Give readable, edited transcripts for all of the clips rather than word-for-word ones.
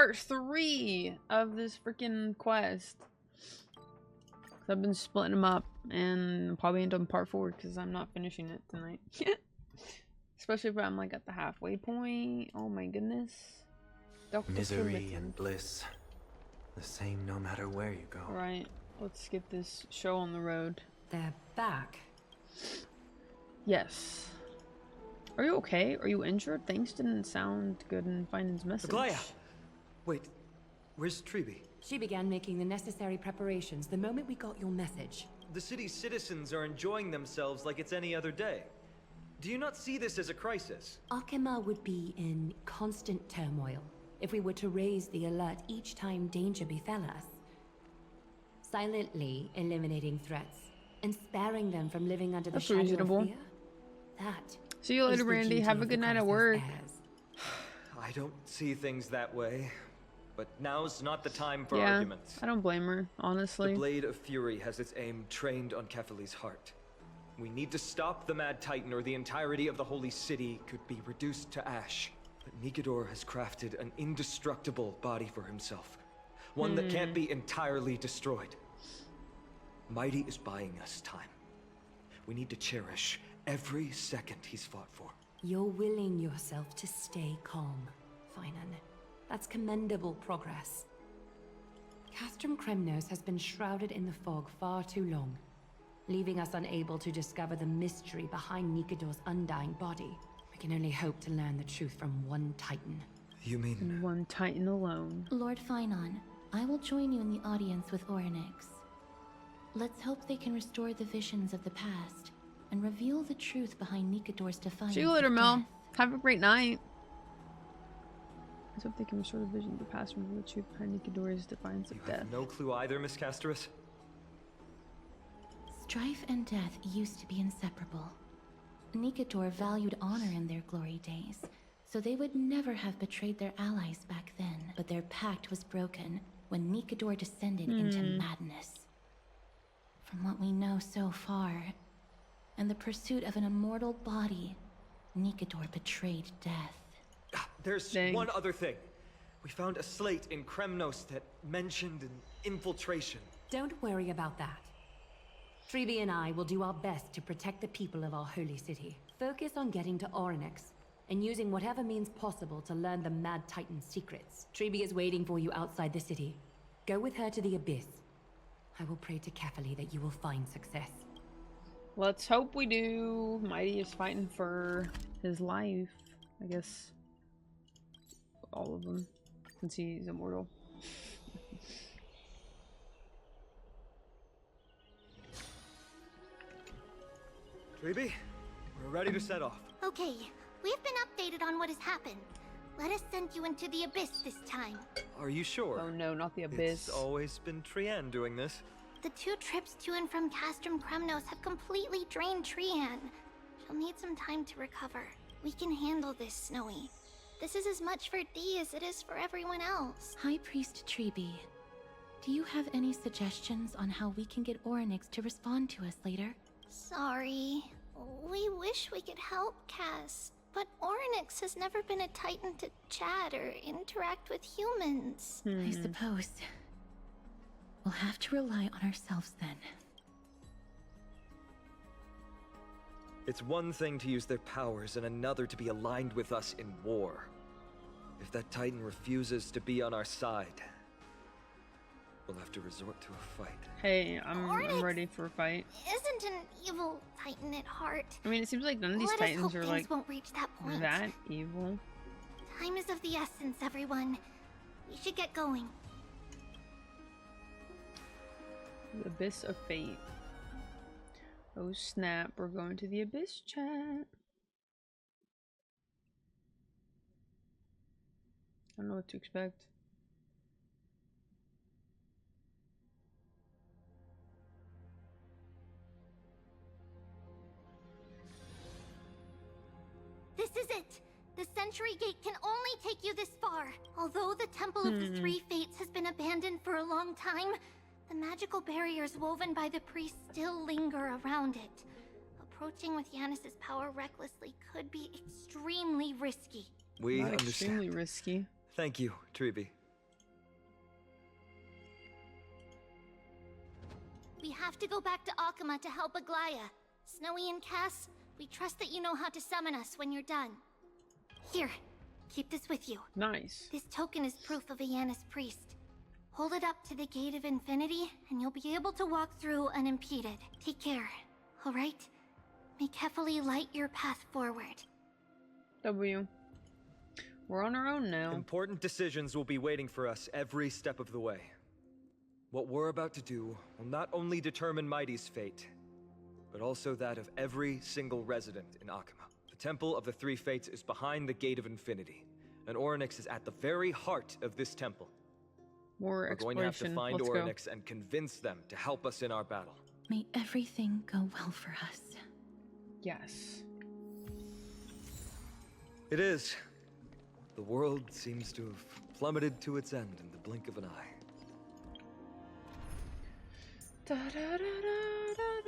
part 3 of this freaking quest. I've been splitting them up and probably end up in part 4 because I'm not finishing it tonight. Especially if I'm like at the halfway point. Oh my goodness. Misery and bliss, the same no matter where you go. Right. Let's get this show on the road. They're back. Yes. Are you okay? Are you injured? Things didn't sound good in Finden's message. Aglaya! Wait, where's Treeby? She began making the necessary preparations the moment we got your message. The city's citizens are enjoying themselves like it's any other day. Do you not see this as a crisis? Arkema would be in constant turmoil if we were to raise the alert each time danger befell us. Silently eliminating threats and sparing them from living under the shadow of fear. That. See you later, Randy. Have a good night at work. I don't see things that way, but now's not the time for arguments. I don't blame her, honestly. The Blade of Fury has its aim trained on Kefali's heart. We need to stop the Mad Titan or the entirety of the Holy City could be reduced to ash. But Nikador has crafted an indestructible body for himself. One that can't be entirely destroyed. Mighty is buying us time. We need to cherish every second he's fought for. You're willing yourself to stay calm, Finan. That's commendable progress. Castrum Kremnos has been shrouded in the fog far too long, leaving us unable to discover the mystery behind Nikador's undying body. We can only hope to learn the truth from one Titan. You mean... And one Titan alone. Lord Finan, I will join you in the audience with Orynyx. Let's hope they can restore the visions of the past and reveal the truth behind Nikador's defiance. See you later, Mel. Have a great night. Let's hope they can restore the vision of the past and reveal the truth behind Nikador's defiance of death. You have no clue either, Miss Casterus? Strife and death used to be inseparable. Nikador valued honor in their glory days, so they would never have betrayed their allies back then. But their pact was broken when Nikador descended into madness. From what we know so far, and the pursuit of an immortal body, Nikador betrayed death. There's one other thing. We found a slate in Kremnos that mentioned an infiltration. Don't worry about that. Treeby and I will do our best to protect the people of our holy city. Focus on getting to Orynyx and using whatever means possible to learn the Mad Titan's secrets. Treeby is waiting for you outside the city. Go with her to the Abyss. I will pray to Kefali that you will find success. Let's hope we do. Mighty is fighting for his life. I guess all of them, since he's immortal. Treeby, we're ready to set off. Okay, we've been updated on what has happened. Let us send you into the Abyss this time. Are you sure? Oh no, not the Abyss. It's always been Trian doing this. The 2 trips to and from Castrum Kremnos have completely drained Trian. She'll need some time to recover. We can handle this, Snowy. This is as much for Dee as it is for everyone else. High Priest Treeby, do you have any suggestions on how we can get Orynyx to respond to us later? Sorry. We wish we could help, Cass. But Orynyx has never been a Titan to chat or interact with humans. I suppose. We'll have to rely on ourselves then. It's one thing to use their powers and another to be aligned with us in war. If that Titan refuses to be on our side, we'll have to resort to a fight. Hey, I'm ready for a fight. Isn't an evil Titan at heart. I mean, it seems like none of these Titans are like won't reach that point. that evil. Time is of the essence, everyone. We should get going. The Abyss of Fate. Oh snap, we're going to the Abyss chat. I don't know what to expect. This is it! The Century Gate can only take you this far. Although the Temple of the Three Fates has been abandoned for a long time, the magical barriers woven by the priests still linger around it. Approaching with Yanis's power recklessly could be extremely risky. We Not understand. extremely risky. Thank you, Treeby. We have to go back to Akama to help Aglaya. Snowy and Cass, we trust that you know how to summon us when you're done. Here, keep this with you. Nice. This token is proof of Ayanna's priest. Hold it up to the Gate of Infinity, and you'll be able to walk through unimpeded. Take care, alright? May Kefali light your path forward. W. We're on our own now. Important decisions will be waiting for us every step of the way. What we're about to do will not only determine Mighty's fate, but also that of every single resident in Akama. The Temple of the Three Fates is behind the Gate of Infinity, and Orynyx is at the very heart of this temple. More We're going to have to exploration. find Let's go. Orynyx and convince them to help us in our battle. May everything go well for us. Yes. It is. The world seems to have plummeted to its end in the blink of an eye. Da, da, da, da, da,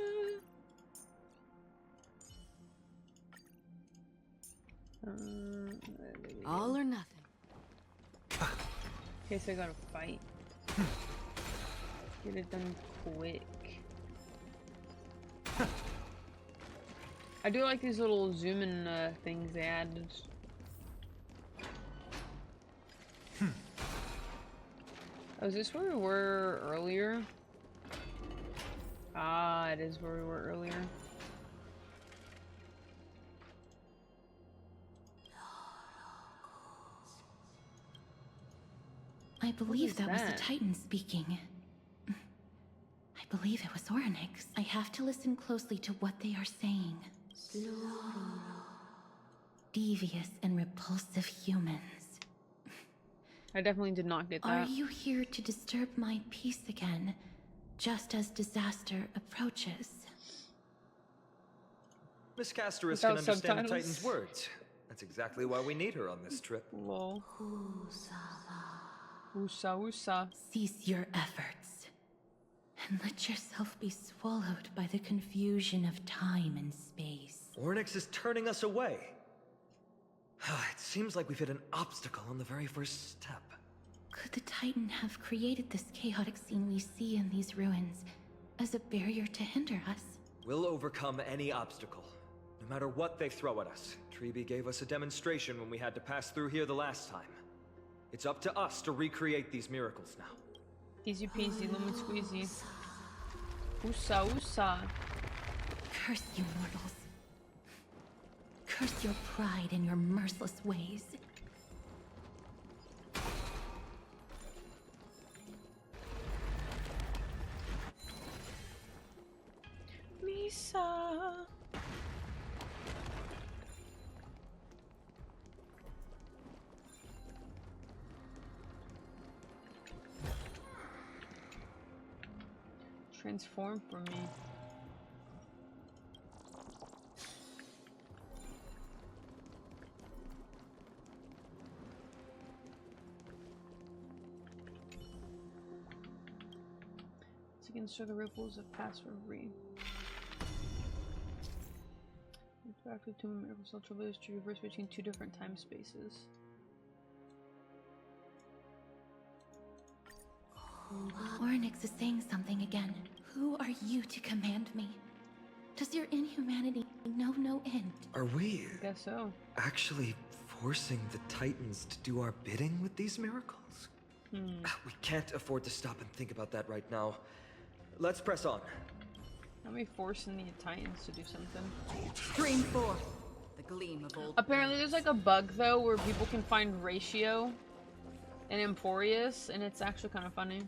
da. All or nothing. Okay, so I gotta fight. Get it done quick. I do like these little zoom in things they added. Oh, is this where we were earlier? Ah, it is where we were earlier. I believe that was the that? Titan speaking. I believe it was Orynyx. I have to listen closely to what they are saying. Devious and repulsive humans. I definitely did not get that. Are you here to disturb my peace again, just as disaster approaches? Miss Casterus Without can understand the subtitles? Titan's words. That's exactly why we need her on this trip. Lol. Usa, usa. Cease your efforts, and let yourself be swallowed by the confusion of time and space. Orynyx is turning us away. It seems like we've hit an obstacle on the very first step. Could the Titan have created this chaotic scene we see in these ruins as a barrier to hinder us? We'll overcome any obstacle, no matter what they throw at us. Treeby gave us a demonstration when we had to pass through here the last time. It's up to us to recreate these miracles now. Easy peasy, lemon squeezy. Usa, usa. Curse you mortals. Curse your pride and your merciless ways. Misa. Transform for me. So you can show the ripples of past reverie. Interactive to miracle cell traverse to reverse between two different time spaces. Orynyx is saying something again. Who are you to command me? Does your inhumanity know no end? Are we I guess so. actually forcing the Titans to do our bidding with these miracles? We can't afford to stop and think about that right now. Let's press on. Not me forcing the Titans to do something. Stream forth. The gleam of old. Apparently there's like a bug though where people can find Ratio and Amphoreus, and it's actually kind of funny.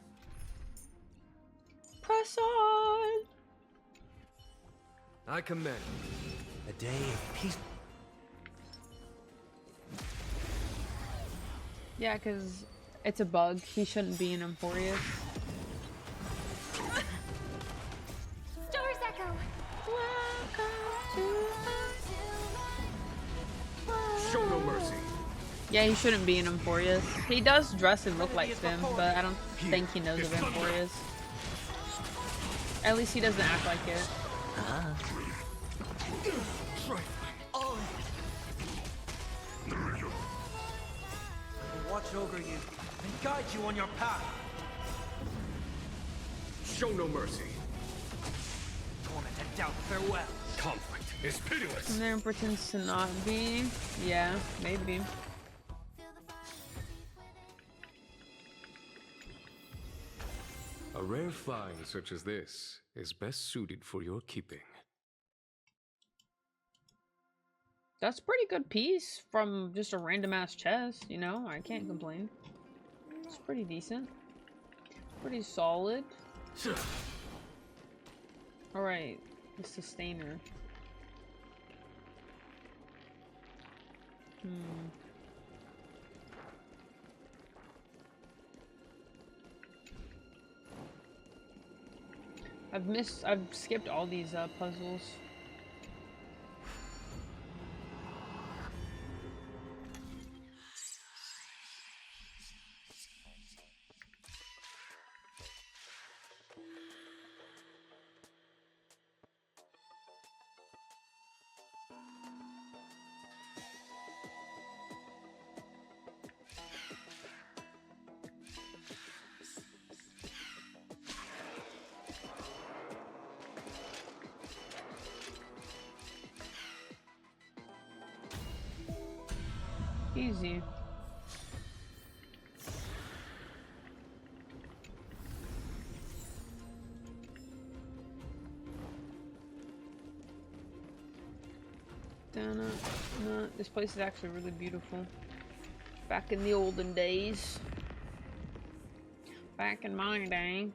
Press on! I command. A day of peace. Yeah, because it's a bug. He shouldn't be in Amphoreus. Stars Echo! Show no mercy. Yeah, he shouldn't be in Amphoreus. He does dress and look like them, but I don't think he knows of Amphoreus. At least he doesn't act like it. Watch over you and guide you on your path. Show no mercy. doubt farewell. Conflict is pitiless. And then pretends to not be. Yeah, maybe. A rare find such as this is best suited for your keeping. That's a pretty good piece from just a random ass chest, you know? I can't complain. It's pretty decent. Pretty solid. Alright, the sustainer. I've skipped all these puzzles. Easy. No, this place is actually really beautiful. Back in the olden days. Back in my day.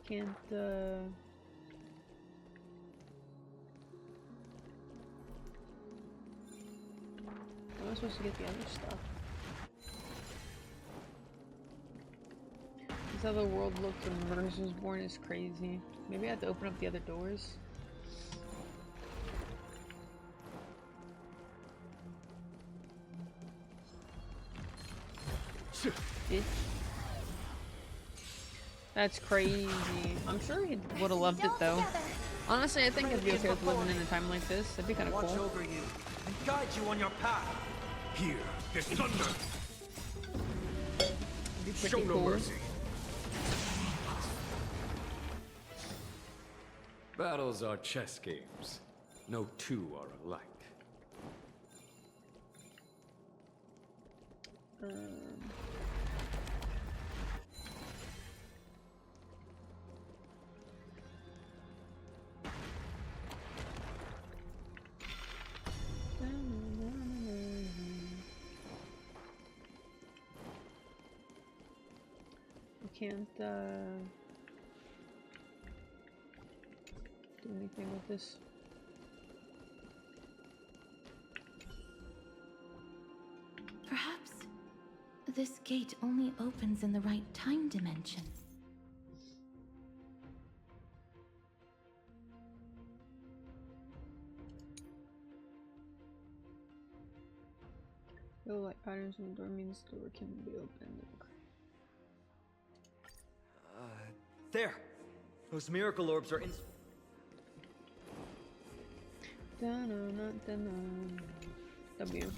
Can't, how am I supposed to get the other stuff? This how the world looked when Murders was born is crazy. Maybe I have to open up the other doors. Bitch. That's crazy. I'm sure he would have loved it though. Honestly, I think I'd be okay with living in a time like this. That'd be kind of cool. Watch over you and guide you on your path. Here, this thunder. Be pretty Show no cool. mercy. Battles are chess games. No two are alike. Can't do anything with this. Perhaps this gate only opens in the right time dimension. Yellow light patterns on the door means the door can be opened. There! Those miracle orbs are in... W.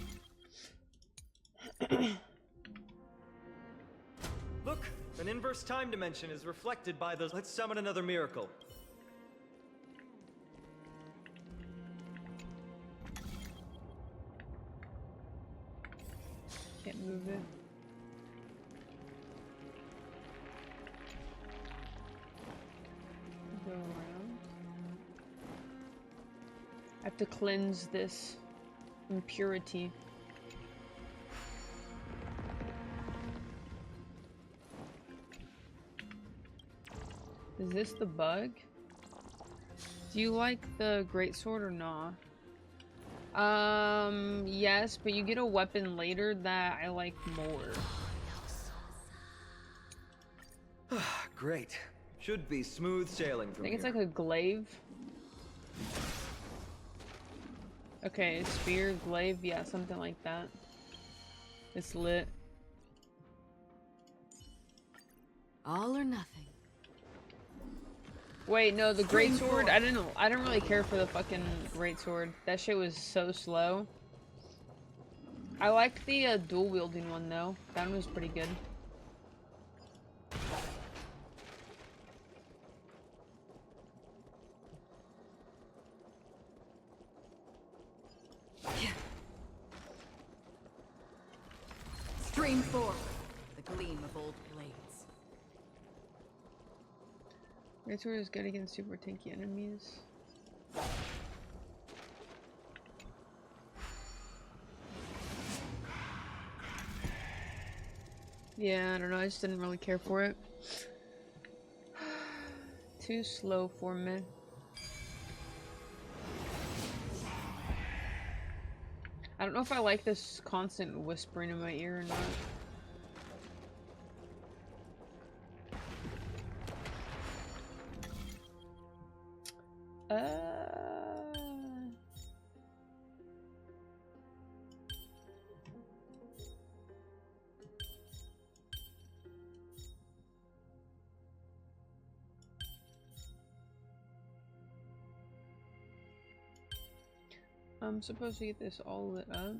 Look! An inverse time dimension is reflected by those... Let's summon another miracle. Can't move it. Go around. I have to cleanse this impurity. Is this the bug? Do you like the greatsword or not? Yes, but you get a weapon later that I like more. Great. Should be smooth sailing I from think it's here. like a glaive. Okay, spear, glaive, yeah, something like that. It's lit. All or nothing. Wait, no, the great sword. I didn't really care for the fucking great sword. That shit was so slow. I liked the dual wielding one though. That one was pretty good. Stream forward, the gleam of old blades. Great sword is good against super tanky enemies. Yeah, I don't know, I just didn't really care for it. Too slow for me. I don't know if I like this constant whispering in my ear or not. I'm supposed to get this all lit up.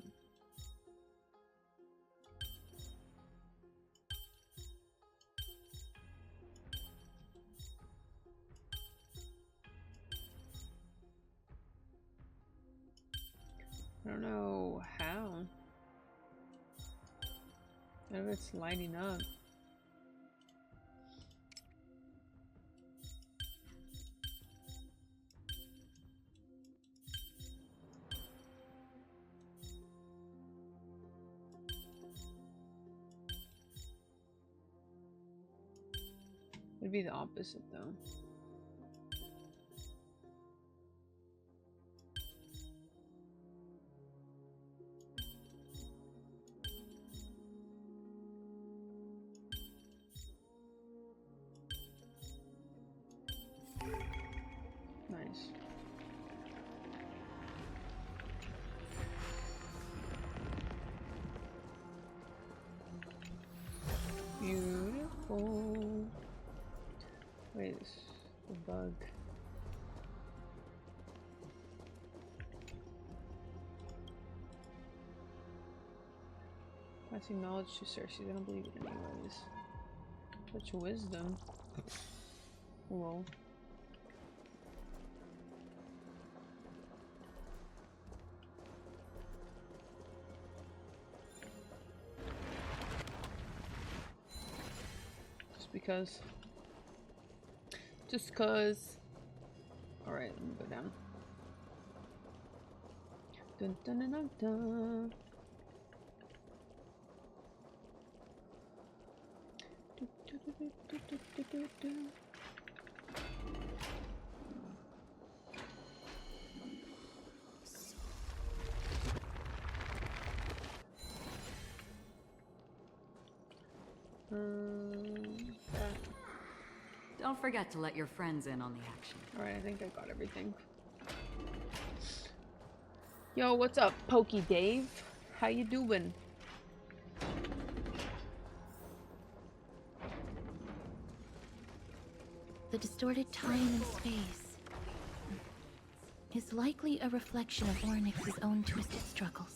I don't know how. I know it's lighting up. It'd be the opposite though. Nice. Beautiful. Wait, it's the bug. Passing knowledge to Cersei, I don't believe it anyways. Such wisdom. Whoa. Because just cause. Alright, let me go down. Dun dun dun dun dun. Du, du, du, du, du, du, du, du. Don't forget to let your friends in on the action. Alright, I think I got everything. Yo, what's up, Pokey Dave? How you doing? The distorted time and space is likely a reflection of Ornyx's own twisted struggles.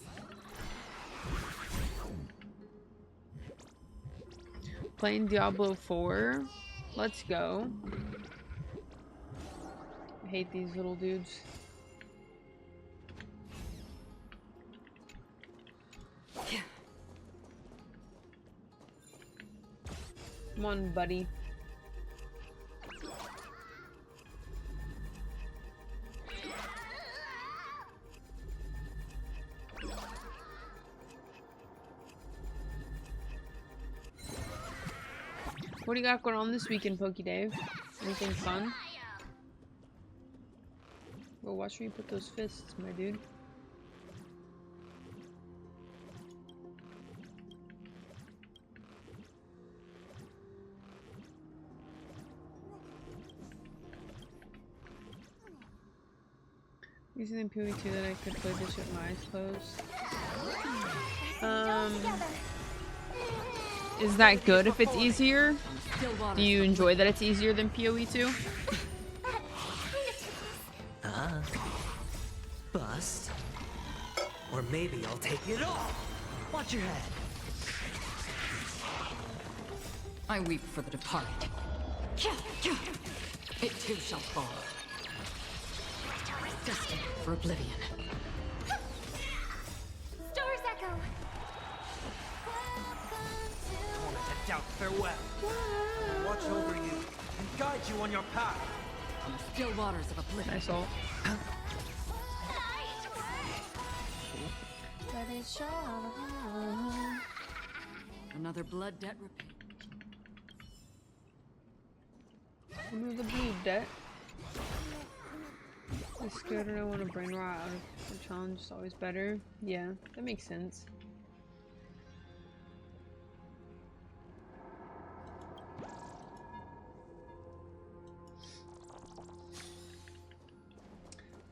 Playing Diablo 4? Let's go. I hate these little dudes. Come on, buddy. What do you got going on this weekend, Pokey Dave? Anything fun? Well, watch me put those fists, my dude. Using the PoE2 that I could play this with my eyes closed. Is that good if it's easier? Still waters Do you of enjoy that it's easier than PoE 2? Bust. Or maybe I'll take it all. Watch your head. I weep for the departed. It too shall fall. Destined for oblivion. Stars echo. Moment to doubt farewell. Watch over you and guide you on your path. On the still waters of oblivion. Nice ult. Another blood debt repaid. Remove the bleed debt. It's good, and I want to brain rot out of the challenge. It's always better. Yeah, that makes sense.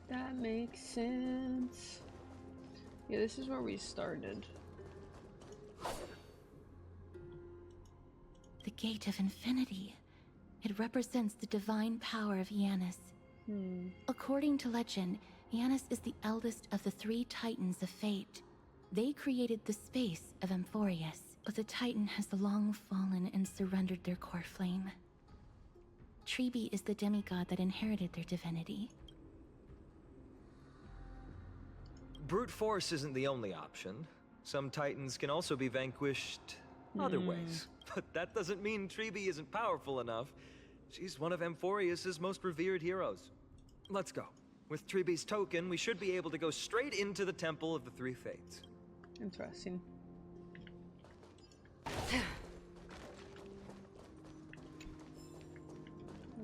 That makes sense. Yeah, this is where we started. The Gate of Infinity. It represents the divine power of Yanis. According to legend, Yanis is the eldest of the 3 Titans of Fate. They created the space of Amphoreus, but the Titan has long fallen and surrendered their core flame. Treeby is the demigod that inherited their divinity. Brute force isn't the only option. Some Titans can also be vanquished other ways. But that doesn't mean Treeby isn't powerful enough. She's one of Amphoreus' most revered heroes. Let's go. With Treeby's token, we should be able to go straight into the Temple of the 3 Fates. Interesting. I'll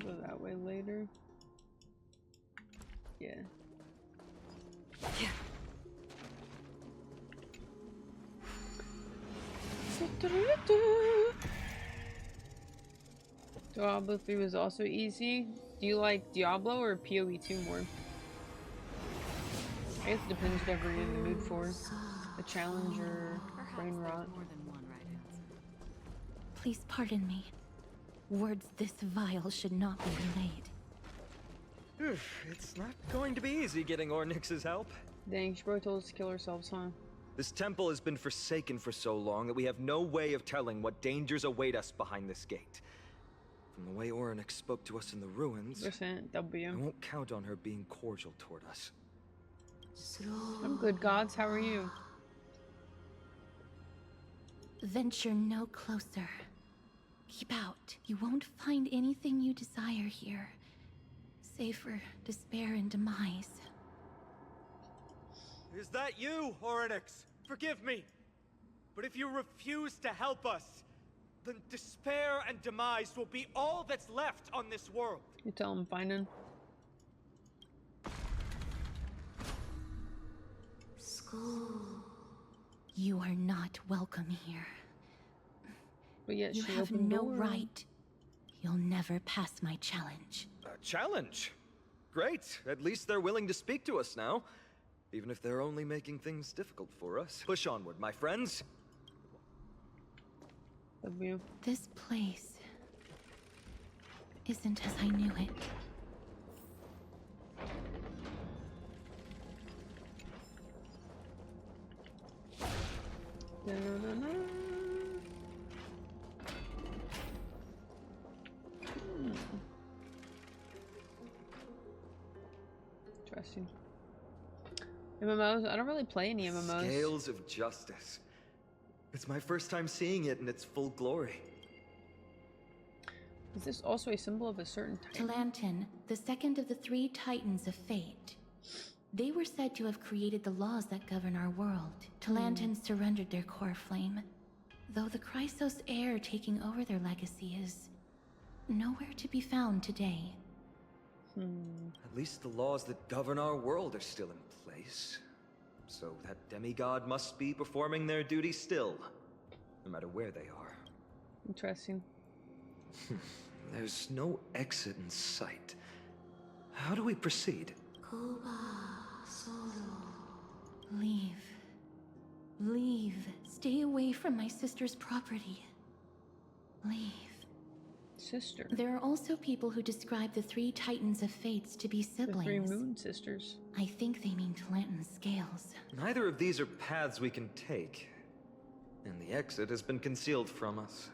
go that way later. Yeah. Diablo 3 was also easy. Do you like Diablo or PoE 2 more? I guess it depends whatever you're in the mood for. A challenge or brain rot. More than one right answer. Please pardon me. Words this vile should not be relayed. It's not going to be easy getting Ornyx's help. Dang, she probably told us to kill ourselves, huh? This temple has been forsaken for so long that we have no way of telling what dangers await us behind this gate. From the way Ornyx spoke to us in the ruins, Percent I W. won't count on her being cordial toward us. I'm good, gods. How are you? Venture no closer. Keep out. You won't find anything you desire here, save for despair and demise. Is that you, Ornyx? Forgive me. But if you refuse to help us, then despair and demise will be all that's left on this world. You tell him, finding. You are not welcome here. But yet You she have opened no door. right. You'll never pass my challenge. A challenge? Great. At least they're willing to speak to us now. Even if they're only making things difficult for us. Push onward, my friends. W. This place isn't as I knew it. Da-na-na-na. Interesting. MMOs? I don't really play any MMOs. Scales of justice. It's my first time seeing it in its full glory. Is this also a symbol of a certain type? Talantin, the second of the 3 Titans of Fate. They were said to have created the laws that govern our world. Talantin surrendered their core flame, though the Chrysos heir taking over their legacy is nowhere to be found today. At least the laws that govern our world are still in place. So that demigod must be performing their duty still, no matter where they are. Interesting. There's no exit in sight. How do we proceed? Leave. Leave. Stay away from my sister's property. Leave. Sister. There are also people who describe the three Titans of Fates to be The siblings. three moon sisters. I think they mean to lengthen scales. Neither of these are paths we can take. And the exit has been concealed from us.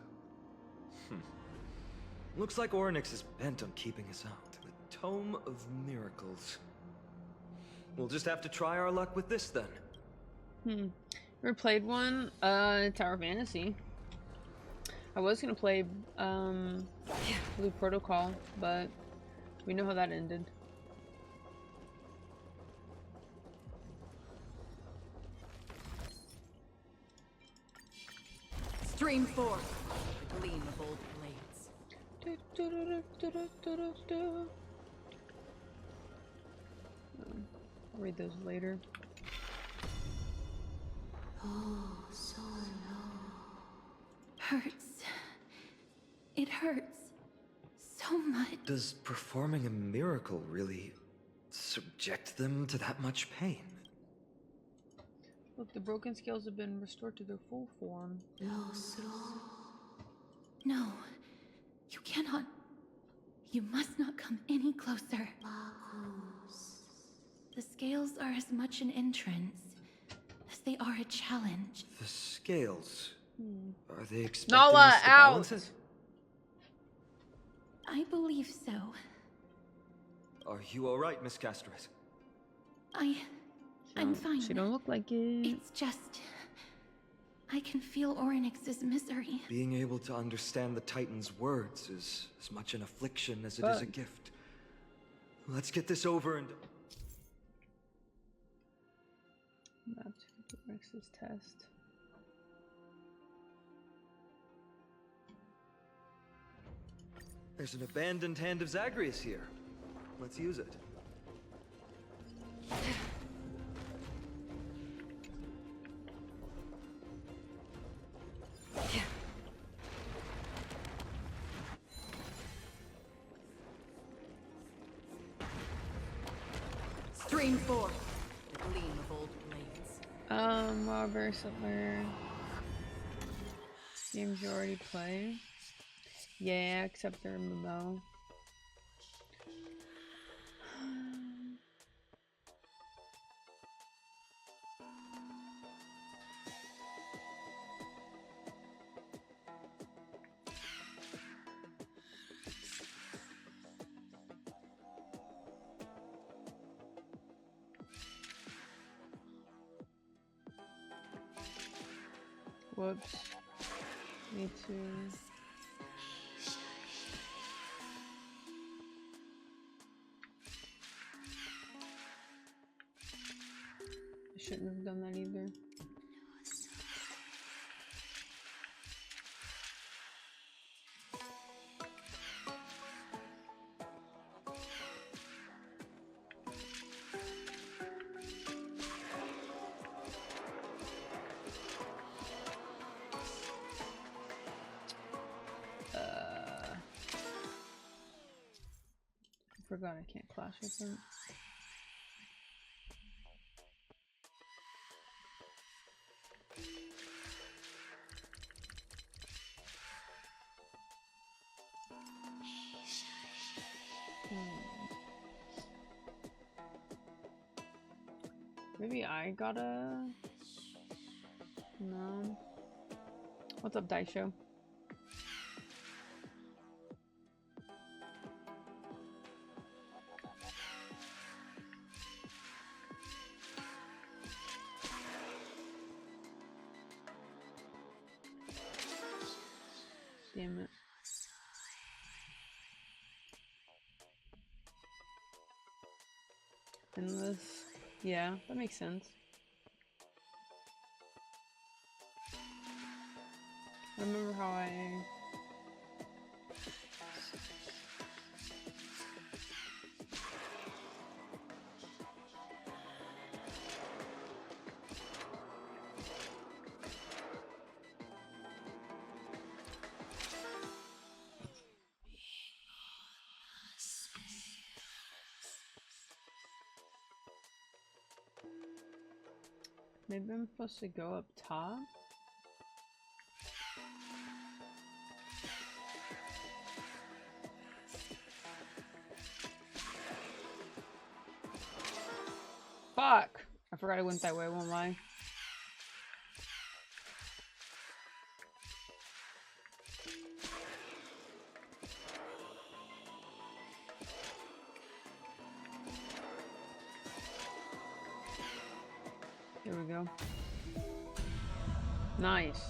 Looks like Orynyx is bent on keeping us out. The Tome of Miracles. We'll just have to try our luck with this then. Ever played one? Tower Fantasy. I was gonna play Blue Protocol, but we know how that ended. Stream forth the gleam of old blades. I'll read those later. Hurts. It hurts so much. Does performing a miracle really subject them to that much pain? Look, the broken scales have been restored to their full form. No. You cannot. You must not come any closer. The scales are as much an entrance as they are a challenge. The scales. Are they expecting Nala, us to balance out! it? I believe so. Are you alright, Miss Castris? I'm fine. She don't look like it. It's just... I can feel Orynyx's misery. Being able to understand the Titan's words is as much an affliction as it is a gift. Let's get this over and... Map to Rex's test. There's an abandoned hand of Zagreus here. Let's use it. Stream forth the gleam of old blades. Hoyoverse somewhere. Games you already play. Yeah, except they're MMO. Whoops. Need to... I shouldn't have done that either. I forgot I can't clash with him. Maybe I gotta... No. What's up, Daisho? Damn it. Endless. Yeah, that makes sense. I remember how I... Maybe I'm supposed to go up top? forgot I went that way, I won't lie. There we go. Nice.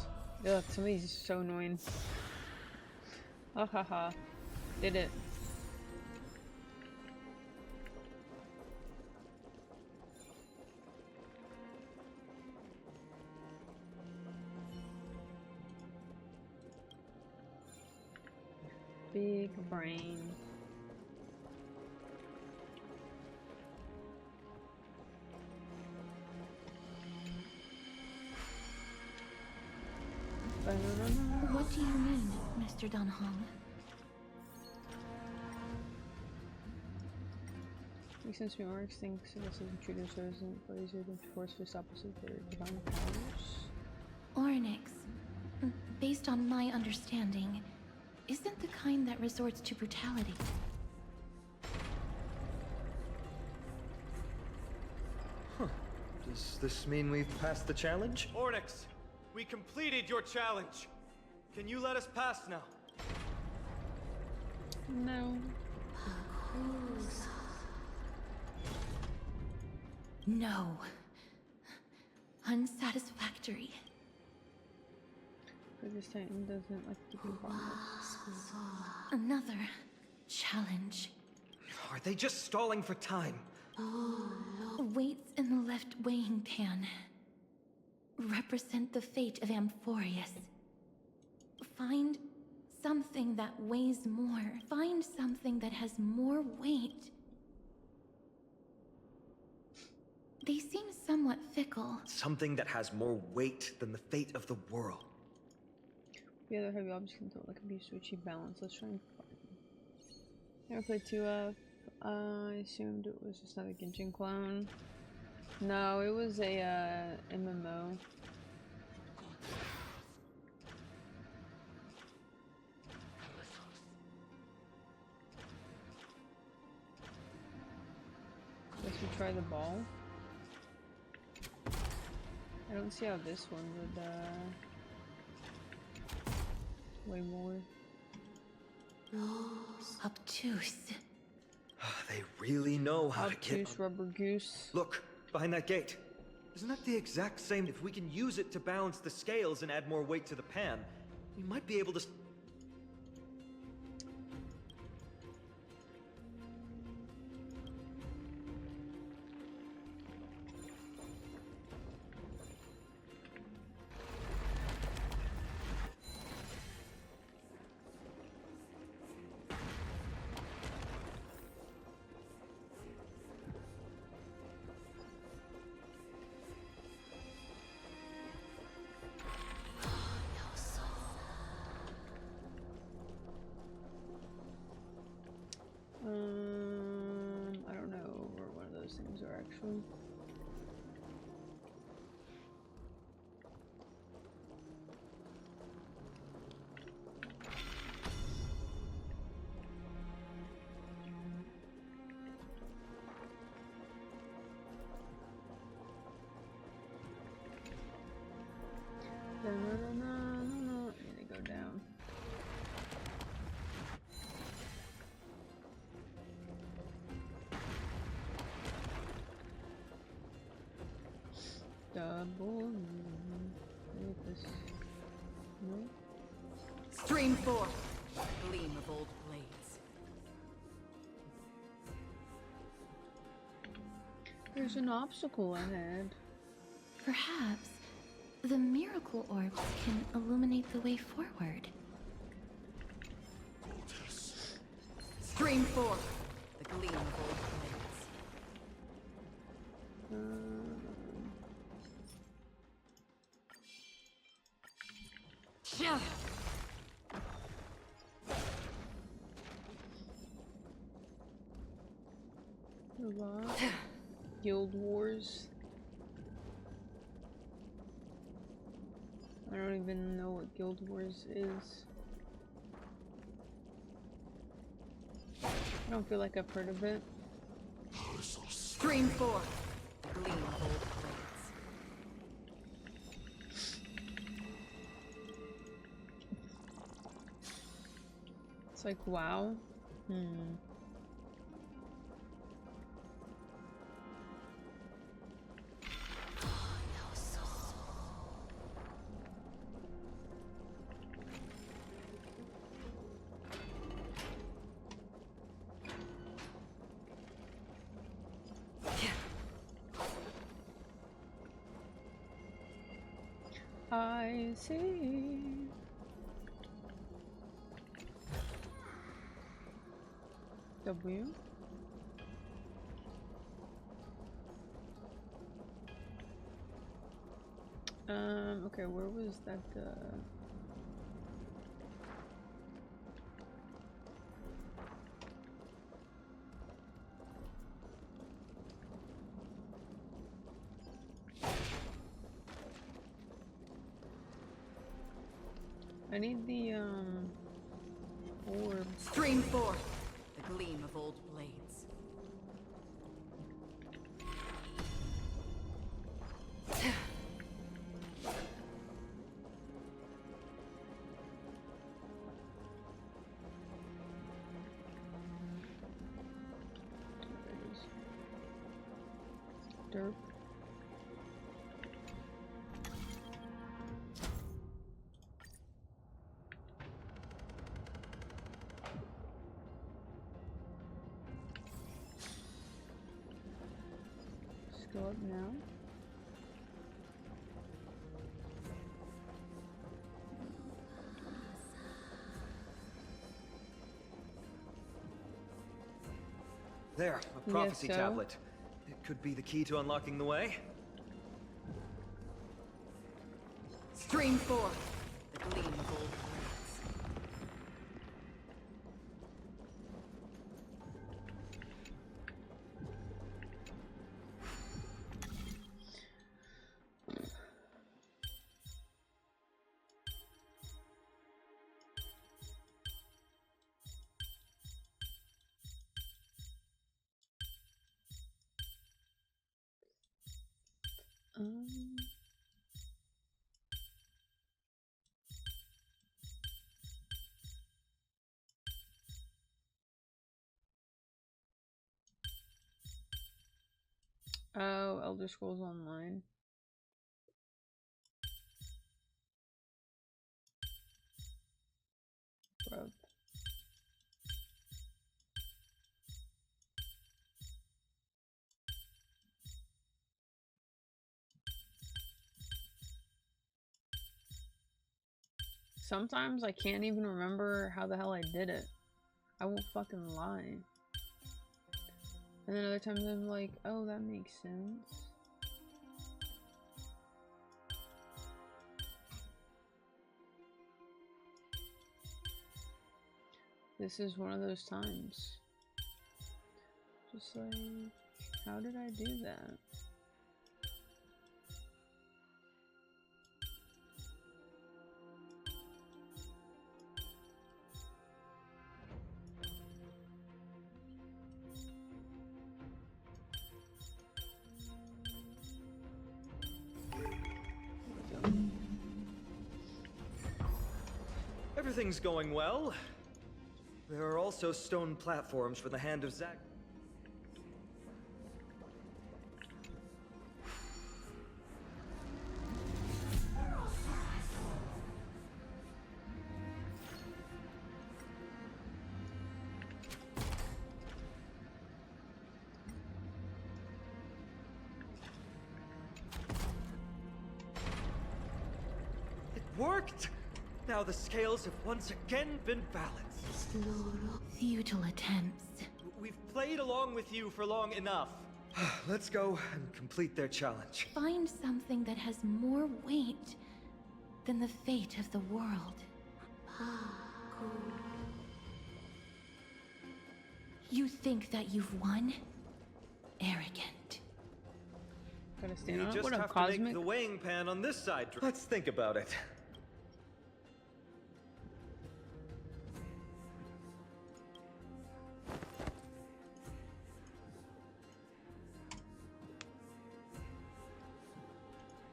Ugh, some of these are so annoying. Ah ha ha. Did it. Big brain. What do you mean, Mr. Dunhong? Since we are extinct, this is intruders, so isn't laser the force just opposite their divine powers? Ornyx, based on my understanding, isn't the kind that resorts to brutality. Huh. Does this mean we've passed the challenge? Ornyx, we completed your challenge. Can you let us pass now? No. No. Unsatisfactory. This Titan doesn't like keeping promises. Another challenge. Are they just stalling for time? Weights in the left weighing pan represent the fate of Amphoreus. Find something that weighs more. Find something that has more weight. They seem somewhat fickle. Something that has more weight than the fate of the world. The other heavy objects can tilt like a beast to achieve balance. Let's try and find them. Never played 2F. I assumed it was just another Genshin clone. No, it was a MMO. Guess we try the ball. I don't see how this one would way more. Obtuse. They really know how to get... Obtuse rubber goose. Look, behind that gate. Isn't that the exact same? If we can use it to balance the scales and add more weight to the pan, we might be able to... I don't know where one of those things are actually. I'm gonna go down. Double. This. No. Stream forth, gleam of old blades. There's an obstacle ahead. Perhaps the miracle orbs can illuminate the way forward. Stream forth, the gleam of old blades. Yeah. Guild Wars. I don't even know what Guild Wars is. I don't feel like I've heard of it. Stream forth, gleam of old blades. It's like, wow. I see. W. Okay, where was that, I need the, orb. Stream forth the gleam of old blades. Derp. Let's go up now. There, a prophecy so. tablet. It could be the key to unlocking the way. Stream forth the gleam of old blades. Oh, Elder Scrolls Online. Bruv. Sometimes I can't even remember how the hell I did it. I won't fucking lie. And then other times I'm like, oh, that makes sense. This is one of those times. Just like, how did I do that? Everything's going well. There are also stone platforms for the Hand of Zag. It worked! Now the scales have once again been balanced. Futile attempts. We've played along with you for long enough. Let's go and complete their challenge. Find something that has more weight than the fate of the world. You think that you've won? Arrogant. Gotta stand You on it. just What up, have to Cosmic? make the weighing pan on this side. Let's think about it.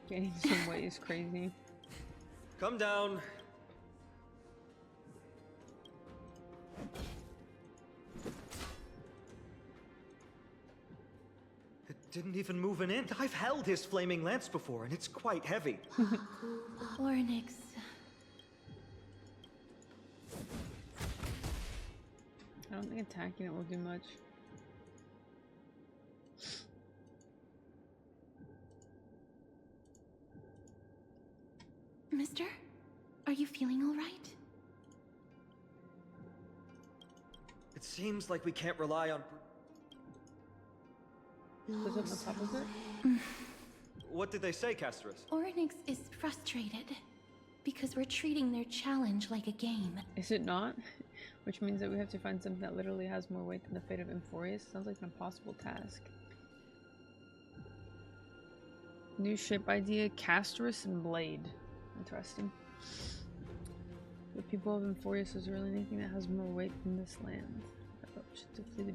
Gaining some weight is crazy. Come down. didn't even move an inch. I've held his flaming lance before, and it's quite heavy. Orynyx. I don't think attacking it will do much. Mister, are you feeling all right? It seems like we can't rely on... Was it on top of it? What did they say, Casterus? Orynyx is frustrated because we're treating their challenge like a game. Is it not? Which means that we have to find something that literally has more weight than the fate of Amphoreus. Sounds like an impossible task. New ship idea, Casterus and Blade. Interesting. The people of Amphoreus, is there really anything that has more weight than this land?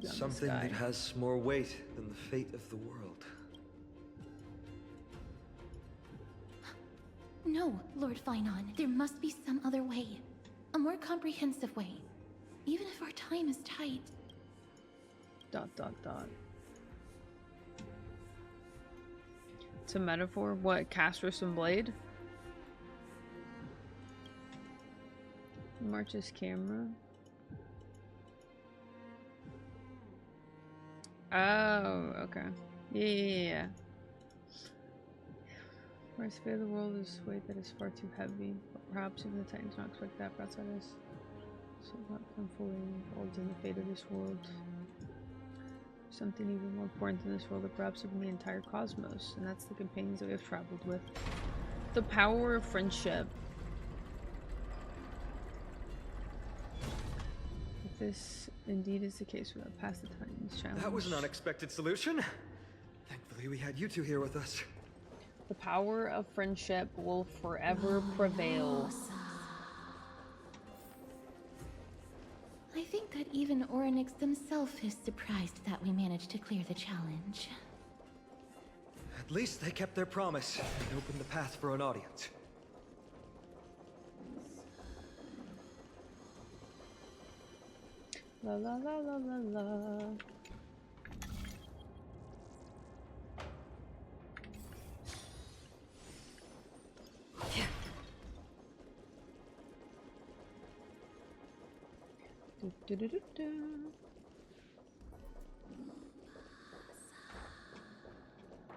Something that has more weight than the fate of the world. No, Lord Finon. There must be some other way. A more comprehensive way. Even if our time is tight. ... It's a metaphor? What, Casterus and Blade? March's camera. Oh, okay. Yeah. Whereas the fate of the world is weight that is far too heavy. But perhaps even the Titans not expect that outside us. So not come fully involved in the fate of this world. Something even more important than this world, or perhaps even the entire cosmos. And that's the companions that we have traveled with. The power of friendship. If this indeed is the case, we'll pass the Titans challenge. That was an unexpected solution. Thankfully we had you two here with us. The power of friendship will forever prevail. I think that even Orynyx himself is surprised that we managed to clear the challenge. At least they kept their promise and opened the path for an audience. La la la la la la. Do, do, do, do.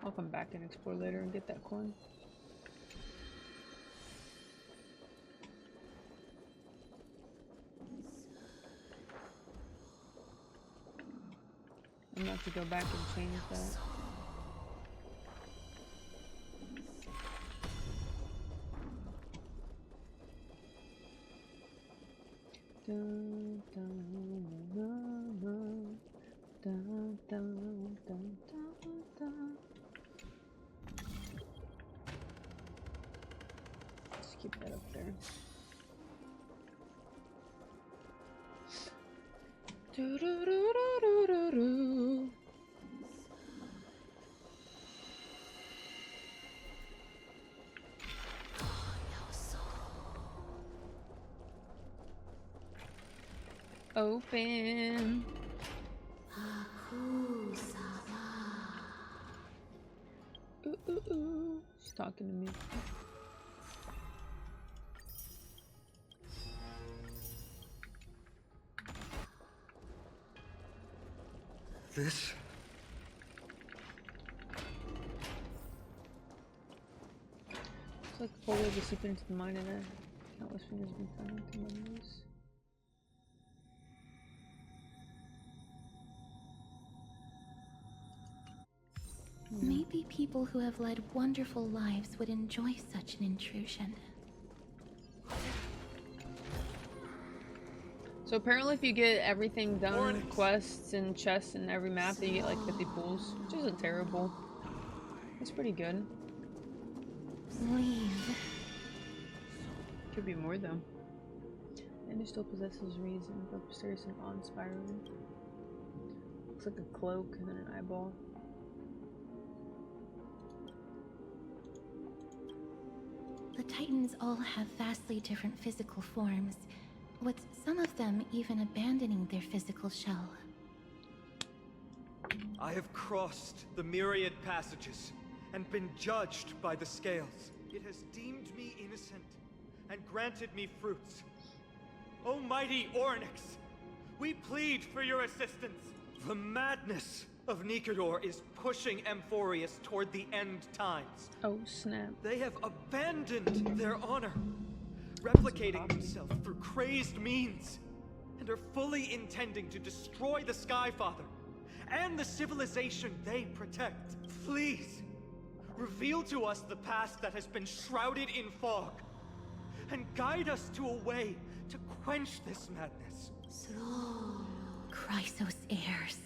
I'll come back and explore later and get that coin. I'm gonna have to go back and change that. Dun, dun, dun, dun, dun, dun, dun, dun, dun. Just keep that up there. Do, do, do, do, do, do. Open. Ooh, ooh, ooh. She's talking to me. This? It's like a full way to seep into the mind of it. Countless fingers have been found into memories. Maybe people who have led wonderful lives would enjoy such an intrusion. So apparently if you get everything done, quests and chests in every map, then you get like 50 pulls, which isn't terrible. It's pretty good. Leave. Could be more though. And it still possesses reason, but mysterious and awe-inspiring. Looks like a cloak and then an eyeball. The Titans all have vastly different physical forms, with some of them even abandoning their physical shell. I have crossed the myriad passages and been judged by the scales. It has deemed me innocent and granted me fruits. O mighty Orynyx, we plead for your assistance. The madness of Nikador is pushing Amphoreus toward the end times. Oh snap. They have abandoned their honor, replicating themselves through crazed means, and are fully intending to destroy the Skyfather and the civilization they protect. Please, reveal to us the past that has been shrouded in fog, and guide us to a way to quench this madness. Chrysos heirs.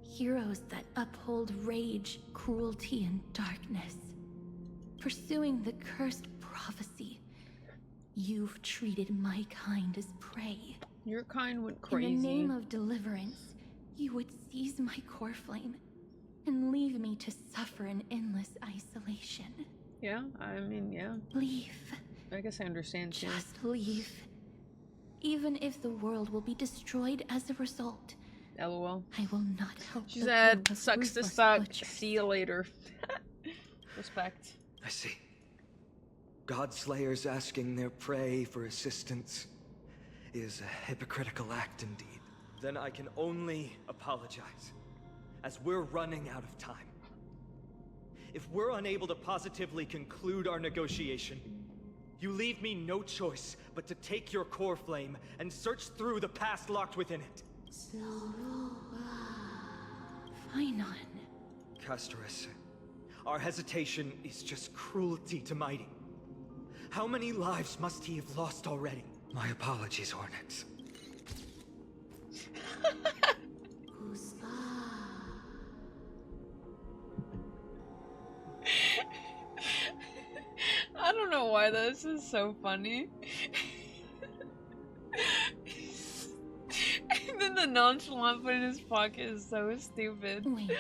Heroes that uphold rage, cruelty, and darkness. Pursuing the cursed prophecy. You've treated my kind as prey. Your kind went crazy. In the name of deliverance, you would seize my core flame and leave me to suffer in endless isolation. Yeah, I mean, yeah. Leave. I guess I understand too. Just leave. Even if the world will be destroyed as a result, LOL. I will not help. She the said, group of sucks to ruthless suck. butchers. See you later. Respect. I see. Godslayers asking their prey for assistance is a hypocritical act indeed. Then I can only apologize, as we're running out of time. If we're unable to positively conclude our negotiation, you leave me no choice but to take your core flame and search through the past locked within it. Finon. Castorus, our hesitation is just cruelty to Mighty. How many lives must he have lost already? My apologies, Orynyx. I don't know why this is so funny. And then the nonchalant put in his pocket is so stupid. Wait.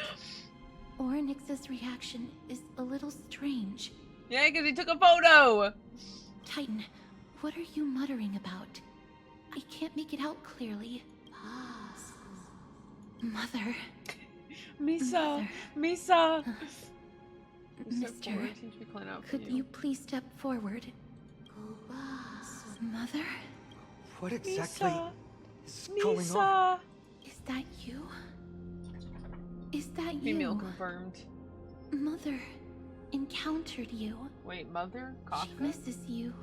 Orynyx's reaction is a little strange. Yeah, because he took a photo! Titan, what are you muttering about? I can't make it out clearly. Mother. Misa! Mother. Misa! Mister, could you please step forward? Mother? What exactly Misa! is going on? Misa! Is that you? Is that Female you? confirmed. Mother encountered you. Wait, mother? She Kafka? misses you.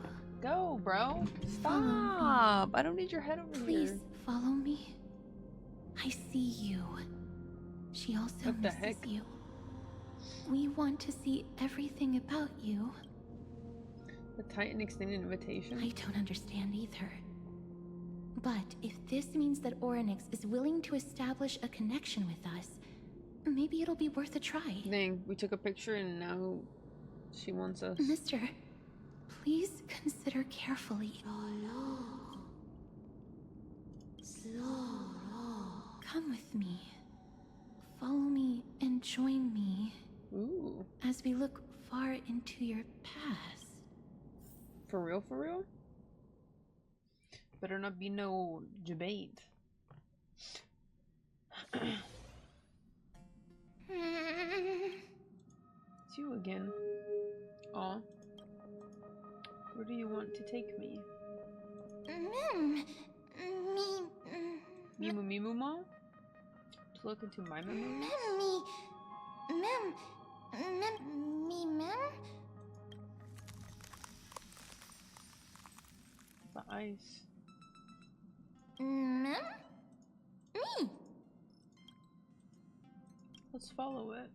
Go, bro. Follow me. Stop. I don't need your head over Please here. follow me. I see you. She also What the misses heck? you. We want to see everything about you. The Titan extended invitation? I don't understand either. But if this means that Orynyx is willing to establish a connection with us, maybe it'll be worth a try. Dang, we took a picture and now she wants us. Mister, please consider carefully. Come with me. Follow me and join me Ooh. as we look far into your past. For real, for real? Better not be no debate. It's you again. Aw. Where do you want to take me? Mimu Mimu Ma? To look into my memories? The ice. Let's follow it.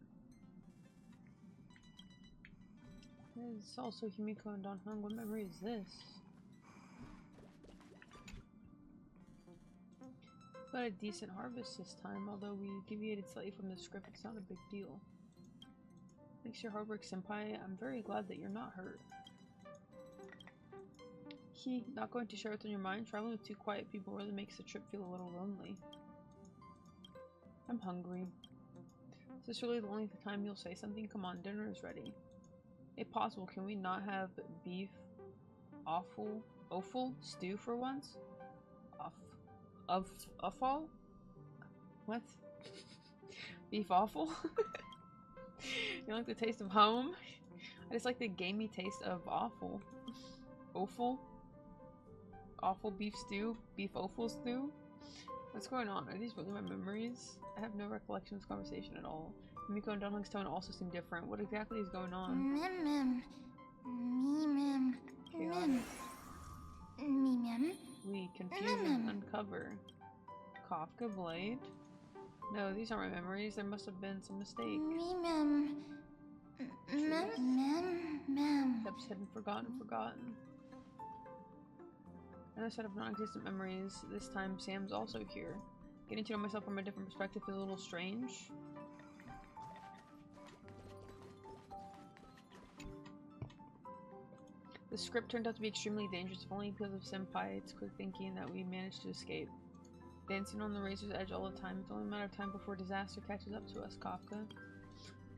It's also Himiko and Don Hung. What memory is this? Got a decent harvest this time, although we deviated slightly from the script. It's not a big deal. Thanks your hard work, senpai. I'm very glad that you're not hurt. Not going to share what's on your mind? Traveling with two quiet people really makes the trip feel a little lonely. I'm hungry. Is this really the only time you'll say something? Come on, dinner is ready. If possible, can we not have beef offal stew for once? Offal? What? Beef awful? You like the taste of home? I just like the gamey taste of awful. Offal? Awful beef stew? Beef offal stew? What's going on? Are these really my memories? I have no recollection of this conversation at all. Miko and Dunling's tone also seem different. What exactly is going on? We confuse and uncover. Kafka Blade? No, these aren't my memories. There must have been some mistake. Steps hidden, forgotten. Another set of non-existent memories. This time Sam's also here. Getting to know myself from a different perspective is a little strange. The script turned out to be extremely dangerous, if only because of Senpai's quick thinking that we managed to escape. Dancing on the razor's edge all the time, it's only a matter of time before disaster catches up to us, Kafka.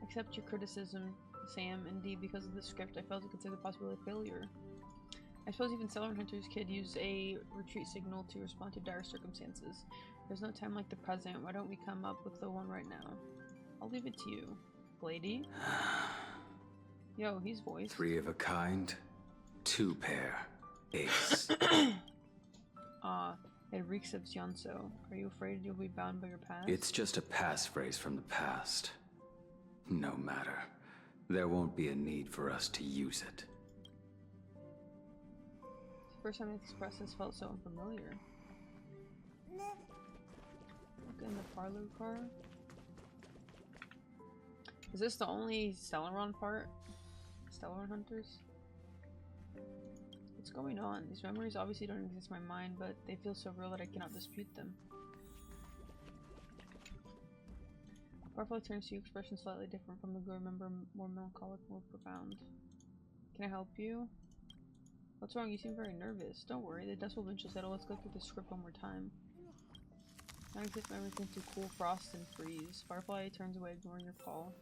Accept your criticism, Sam. Indeed, because of the script, I failed to consider the possibility of failure. I suppose even Celeron Hunter's kid used a retreat signal to respond to dire circumstances. There's no time like the present. Why don't we come up with the one right now? I'll leave it to you. Lady? Yo, he's voiced. 3 of a kind, 2 pair. Ace. It reeks of Sionso. Are you afraid you'll be bound by your past? It's just a passphrase from the past. No matter. There won't be a need for us to use it. The first time I expressed this felt so unfamiliar. Look in the parlor car. Is this the only Celeron part? Celeron Hunters? What's going on? These memories obviously don't exist in my mind, but they feel so real that I cannot dispute them. Firefly turns to you, expression slightly different from the good. Remember, more melancholic, more profound. Can I help you? What's wrong? You seem very nervous. Don't worry, the dust will eventually settle. Let's go through the script one more time. Now exist memories into cool, frost, and freeze. Firefly turns away, ignoring your call.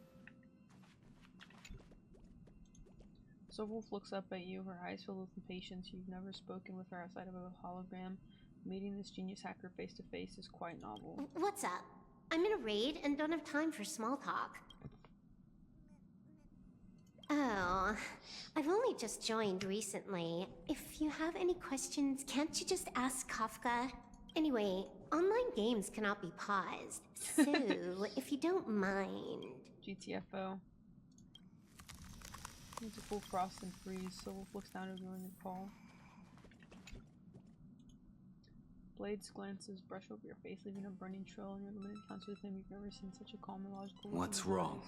Soulwolf looks up at you, her eyes filled with impatience. You've never spoken with her outside of a hologram. Meeting this genius hacker face to face is quite novel. What's up? I'm in a raid and don't have time for small talk. Oh, I've only just joined recently. If you have any questions, can't you just ask Kafka? Anyway, online games cannot be paused, so if you don't mind. GTFO. Into full frost and freeze. Soulwolf looks down, ignoring your call. Blades glances brush over your face, leaving a burning trail in your limited encounters with him. You've never seen such a calm and logical look. What's wrong?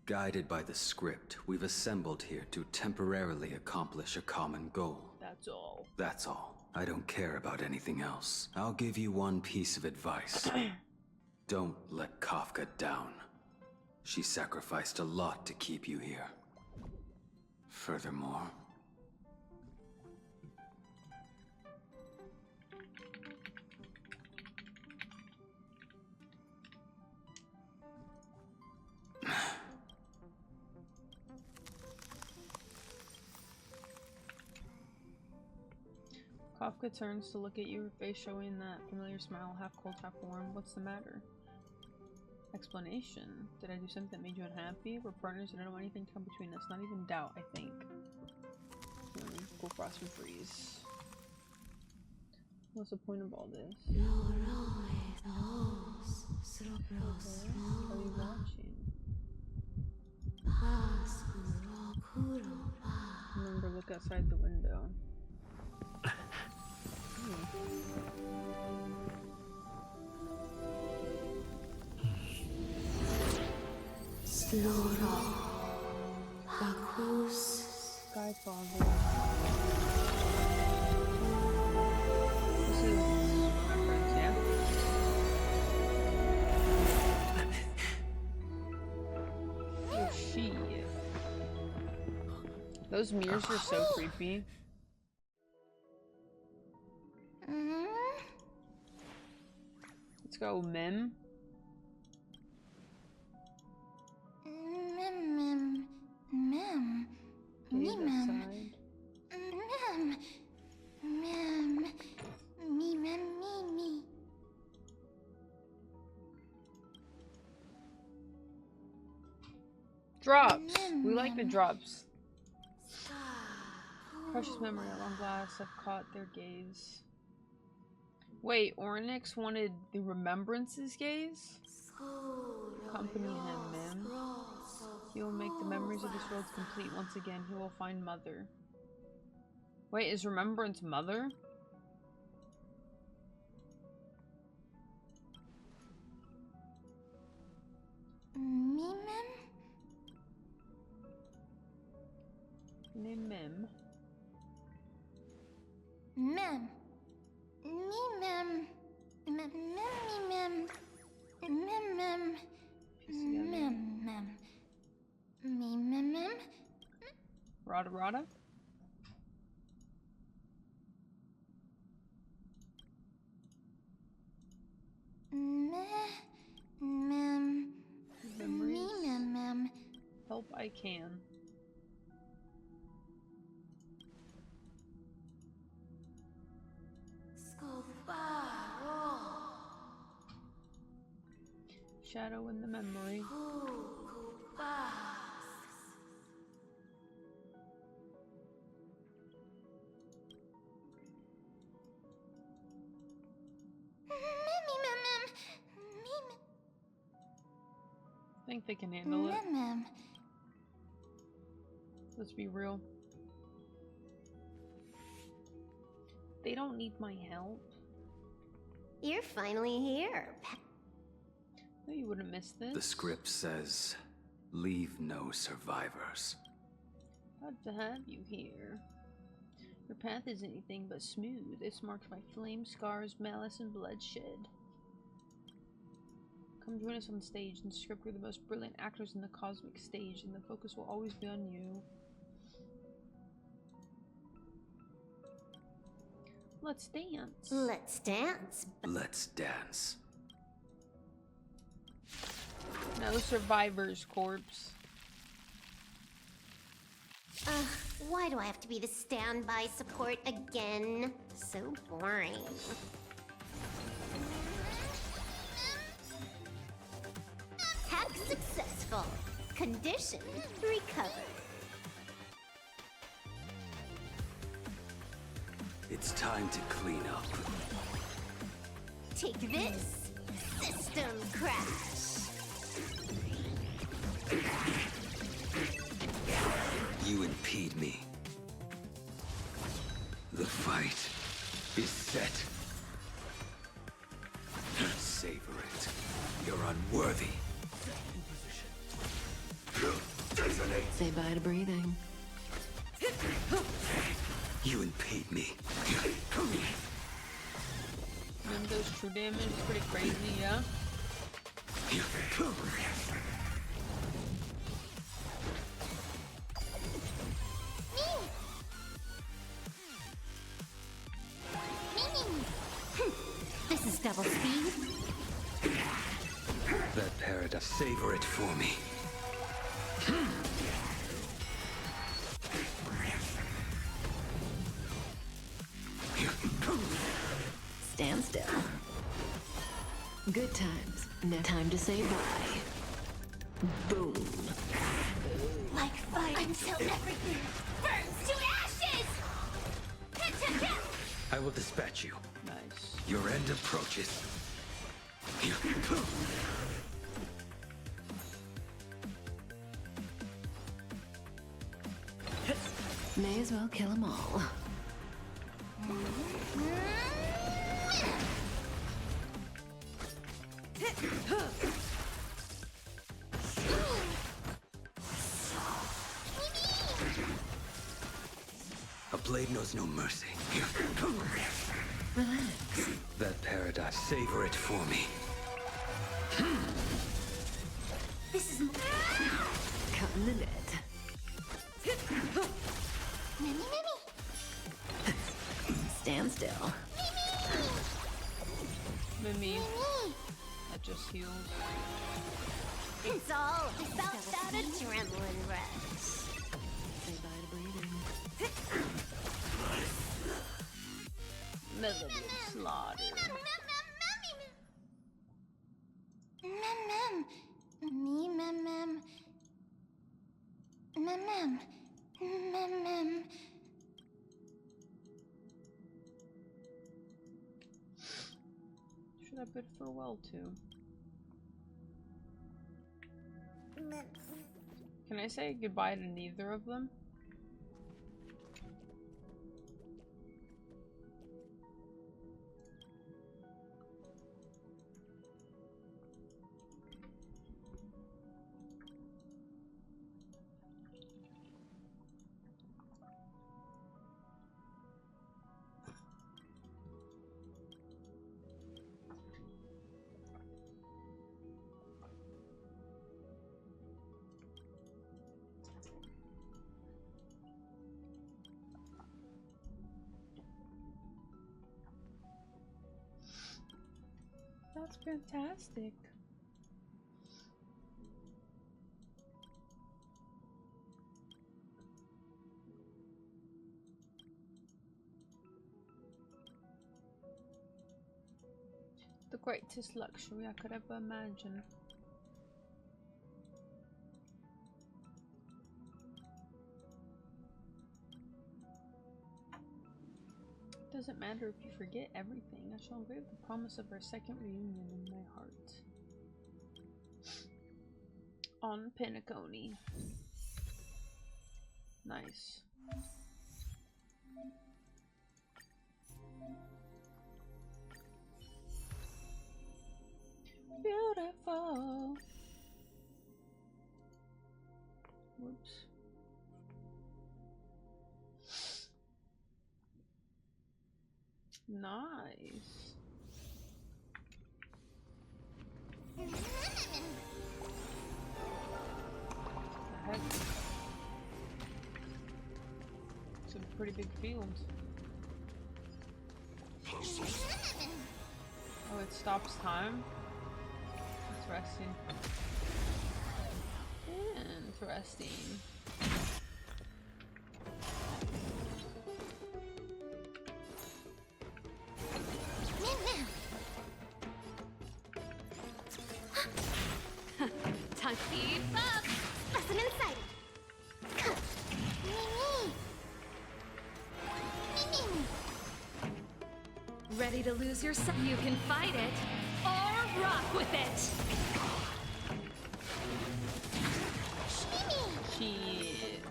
Guided by the script, we've assembled here to temporarily accomplish a common goal. That's all. That's all. I don't care about anything else. I'll give you one piece of advice. Don't let Kafka down. She sacrificed a lot to keep you here. Furthermore... Kafka turns to look at you, her face showing that familiar smile, half cold, half warm. What's the matter? Explanation. Did I do something that made you unhappy? We're partners and I don't want anything to come between us. Not even doubt, I think. Cool frost and freeze. What's the point of all this? Okay. What are you watching? Remember, look outside the window. Skyfather. This is reference, yeah? Oh, she. Those mirrors are so creepy. Let's go, Mem. Drops. We like the drops. Precious memory at long last have caught their gaze. Wait, Ornyx wanted the Remembrance's gaze? Accompany him, Mim. He will make the memories of this world complete once again. He will find Mother. Wait, is Remembrance Mother? Mim. Mem. Me mem. Mem me mem. Mem mem. Mem mem. Me mem mem. Rada Rada? Mem. Memories? Me mem mem. Help I can. Shadow in the memory. I think they can handle it. Let's be real. They don't need my help. You're finally here. No, you wouldn't miss this. The script says, leave no survivors. Glad to have you here. Your path is anything but smooth. It's marked by flame, scars, malice, and bloodshed. Come join us on stage. In the script, we're the most brilliant actors in the cosmic stage, and the focus will always be on you. Let's dance. Let's dance. Let's dance. No survivor's corpse. Why do I have to be the standby support again? So boring. Hack successful. Condition recovered. It's time to clean up. Take this. System crash. You impede me. The fight is set. Savor it. You're unworthy. Say bye to breathing. You impede me. Mindo's true damage is pretty crazy, yeah? This is double speed. That paradise. Savor it for me. Stand still. Good times. No time to say bye. Boom. Like fire until everything burns to ashes! I will dispatch you. Nice. Your end approaches. May as well kill them all. A blade knows no mercy. Relax. That paradise. Savor it for me. This is Cutting the net. Mimi. Stand still. Mimi. That just heals. It's all about that adrenaline rush. Say bye to breathing. Melody of slaughter. Mem. Me mem. Mem. Should I bid farewell to? Can I say goodbye to neither of them? That's fantastic. The greatest luxury I could ever imagine. Doesn't matter if you forget everything. I shall engrave the promise of our second reunion in my heart. On Penacony. Nice. Beautiful. Whoops. Nice. The heck? It's a pretty big field. Oh, it stops time? Interesting. Interesting. Keep up! Specimen sighted! Ready to lose yourself? You can fight it, or rock with it! Shit.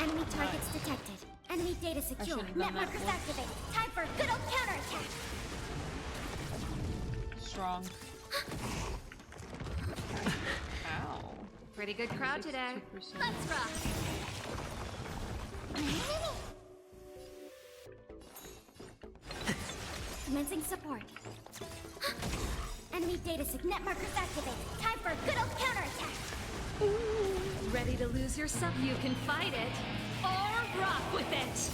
Enemy targets detected. Enemy data secure. Net markers activated. Time for a good old counterattack! Strong. Ow. Pretty good crowd today. Let's rock! Commencing support. Enemy data net markers activated. Time for a good old counterattack! Ready to lose yourself? You can fight it, or rock with it!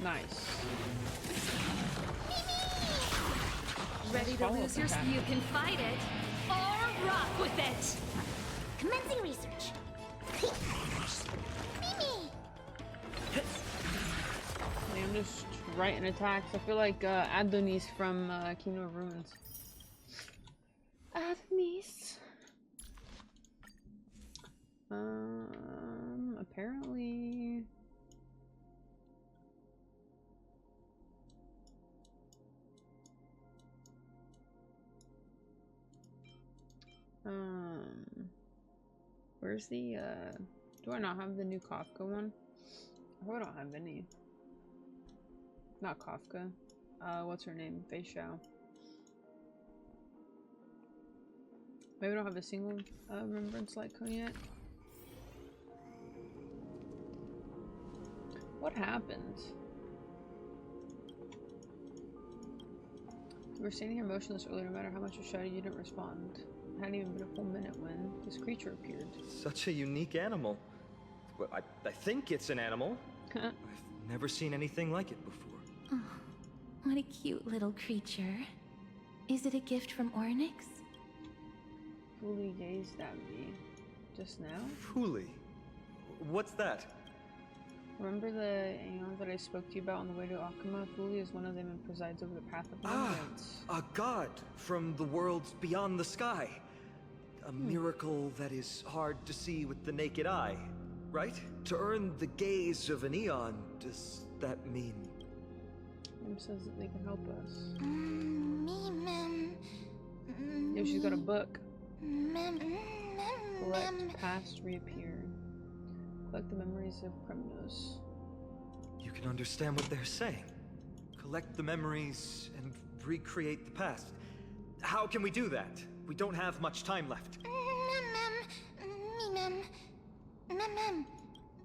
Nice. Ready to lose yourself? You can fight it, or rock with it! Commencing research. I'm just writing attacks. I feel like Adonis from Kingdom of Ruins. Adonis. Apparently. Where's the do I not have the new Kafka one? I hope I don't have any. Not Kafka. What's her name? Fei Xiao. Maybe I don't have a single remembrance Litecoin yet. What happened? We were standing here motionless earlier. No matter how much I shouted, you didn't respond. It hadn't even been a full minute when this creature appeared. Such a unique animal. Well, I think it's an animal. I've never seen anything like it before. Oh, what a cute little creature. Is it a gift from Ornyx? Fully gazed at me just now. Fully? What's that? Remember the Aeon that I spoke to you about on the way to Akuma? Fuli is one of them and presides over the path of remembrance. A god from the worlds beyond the sky. A miracle that is hard to see with the naked eye, right? To earn the gaze of an Aeon, does that mean? Mem says that they can help us. Mem. Yeah, she's got a book. Mem. Collect, past, reappear. Collect the memories of Kremnos. You can understand what they're saying. Collect the memories and recreate the past. How can we do that? We don't have much time left. Mem,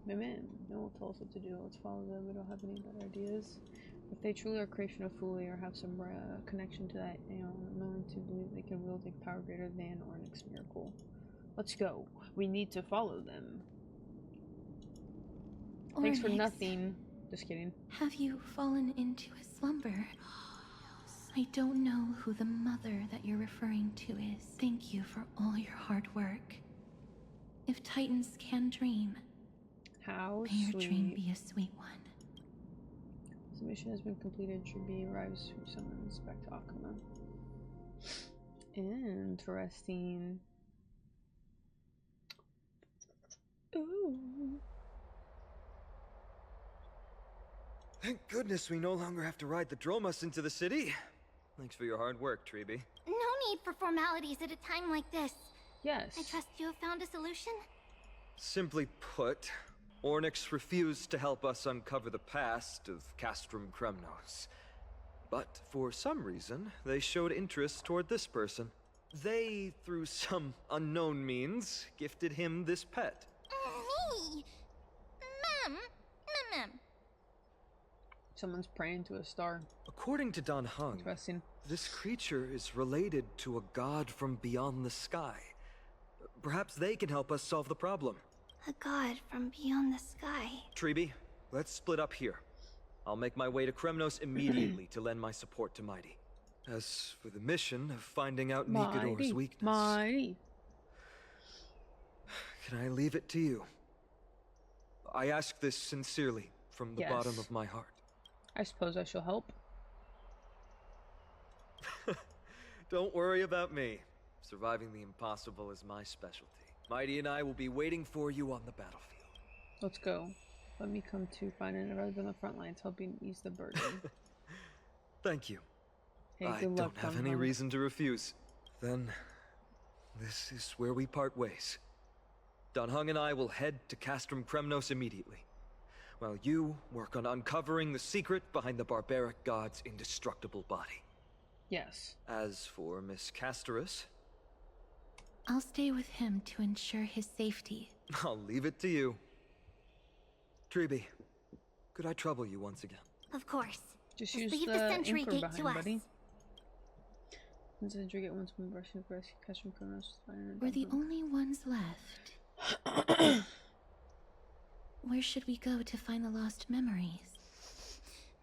no one will tell us what to do. Let's follow them. We don't have any better ideas. If they truly are creation of Fuli or have some connection to that, I'm willing to believe they can wield a power greater than Ornyx miracle. Let's go. We need to follow them. Thanks for nothing. Just kidding. Have you fallen into a slumber? I don't know who the mother that you're referring to is. Thank you for all your hard work. If Titans can dream, how may your dream be a sweet one. The mission has been completed. Tribi arrives who summons back to Akuma. Interesting. Ooh. Thank goodness we no longer have to ride the Dromas into the city. Thanks for your hard work, Tribi. No need for formalities at a time like this. Yes. I trust you have found a solution? Simply put, Ornyx refused to help us uncover the past of Castrum Kremnos. But for some reason, they showed interest toward this person. They, through some unknown means, gifted him this pet. Me? Mem. Someone's praying to a star. According to Don Hung, this creature is related to a god from beyond the sky. Perhaps they can help us solve the problem. A god from beyond the sky. Tribi, let's split up here. I'll make my way to Kremnos immediately to lend my support to Mighty. As for the mission of finding out Nikador's weakness... Mighty. Can I leave it to you? I ask this sincerely, from the bottom of my heart. I suppose I shall help. Don't worry about me. Surviving the impossible is my specialty. Mighty and I will be waiting for you on the battlefield. Let's go. Let me come to find it rather than the front lines, helping ease the burden. Thank you. Hey, I don't have any reason to refuse. Then, this is where we part ways. Don Hung and I will head to Castrum Kremnos immediately, while you work on uncovering the secret behind the barbaric god's indestructible body. Yes. As for Miss Castorus... I'll stay with him to ensure his safety. I'll leave it to you. Tribi, could I trouble you once again? Of course. Just leave use the the sentry anchor gate to us. buddy. The sentry gate once when brushing the Castrum Kremnos. We're the only ones left. Where should we go to find the lost memories?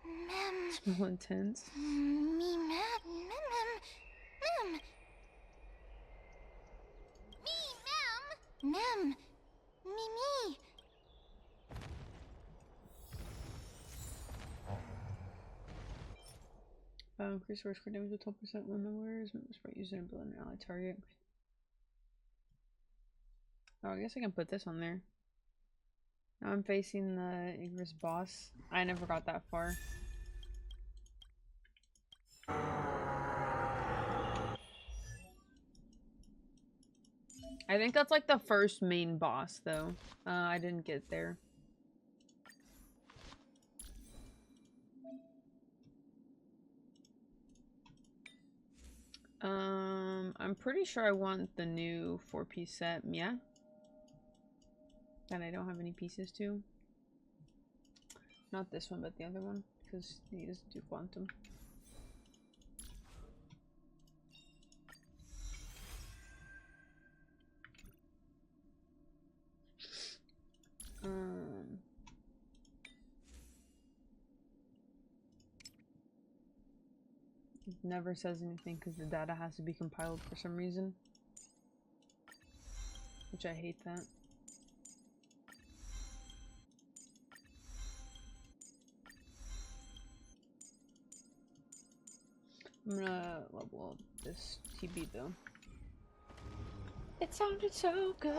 Mem. Small intense. Me. Increase force card damage with 12% when the wearer is using a bullet an ally target. Oh, I guess I can put this on there. Now I'm facing the Igris boss. I never got that far. I think that's like the first main boss, though. I didn't get there. I'm pretty sure I want the new 4-piece set, yeah? That I don't have any pieces to. Not this one, but the other one, because he doesn't do quantum. It never says anything because the data has to be compiled for some reason. Which I hate that. I'm gonna level up this TB though. It sounded so good.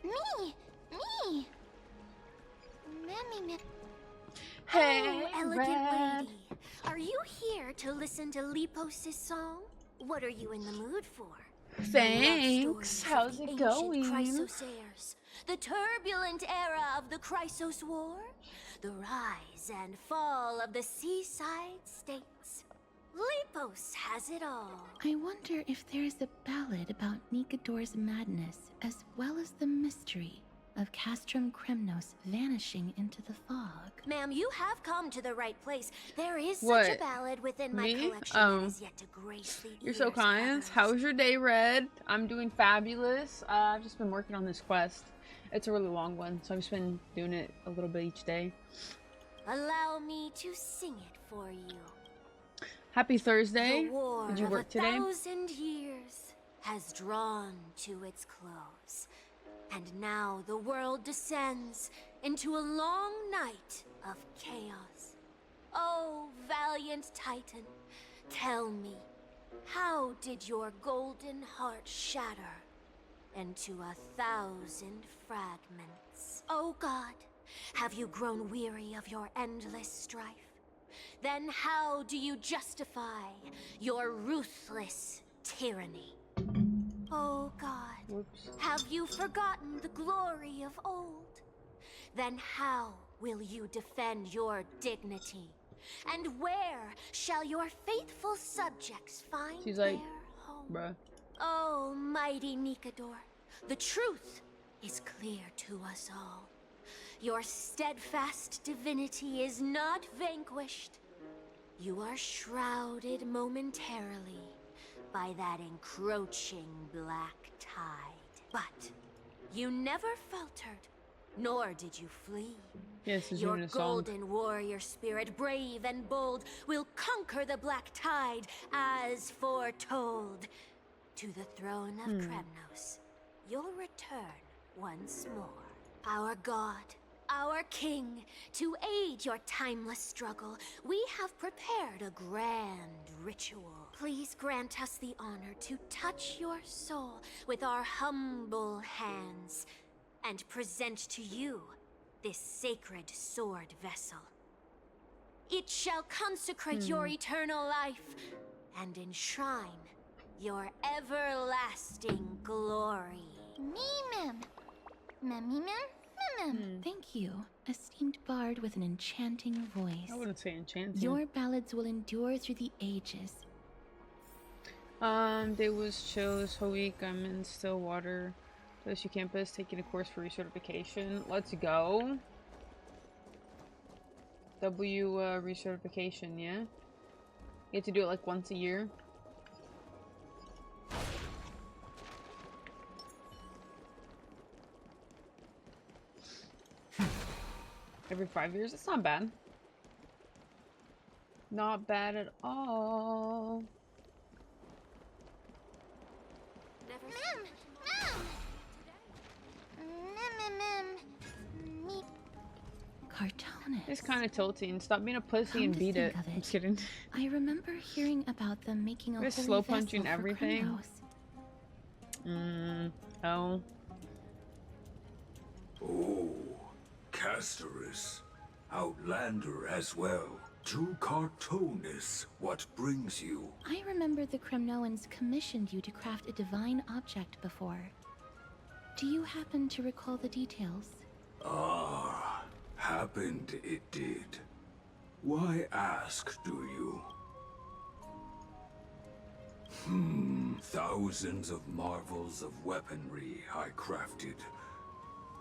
Me! Mammy. Hey, oh, elegant Red. lady. Are you here to listen to Lepos' song? What are you in the mood for? Thanks. How's it going? Chrysosaurs, the turbulent era of the Chrysos War, the rise and fall of the seaside states. Lepos has it all. I wonder if there's a ballad about Nikodor's madness, as well as the mystery of Castrum Kremnos vanishing into the fog. Ma'am, you have come to the right place. There is What? such a ballad within my Me? collection Oh. that is yet to grace the You're so ears of kind. others. How's your day, Red? I'm doing fabulous. I've just been working on this quest. It's a really long one, so I've just been doing it a little bit each day. Allow me to sing it for you. Happy Thursday. The war Did you of work today? 1,000 years has drawn to its close, and now the world descends into a long night of chaos. Oh, valiant Titan, tell me, how did your golden heart shatter into 1,000 fragments? Oh God, have you grown weary of your endless strife? Then how do you justify your ruthless tyranny? Oh God, Whoops. have you forgotten the glory of old? Then how will you defend your dignity? And where shall your faithful subjects find She's like, their home? bruh. Oh, mighty Nikodor, the truth is clear to us all. Your steadfast divinity is not vanquished. You are shrouded momentarily by that encroaching black tide. But you never faltered, nor did you flee. Yes, it's Your doing a song. golden warrior spirit, brave and bold, will conquer the black tide as foretold. To the throne of Kremnos, you'll return once more. Our God, our King, to aid your timeless struggle, we have prepared a grand ritual. Please grant us the honor to touch your soul with our humble hands and present to you this sacred sword vessel. It shall consecrate your eternal life and enshrine your everlasting glory. Me, mem. Thank you, esteemed bard with an enchanting voice. I wouldn't say enchanting. Your ballads will endure through the ages. Day was chose whole week. I'm in Stillwater, WSU campus, taking a course for recertification. Let's go. Recertification, yeah. You have to do it like once a year. Every 5 years. It's not bad. Not bad at all. Me. Cartonis. It's kind of tilting. Stop being a pussy Come and to beat it. think of I'm it, kidding. I remember hearing about them making a They're holy slow punching vessel for everything. Kremnos. Oh. Oh, Casterus. Outlander as well. To Cartonis, what brings you? I remember the Kremnoans commissioned you to craft a divine object before. Do you happen to recall the details? Ah, happened it did. Why ask, do you? Thousands of marvels of weaponry I crafted.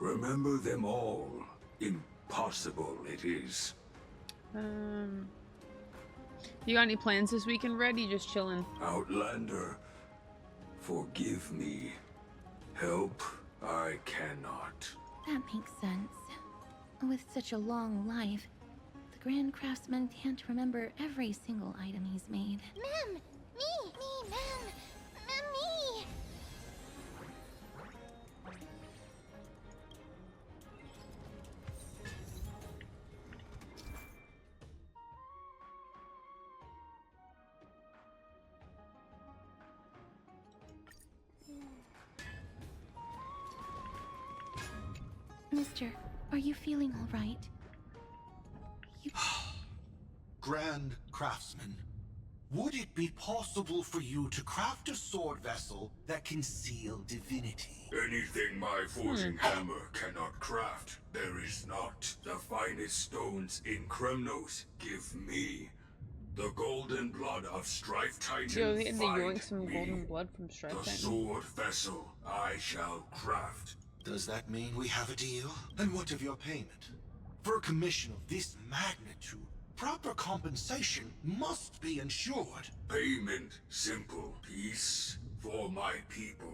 Remember them all. Impossible it is. You got any plans this weekend, Red? You just chilling? Outlander, forgive me. Help, I cannot. That makes sense. With such a long life, the Grand Craftsman can't remember every single item he's made. Mem! Me, mem! Me! Mister, are you feeling all right? Grand Craftsman, would it be possible for you to craft a sword vessel that can seal divinity? Anything my forging hammer cannot craft, there is not. The finest stones in Kremnos give me. The golden blood of Strife Titan. Yo, they find yoink some me. golden blood from Strife The Titan. sword vessel I shall craft. Does that mean we have a deal? And what of your payment? For a commission of this magnitude, proper compensation must be ensured. Payment simple. Peace for my people.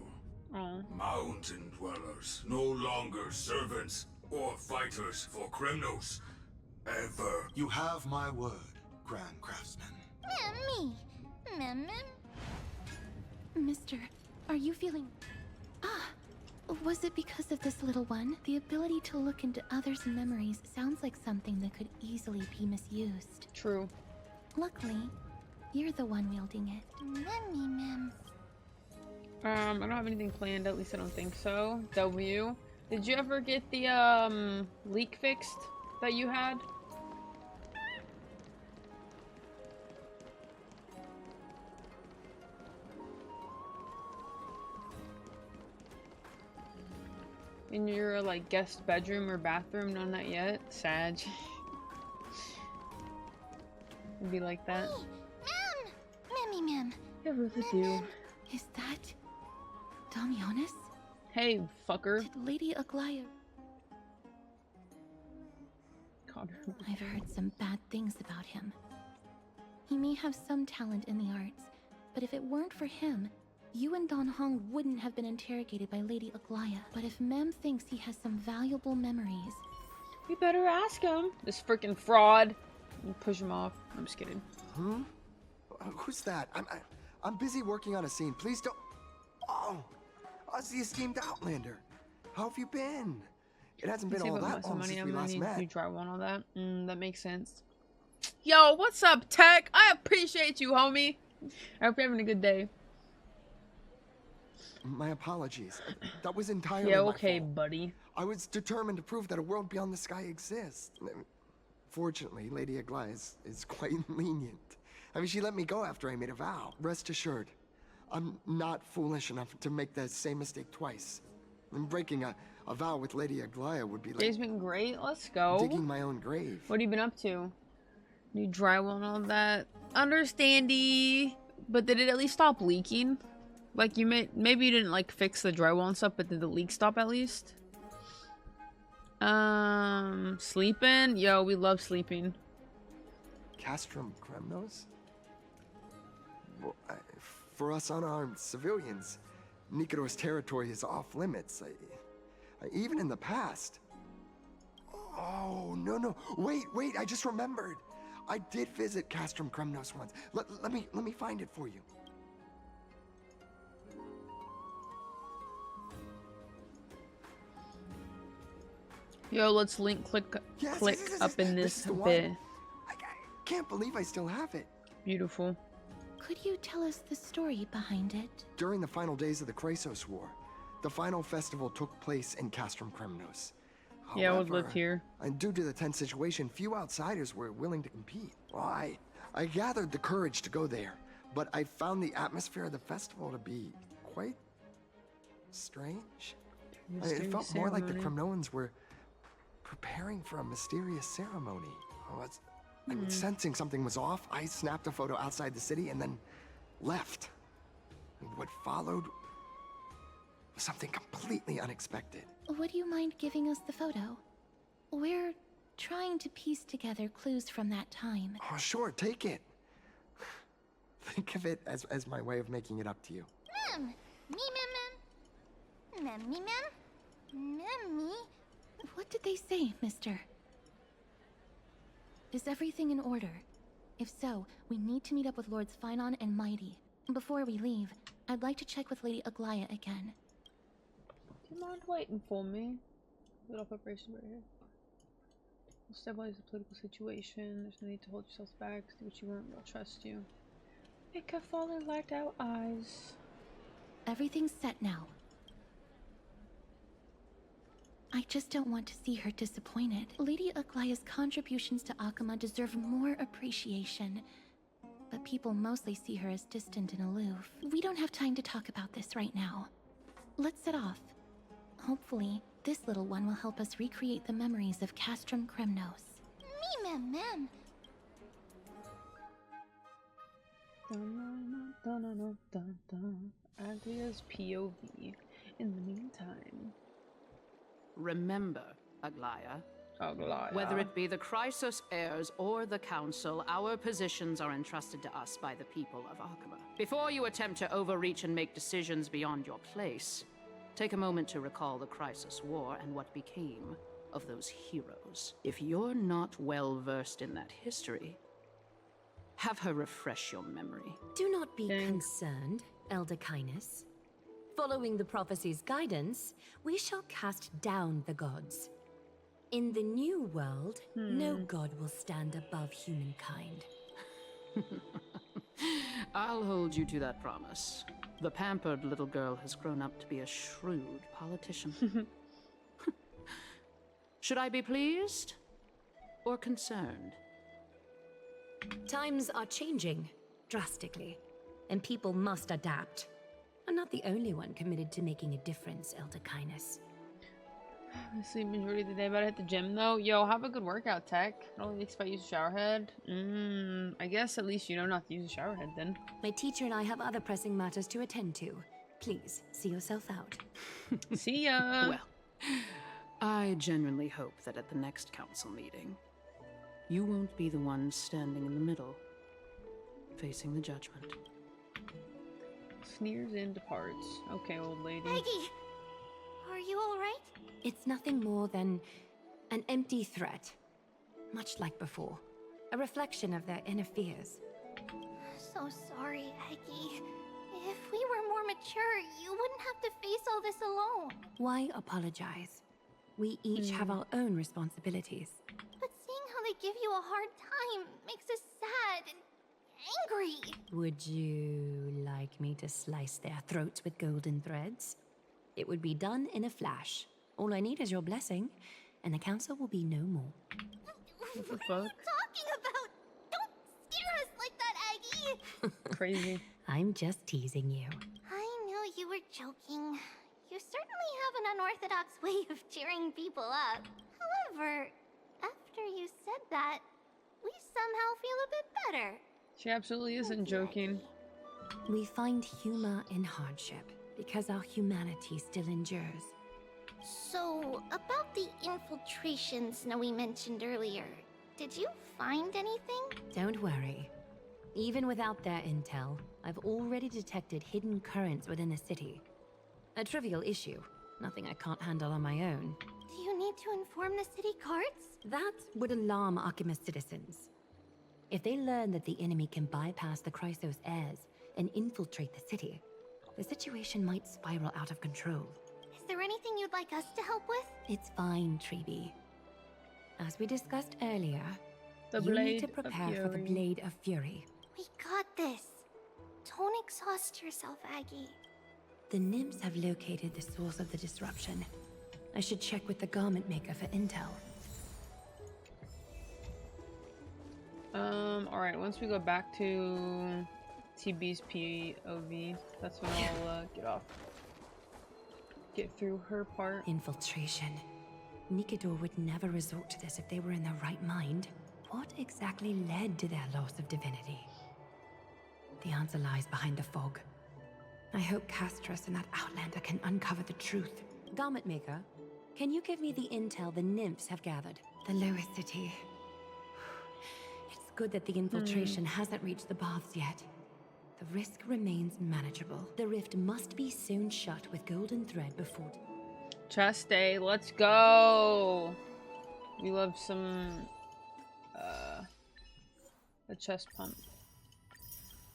Mountain dwellers, no longer servants or fighters for Kremnos. Ever. You have my word, Grand Craftsman. Mister, are you feeling... was it because of this little one? The ability to look into others' memories sounds like something that could easily be misused. True. Luckily, you're the one wielding it. I don't have anything planned, at least I don't think so. W. Did you ever get the leak fixed that you had? In your like guest bedroom or bathroom? No, not yet. Sag. It'd be like that. Ma'am. I really do. Is that Damionis? Hey, fucker. Did Lady Aglaya... I've heard some bad things about him. He may have some talent in the arts, but if it weren't for him, you and Don Hong wouldn't have been interrogated by Lady Aglaya. But if Mem thinks he has some valuable memories... We better ask him. This freaking fraud. You push him off. I'm just kidding. Who's that? I'm busy working on a scene. Please don't... Oh! Us, the esteemed Outlander. How have you been? It hasn't been all that long since we last met. You drywall and all that. That makes sense. Yo, what's up, Tech? I appreciate you, homie. I hope you're having a good day. My apologies. That was entirely yeah, my okay, fault. buddy. I was determined to prove that a world beyond the sky exists. Fortunately, Lady Aglaya is quite lenient. I mean, she let me go after I made a vow. Rest assured, I'm not foolish enough to make the same mistake twice. And breaking a vow with Lady Aglaya would be like... Day's been great. Let's go. Digging my own grave. What have you been up to? New drywall and all that. Understandy. But did it at least stop leaking? Like, maybe you didn't, like, fix the drywall and stuff, but did the leak stop at least? Sleeping? Yo, we love sleeping. Castrum Kremnos? Well, for us unarmed civilians, Nikador's territory is off limits. Even in the past. Oh, no. Wait, I just remembered. I did visit Castrum Kremnos once. Let me find it for you. Yo, let's click up in this bit. I can't believe I still have it. Beautiful. Could you tell us the story behind it? During the final days of the Chrysos War, the final festival took place in Castrum Kremnos. Yeah, I would live here. And due to the tense situation, few outsiders were willing to compete. Well, I gathered the courage to go there, but I found the atmosphere of the festival to be quite strange. It felt more like the Kremnoans were preparing for a mysterious ceremony. Sensing something was off, I snapped a photo outside the city and then left. What followed was something completely unexpected. Would you mind giving us the photo? We're trying to piece together clues from that time. Oh, sure, take it. Think of it as my way of making it up to you. Mem. What did they say, mister? Is everything in order? If so, we need to meet up with Lords Finon and Mighty. Before we leave, I'd like to check with Lady Aglaya again. Do you mind waiting for me? Little preparation right here. We'll stabilize the political situation. There's no need to hold yourselves back. Do what you want. We'll trust you. Make her fall in like our eyes. Everything's set now. I just don't want to see her disappointed. Lady Aglaya's contributions to Akama deserve more appreciation. But people mostly see her as distant and aloof. We don't have time to talk about this right now. Let's set off. Hopefully, this little one will help us recreate the memories of Castrum Kremnos. Me, ma'am. Aglia's POV. In the meantime. Remember, Aglaya. Aglaya. Whether it be the Chrysos heirs or the Council, our positions are entrusted to us by the people of Akama. Before you attempt to overreach and make decisions beyond your place, take a moment to recall the Chrysos War and what became of those heroes. If you're not well versed in that history, have her refresh your memory. Do not be concerned, Elder Kindness. Following the prophecy's guidance, we shall cast down the gods. In the new world, no god will stand above humankind. I'll hold you to that promise. The pampered little girl has grown up to be a shrewd politician. Should I be pleased or concerned? Times are changing drastically, and people must adapt. I'm not the only one committed to making a difference, Elder Kindness. I sleep majority of the day, but I hit the gym though. Yo, have a good workout, Tech. I don't expect you to use a shower head. I guess at least you know not to use a shower head then. My teacher and I have other pressing matters to attend to. Please, see yourself out. See ya! Well, I genuinely hope that at the next council meeting, you won't be the one standing in the middle, facing the judgment. Sneers and departs. Okay, old lady. Maggie! Are you alright? It's nothing more than an empty threat. Much like before. A reflection of their inner fears. So sorry, Aggie. If we were more mature, you wouldn't have to face all this alone. Why apologize? We each have our own responsibilities. But seeing how they give you a hard time makes us sad and angry. Would you like me to slice their throats with golden threads? It would be done in a flash. All I need is your blessing, and the council will be no more. What are you talking about? Don't scare us like that, Aggie! Crazy. I'm just teasing you. I knew you were joking. You certainly have an unorthodox way of cheering people up. However, after you said that, we somehow feel a bit better. She absolutely isn't joking. We find humor in hardship because our humanity still endures. So, about the infiltration Snowy mentioned earlier, did you find anything? Don't worry. Even without their intel, I've already detected hidden currents within the city. A trivial issue, nothing I can't handle on my own. Do you need to inform the city guards? That would alarm Archimus citizens. If they learn that the enemy can bypass the Chrysos heirs and infiltrate the city, the situation might spiral out of control. Is there anything you'd like us to help with? It's fine, Treeby. As we discussed earlier, The you need Blade to of prepare for the Fury. Blade of Fury. We got this. Don't exhaust yourself, Aggie. The nymphs have located the source of the disruption. I should check with the garment maker for intel. Alright, once we go back to TB's POV, that's when I'll get off. Get through her part. Infiltration. Nikidor would never resort to this if they were in their right mind. What exactly led to their loss of divinity? The answer lies behind the fog. I hope Castros and that Outlander can uncover the truth. Garment maker, can you give me the intel the nymphs have gathered? The lowest city. It's good that the infiltration hasn't reached the baths yet. The risk remains manageable. The rift must be soon shut with golden thread before... Chaste, let's go! We love some... a chest pump.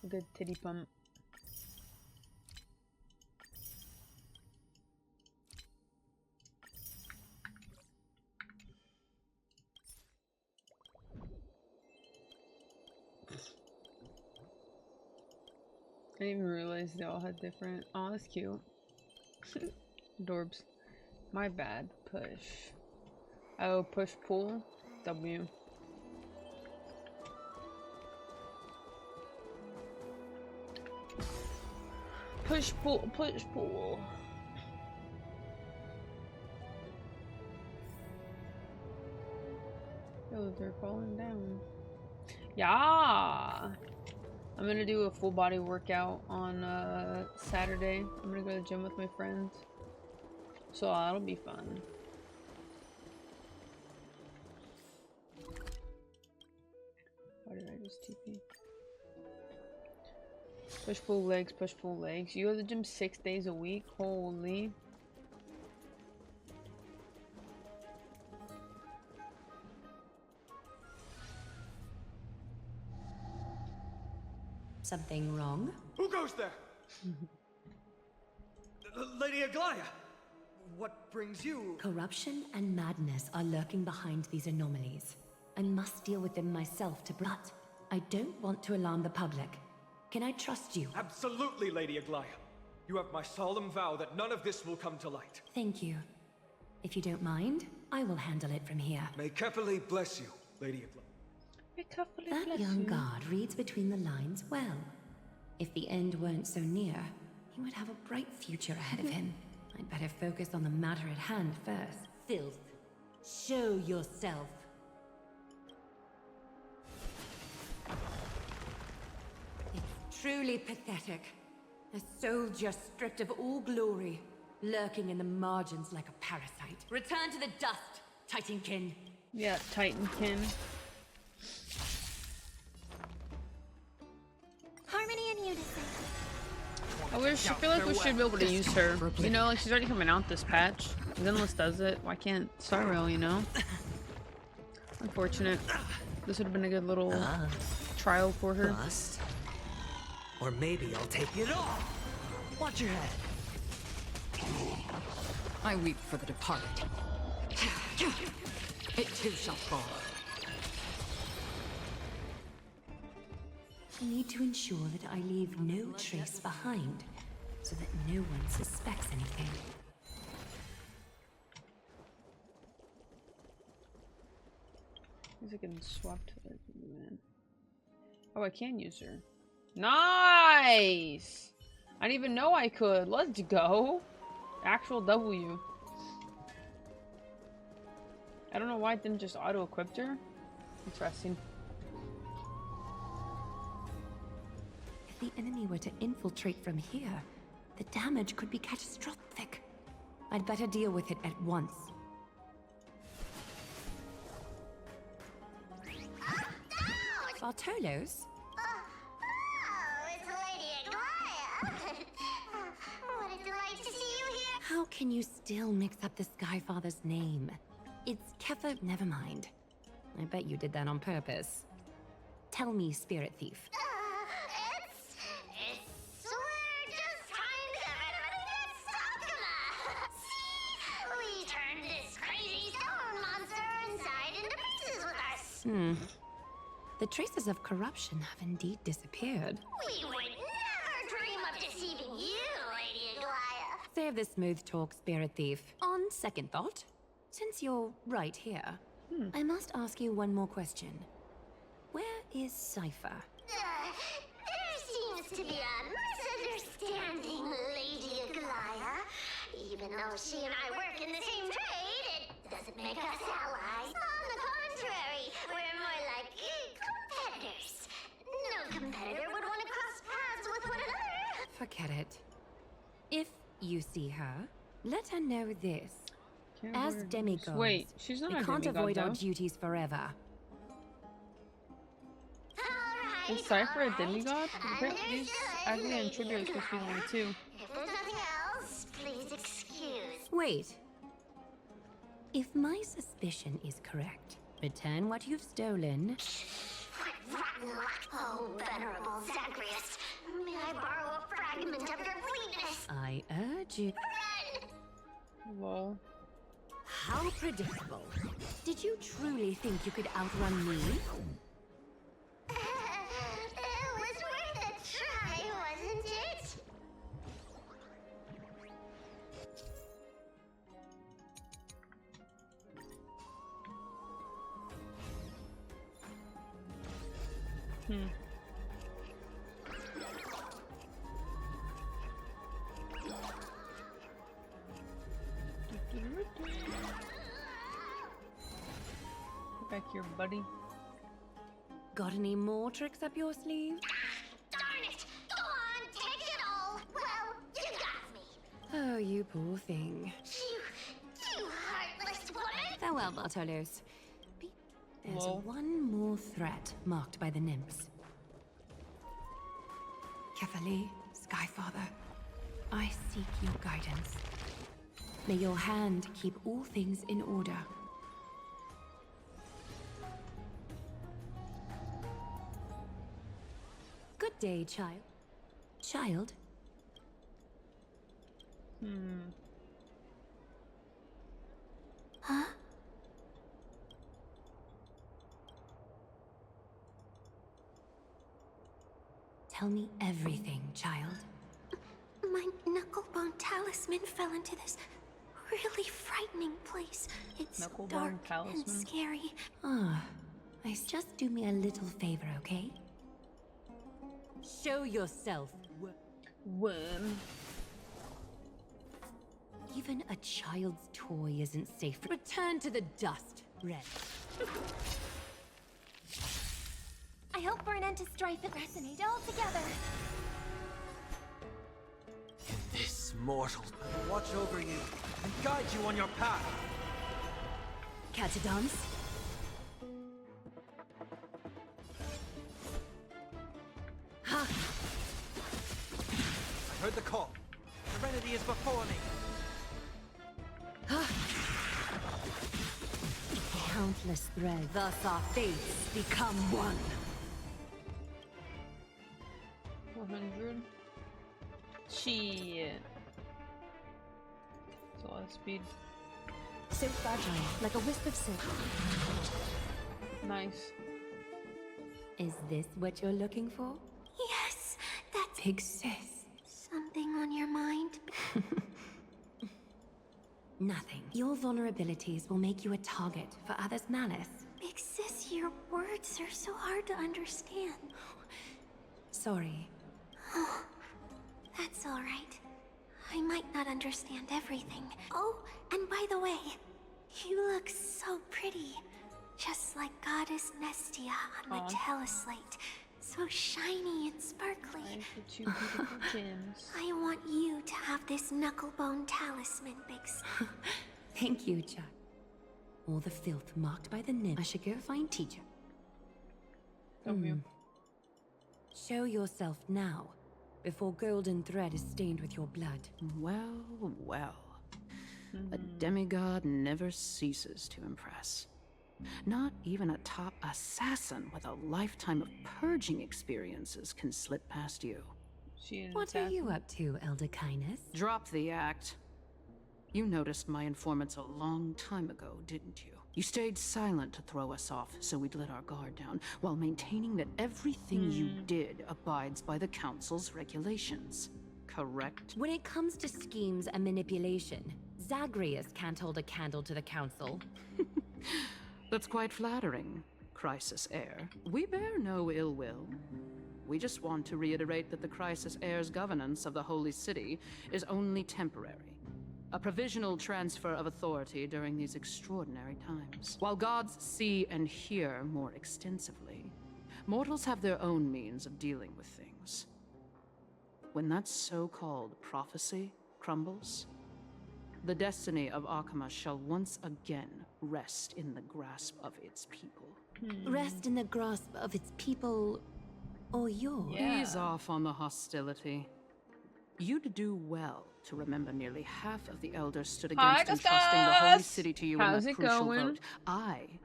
A good titty pump. I didn't even realize they all had different... Oh, that's cute. Adorbs. My bad. Push. Oh, push pull. W. Push pull. Push pull. Oh, they're falling down. Yeah. I'm gonna do a full body workout on Saturday. I'm gonna go to the gym with my friends. So that'll be fun. Why did I just TP? Push pull legs, push pull legs. You go to the gym 6 days a week? Holy. Something wrong? Who goes there? Lady Aglaya! What brings you? Corruption and madness are lurking behind these anomalies. I must deal with them myself but I don't want to alarm the public. Can I trust you? Absolutely, Lady Aglaya. You have my solemn vow that none of this will come to light. Thank you. If you don't mind, I will handle it from here. May Kefali bless you, Lady Aglaya. That young guard reads between the lines well. If the end weren't so near, he would have a bright future ahead of him. I'd better focus on the matter at hand first. Filth. Show yourself. It's truly pathetic. A soldier stripped of all glory, lurking in the margins like a parasite. Return to the dust, Titankin. Yeah, Titankin. Harmony and unison. I feel like we should be able to use her. You know, like she's already coming out this patch. Zenless does it. Why can't Cyril, you know? Unfortunate. This would have been a good little trial for her. Bust. Or maybe I'll take it off. Watch your head. I weep for the departed. It too shall fall. I need to ensure that I leave no trace behind, so that no one suspects anything. I can swap to the man. Oh, I can use her. Nice! I didn't even know I could. Let's go. Actual W. I don't know why it didn't just auto-equip her. Interesting. If the enemy were to infiltrate from here, the damage could be catastrophic. I'd better deal with it at once. Bartolos? Oh, it's Lady Aglaya. What a delight to see you here. How can you still mix up the Skyfather's name? It's Kefa. Never mind. I bet you did that on purpose. Tell me, Spirit Thief. We're just trying to get rid of an Sakuma. See? We turned this crazy stone monster inside into pieces with us. The traces of corruption have indeed disappeared. We would never dream of deceiving you, Lady Aglaya. Save the smooth talk, Spirit Thief. On second thought, since you're right here, I must ask you one more question. Where is Cypher? There seems to be a misunderstanding, Lady Aglaya. Even though she and I work in the same trade, it doesn't make us allies. On the contrary, we're more like competitors. No competitor would want to cross paths with one another. Forget it. If you see her, let her know this. As demigods, wait, she's not we a can't demigod, avoid our though. duties forever. Is Cypher a demigod? These Aglia and Trivia are supposed to be one too. If there's nothing else, please excuse. Wait. If my suspicion is correct, return what you've stolen. What rotten luck. Oh, venerable Zagreus, may I borrow a fragment of your fleetness? I urge you. Lol. How predictable. Did you truly think you could outrun me? It was worth a try, wasn't it? Get back here, buddy. Got any more tricks up your sleeve? Darn it! Go on, take it all! Well, you got me! Oh, you poor thing. You heartless woman! Farewell, Bartolos. There's one more threat marked by the nymphs. Kefali, Skyfather, I seek your guidance. May your hand keep all things in order. Good day, child. Child? Huh? Tell me everything, child. My knucklebone talisman fell into this really frightening place. It's dark and scary. Just do me a little favor, okay? Show yourself, worm. Even a child's toy isn't safe. Return to the dust, Red. I hope for an end to strife and resonate all together. This mortal will watch over you and guide you on your path. Catadons? Ha! I heard the call. Serenity is before me. Countless threads. Thus our fates become one. 400. Shit. That's a lot of speed. So fragile, like a wisp of silk. Nice. Is this what you're looking for? Yes, that's Big sis. something on your mind. Nothing. Your vulnerabilities will make you a target for others' malice. Big sis, your words are so hard to understand. Sorry. Oh, that's all right. I might not understand everything. Oh, and by the way, you look so pretty. Just like Goddess Nestia on the teleslate. So shiny and sparkly. Two beautiful gems. I want you to have this knucklebone talisman, Big Sis. Thank you, Chuck. All the filth marked by the nymph. I should go find teacher. Show yourself now, before golden thread is stained with your blood. Well, well. A demigod never ceases to impress. Not even a top assassin with a lifetime of purging experiences can slip past you. What are you up to, Elder Kindness? Drop the act. You noticed my informants a long time ago, didn't you? You stayed silent to throw us off so we'd let our guard down, while maintaining that everything you did abides by the Council's regulations. Correct? When it comes to schemes and manipulation, Zagreus can't hold a candle to the Council. That's quite flattering, Crisis Heir. We bear no ill will. We just want to reiterate that the Crisis Heir's governance of the Holy City is only temporary. A provisional transfer of authority during these extraordinary times. While gods see and hear more extensively, mortals have their own means of dealing with things. When that so-called prophecy crumbles, the destiny of Arkema shall once again rest in the grasp of its people. Rest in the grasp of its people, or yours? Ease off on the hostility. You'd do well to remember nearly half of the elders stood against entrusting the Holy City to you in that crucial vote. I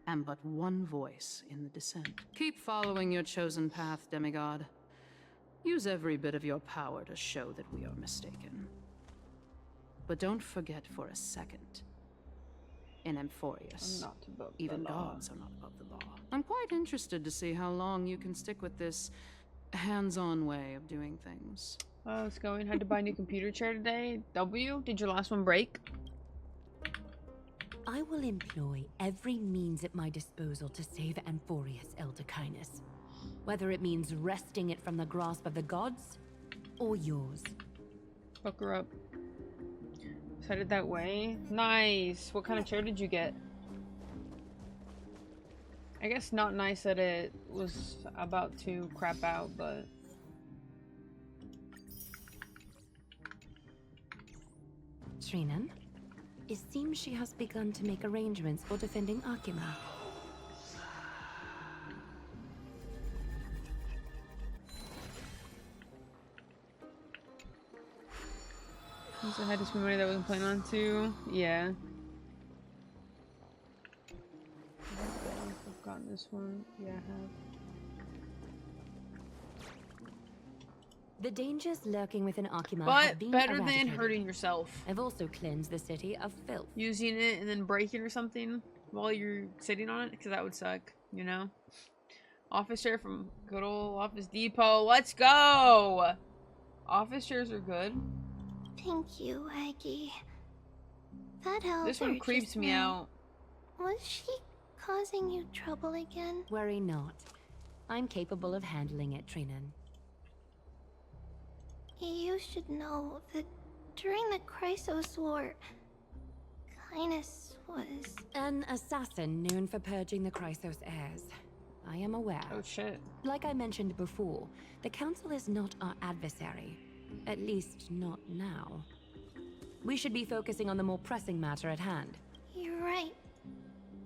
am but one voice in the dissent. Keep following your chosen path, demigod. Use every bit of your power to show that we are mistaken. But don't forget for a second, in Amphoreus, even gods are not above the law. I'm quite interested to see how long you can stick with this hands-on way of doing things. Oh, it's going. Had to buy a new computer chair today. W, did your last one break? I will employ every means at my disposal to save Amphoreus, Elder Kindness. Whether it means wresting it from the grasp of the gods, or yours. Fuck her up. Is headed that way? Nice! What kind of chair did you get? I guess not nice that it was about to crap out, but... Trinan, it seems she has begun to make arrangements for defending Akima. I had to spend money that I wasn't planning on to. Yeah. I've gotten this one. Yeah, I have. The dangers lurking within Akima But have been better than eradicated. hurting yourself. I've also cleansed the city of filth. Using it and then breaking or something while you're sitting on it, because that would suck, you know? Office chair from good old Office Depot. Let's go! Office chairs are good. Thank you, Aggie. That helped. This one creeps me out. Was she causing you trouble again? Worry not. I'm capable of handling it, Trinan. You should know that during the Chrysos War, Kainis was... An assassin known for purging the Chrysos heirs. I am aware. Oh shit. Like I mentioned before, the Council is not our adversary. At least not now. We should be focusing on the more pressing matter at hand. You're right.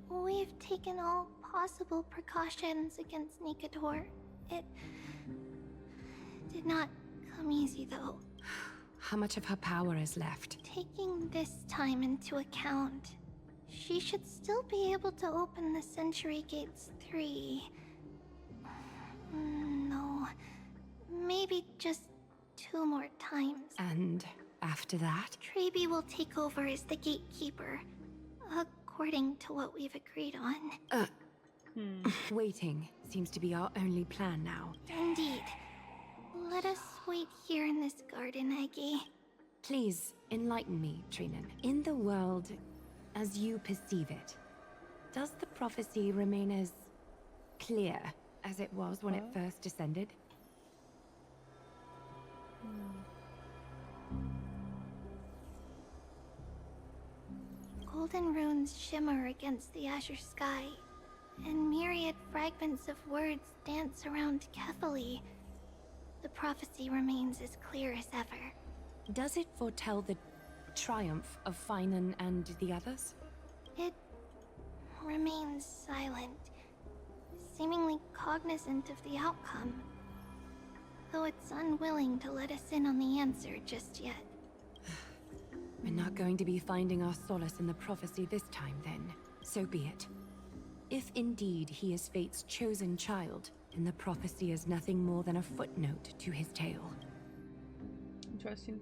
We've taken all possible precautions against Nikador. It did not come easy, though. How much of her power is left? Taking this time into account, she should still be able to open the Century Gates 3. No, maybe just 2 more times. And after that? Trebi will take over as the gatekeeper, according to what we've agreed on. Waiting seems to be our only plan now. Indeed. Let us wait here in this garden, Aggie. Please, enlighten me, Trinan. In the world, as you perceive it, does the prophecy remain as clear as it was when it first descended? Golden runes shimmer against the azure sky, and myriad fragments of words dance around Kefali. The prophecy remains as clear as ever. Does it foretell the triumph of Finan and the others? It remains silent, seemingly cognizant of the outcome, though it's unwilling to let us in on the answer just yet. We're not going to be finding our solace in the prophecy this time, then. So be it. If indeed he is Fate's chosen child, then the prophecy is nothing more than a footnote to his tale. Interesting.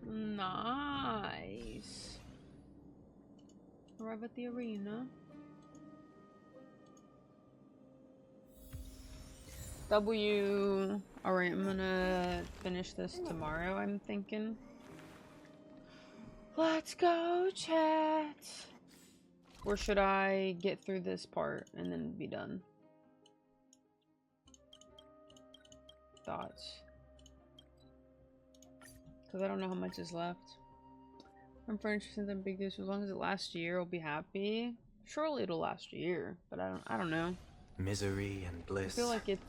Nice. Arrive at the arena. W. Alright, I'm gonna finish this tomorrow, I'm thinking. Let's go, chat. Or should I get through this part and then be done? Thoughts? Because I don't know how much is left. I'm furniture since I'm big this. As long as it lasts a year, I'll be happy. Surely it'll last a year, but I don't know. Misery and bliss. I feel like if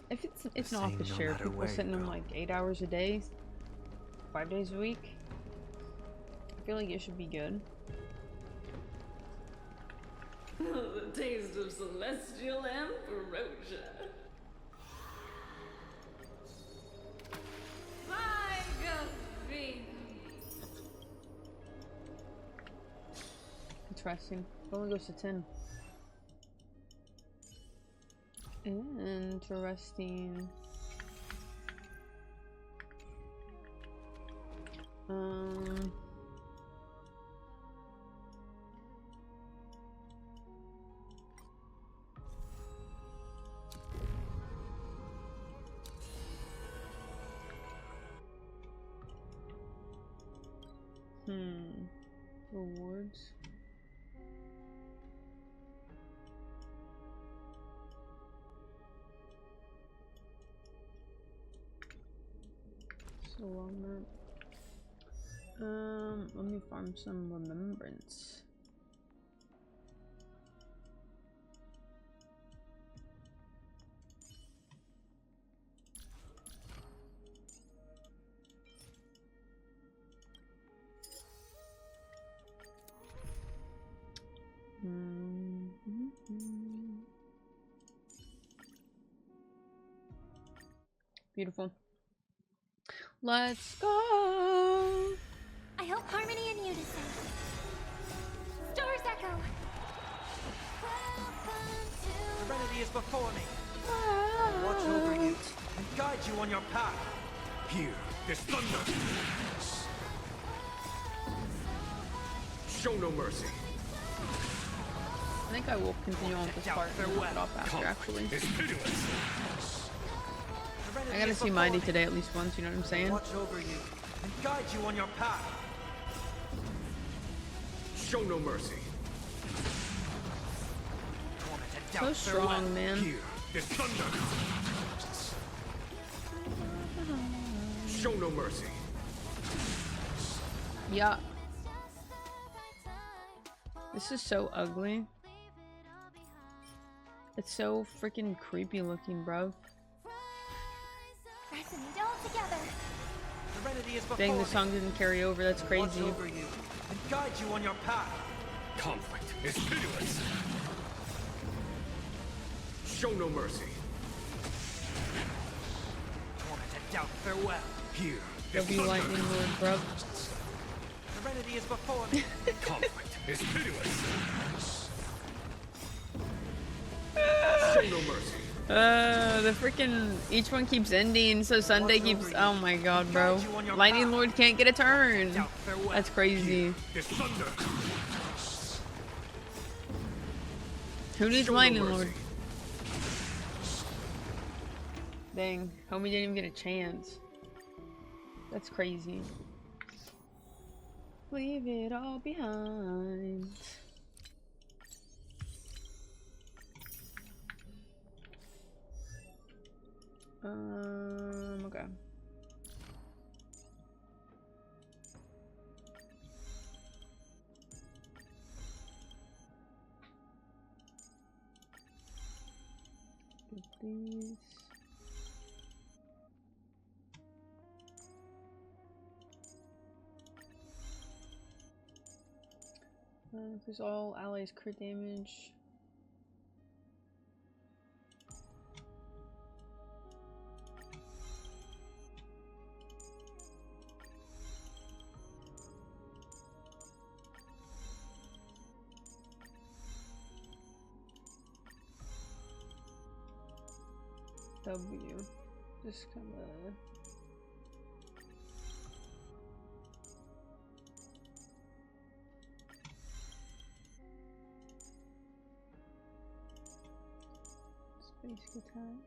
it's an office share, people are sitting in like 8 hours a day, 5 days a week. I feel like it should be good. The taste of celestial ambrosia. My God, Interesting. It only goes to 10. Interesting. Rewards. So long map. Let me farm some remembrance. Beautiful. Let's go. I hope harmony and unison. Stars echo. Serenity is before me. I'll watch over you and guide you on your path. Here, this thunder. Show no mercy. I think I will continue on this part and knock it off after, actually. I gotta see Mighty today at least once, you know what I'm saying? Watch over you and guide you on your path. Show no mercy. So strong, man. Here, this thunder. Show no mercy. Yeah. This is so ugly. It's so freaking creepy looking, bro. Resonate all together. Serenity is before Dang, the me. song didn't carry over. That's crazy. Watch over you and guide you on your path. Conflict is pitiless. Show no mercy. Tormented doubt, farewell. Here, W Lightning Lord, bro. Serenity is before me. conflict is pitiless. Show no mercy. The freaking each one keeps ending, so Sunday keeps. Oh my god, bro! Lightning Lord can't get a turn. That's crazy. Who needs Lightning Lord? Dang, homie didn't even get a chance. That's crazy. Leave it all behind. Okay. Get these. Increase all allies crit damage. W. Just kind of. Space attack.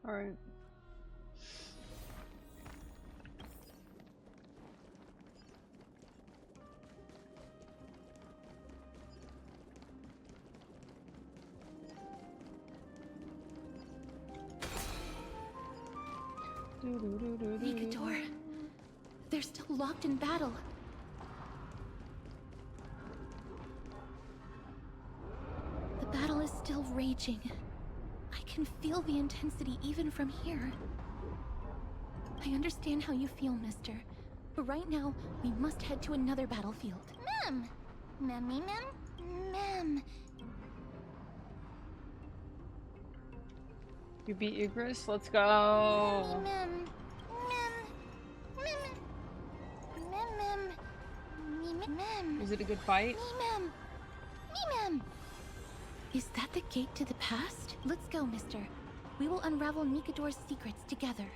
All right. Nigador. They're still locked in battle. The battle is still raging. I can feel the intensity even from here. I understand how you feel, mister. But right now, we must head to another battlefield. Mem! Memmy mem? Mem. You beat Igris? Let's go! Mem. Mem. Was it a good fight? Mem. Mem. Is that the gate to the past? Let's go, mister. We will unravel Nigador's secrets together.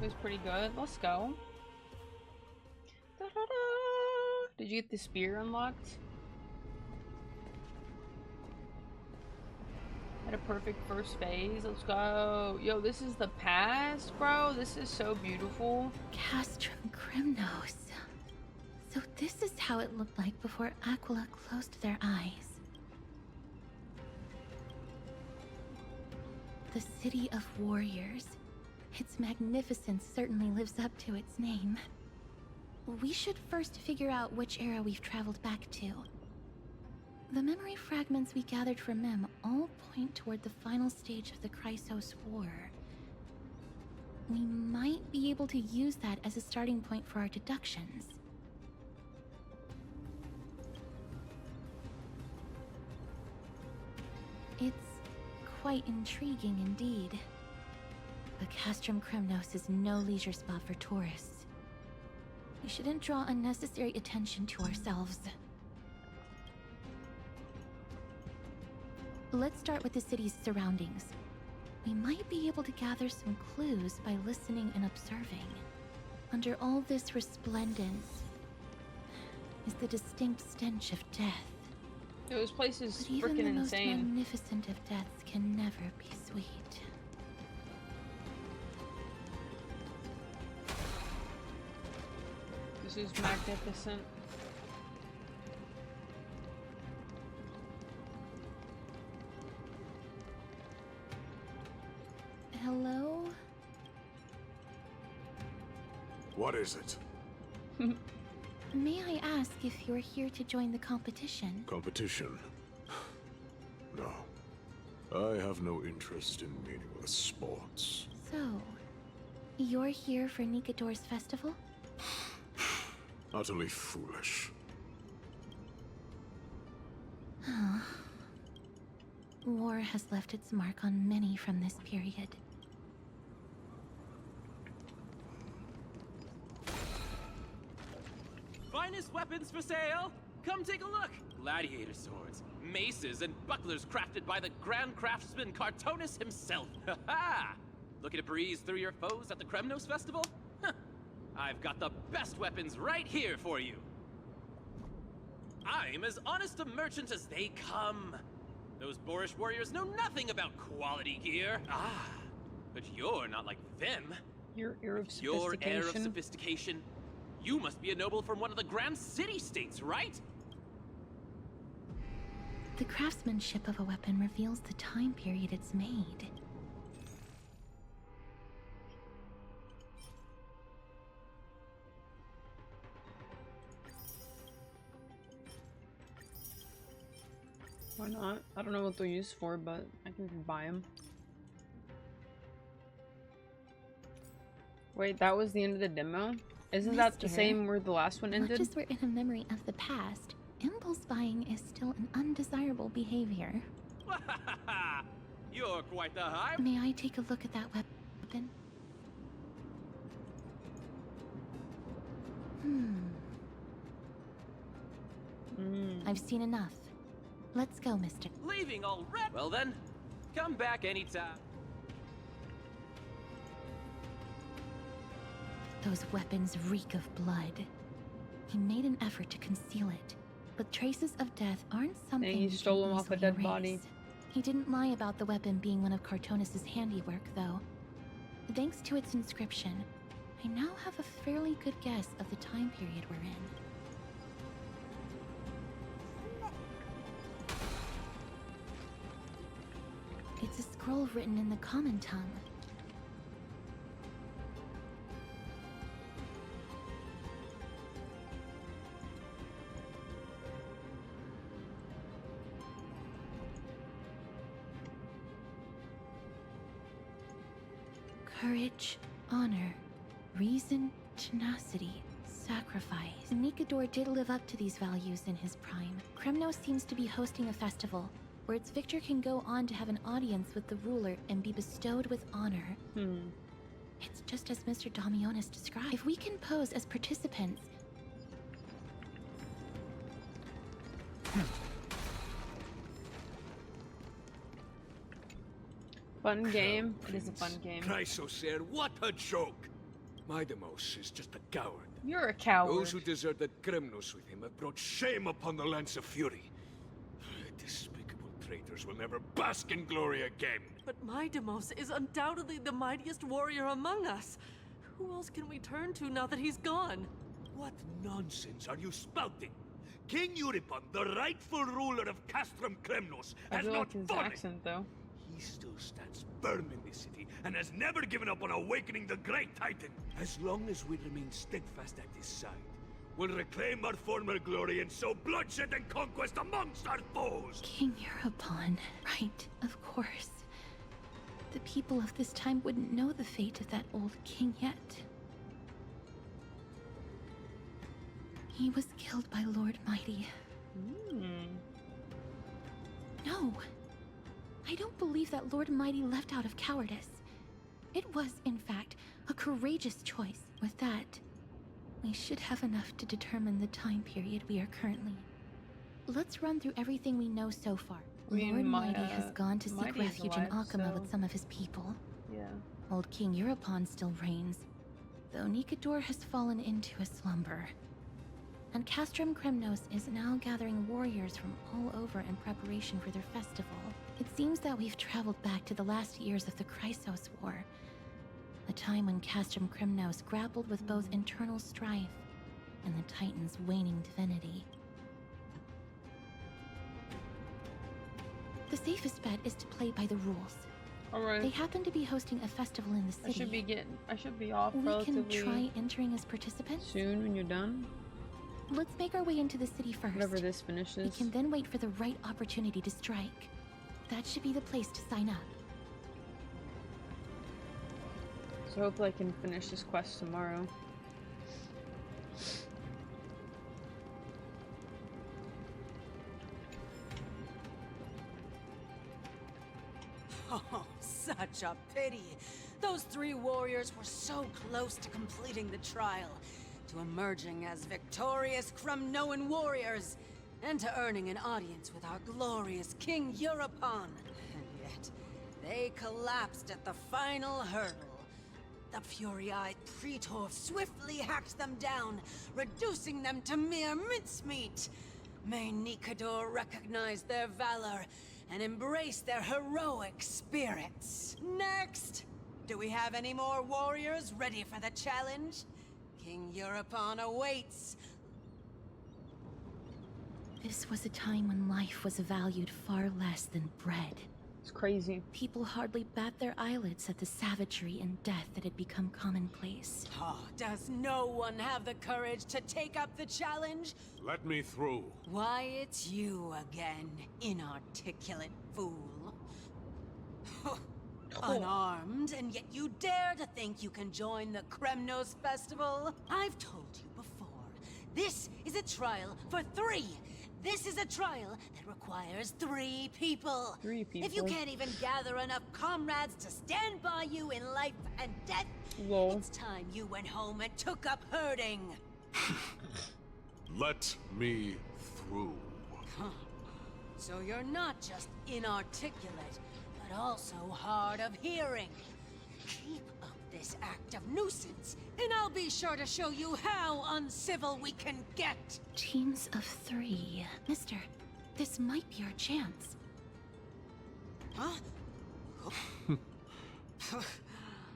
It was pretty good. Let's go. Da-da-da. Did you get the spear unlocked? Had a perfect first phase. Let's go. Yo, this is the past, bro. This is so beautiful. Castrum Kremnos. So this is how it looked like before Aquila closed their eyes. The city of warriors. Its magnificence certainly lives up to its name. We should first figure out which era we've traveled back to. The memory fragments we gathered from Mem all point toward the final stage of the Chrysos War. We might be able to use that as a starting point for our deductions. It's quite intriguing indeed. But Castrum Kremnos is no leisure spot for tourists. We shouldn't draw unnecessary attention to ourselves. Let's start with the city's surroundings. We might be able to gather some clues by listening and observing. Under all this resplendence is the distinct stench of death. This place is But even the freaking most insane. magnificent of deaths can never be sweet. This is magnificent. Hello? What is it? May I ask if you're here to join the competition? Competition? No. I have no interest in meaningless sports. So, you're here for Nikador's festival? Utterly foolish. War has left its mark on many from this period. Finest weapons for sale! Come take a look! Gladiator swords, maces, and bucklers crafted by the Grand Craftsman Cartonus himself. Ha ha! Looking to breeze through your foes at the Kremnos Festival? Huh. I've got the best weapons right here for you. I'm as honest a merchant as they come. Those boorish warriors know nothing about quality gear. Ah, but you're not like them. Your air of Your air of sophistication. sophistication. You must be a noble from one of the grand city-states, right? The craftsmanship of a weapon reveals the time period it's made. Why not? I don't know what they're used for, but I can buy them. Wait, that was the end of the demo? Isn't that the Mister, same where the last one ended? Much as we're in a memory of the past, impulse buying is still an undesirable behavior. You're quite the hype. May I take a look at that weapon? I've seen enough. Let's go, mister. Leaving already? Well then, come back anytime. Those weapons reek of blood. He made an effort to conceal it, but traces of death aren't something And he you stole can him off a easily dead body. erase. He didn't lie about the weapon being one of Cartonus' handiwork, though. Thanks to its inscription, I now have a fairly good guess of the time period we're in. It's a scroll written in the common tongue. Courage, honor, reason, tenacity, sacrifice. Nikador did live up to these values in his prime. Kremnos seems to be hosting a festival where its victor can go on to have an audience with the ruler and be bestowed with honor. It's just as Mr. Damionis described. If we can pose as participants... Fun game. It is a fun game. Chrysosaur, what a joke! My Demos is just a coward. You're a coward. Those who deserted Kremnos with him have brought shame upon the lands of fury. Despicable traitors will never bask in glory again. But my Demos is undoubtedly the mightiest warrior among us. Who else can we turn to now that he's gone? What nonsense are you spouting? King Euripon, the rightful ruler of Castrum Kremnos, I has do not like his fallen. accent, though. He still stands firm in this city and has never given up on awakening the Great Titan. As long as we remain steadfast at his side, we'll reclaim our former glory and sow bloodshed and conquest amongst our foes. King Euripon, right, of course. The people of this time wouldn't know the fate of that old king yet. He was killed by Lord Mighty. No. I don't believe that Lord Mighty left out of cowardice. It was, in fact, a courageous choice. With that, we should have enough to determine the time period we are currently. Let's run through everything we know so far. Lord Mighty has gone to seek refuge in Akama with some of his people. Yeah. Old King Euripon still reigns, though Nikador has fallen into a slumber. And Castrum Kremnos is now gathering warriors from all over in preparation for their festival. It seems that we've traveled back to the last years of the Chrysos War, a time when Castrum Kremnos grappled with both internal strife and the Titan's waning divinity. The safest bet is to play by the rules. Alright. They happen to be hosting a festival in the city. I should be off We relatively can try entering as participants soon when you're done. Let's make our way into the city first. Whenever this finishes. We can then wait for the right opportunity to strike. That should be the place to sign up. So hopefully I can finish this quest tomorrow. Oh, such a pity. Those three warriors were so close to completing the trial, to emerging as victorious Kremnoan warriors, and to earning an audience with our glorious King Euripon. And yet, they collapsed at the final hurdle. The fury-eyed Praetor swiftly hacked them down, reducing them to mere mincemeat. May Nikador recognize their valor and embrace their heroic spirits. Next! Do we have any more warriors ready for the challenge? King Euripon awaits. This was a time when life was valued far less than bread. It's crazy. People hardly bat their eyelids at the savagery and death that had become commonplace. Oh, does no one have the courage to take up the challenge? Let me through. Why, it's you again, inarticulate fool. Unarmed, and yet you dare to think you can join the Kremnos festival? I've told you before, this is a trial for 3. This is a trial that requires 3 people. 3 people. If you can't even gather enough comrades to stand by you in life and death, it's time you went home and took up herding. Let me through. Huh. So you're not just inarticulate, but also hard of hearing. Keep up this act of nuisance, and I'll be sure to show you how uncivil we can get. Teams of 3. Mister, this might be our chance. Huh?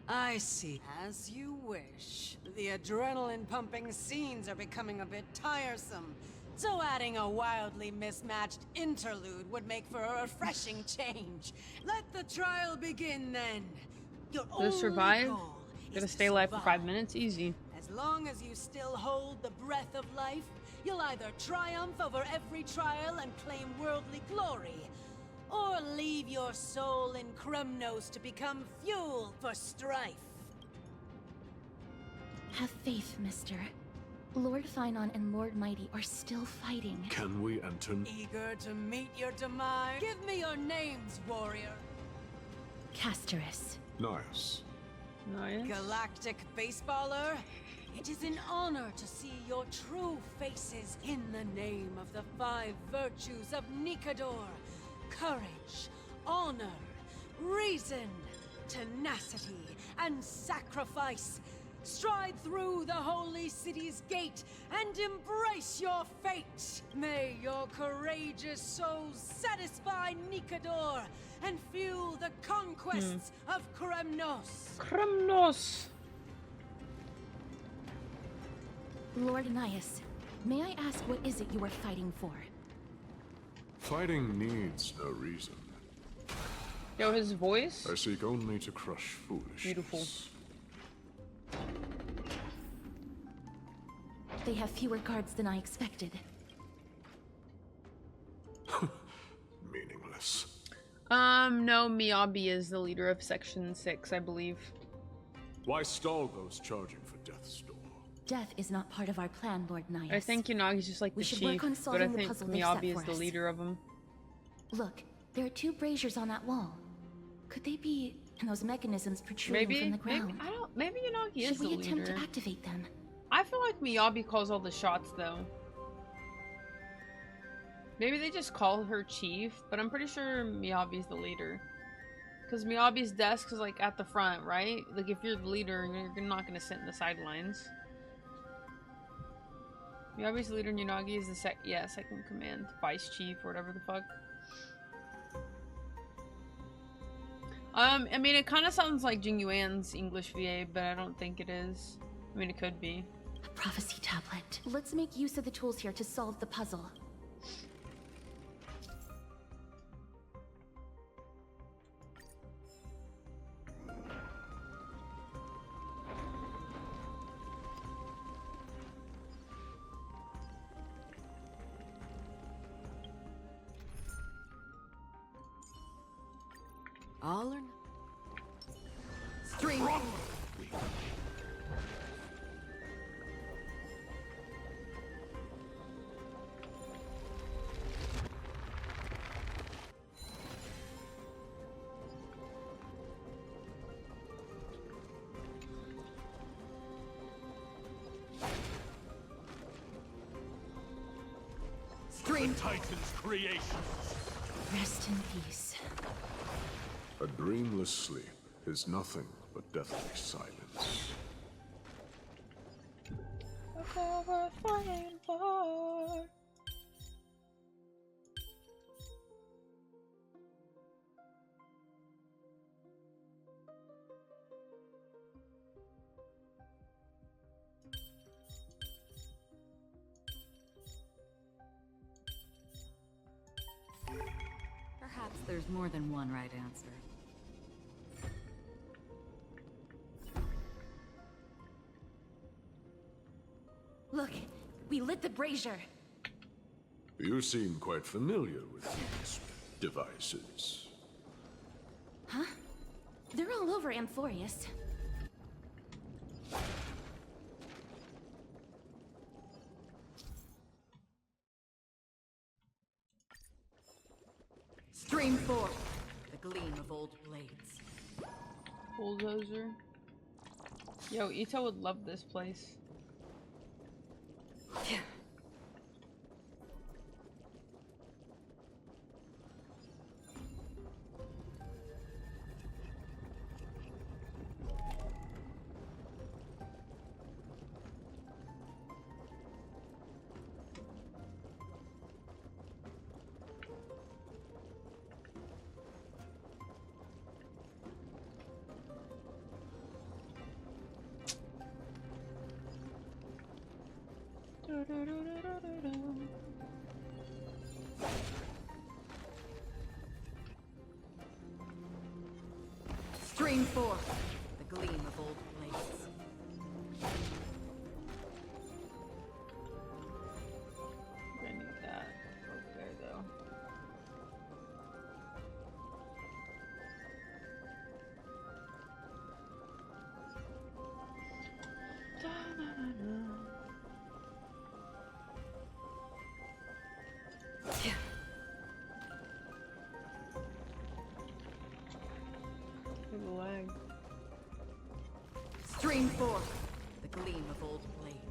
I see. As you wish. The adrenaline-pumping scenes are becoming a bit tiresome, so adding a wildly mismatched interlude would make for a refreshing change. Let the trial begin, then. Your To survive? goal Gotta is to stay alive for survive. 5 minutes? Easy. As long as you still hold the breath of life, you'll either triumph over every trial and claim worldly glory, or leave your soul in Kremnos to become fuel for strife. Have faith, mister. Lord Finon and Lord Mighty are still fighting. Can we enter? Eager to meet your demise? Give me your names, warrior. Casterus. Nice. Nice. Galactic baseballer, it is an honor to see your true faces in the name of the 5 virtues of Nikador. Courage, honor, reason, tenacity, and sacrifice. Stride through the holy city's gate and embrace your fate. May your courageous souls satisfy Nikador and fuel the conquests of Kremnos. Kremnos. Lord Nias, may I ask what is it you are fighting for? Fighting needs no reason. Yo, his voice? I seek only to crush foolishness. Beautiful. They have fewer guards than I expected. Meaningless. No, Miyabi is the leader of Section 6, I believe. Why stall those charging for Death's Door? Death is not part of our plan, Lord Nias. I think Unagi's just like the chief, but I think Miyabi is the leader of them. Look, there are 2 braziers on that wall. Could they be those mechanisms protruding from the ground? Maybe Unagi is the leader. Should we attempt to activate them? I feel like Miyabi calls all the shots, though. Maybe they just call her chief, but I'm pretty sure Miyabi's the leader. Because Miyabi's desk is like at the front, right? Like if you're the leader, you're not going to sit in the sidelines. Miyabi's the leader and Unagi is the second command. Vice chief or whatever the fuck. I mean, it kind of sounds like Jing Yuan's English VA, but I don't think it is. I mean, it could be. A prophecy tablet. Let's make use of the tools here to solve the puzzle. All or Stream. Stream Titan's creation. Rest in peace. A dreamless sleep is nothing but deathly silence. Look over flying far. Perhaps there's more than one right answer. Look, we lit the brazier. You seem quite familiar with these devices. Huh? They're all over Amphoreus. Stream 4. The gleam of old blades. Bulldozer. Yo, Ito would love this place. Stream 4. The gleam of old blades. I need that over there, though. Lag. Stream 4. The gleam of old blades.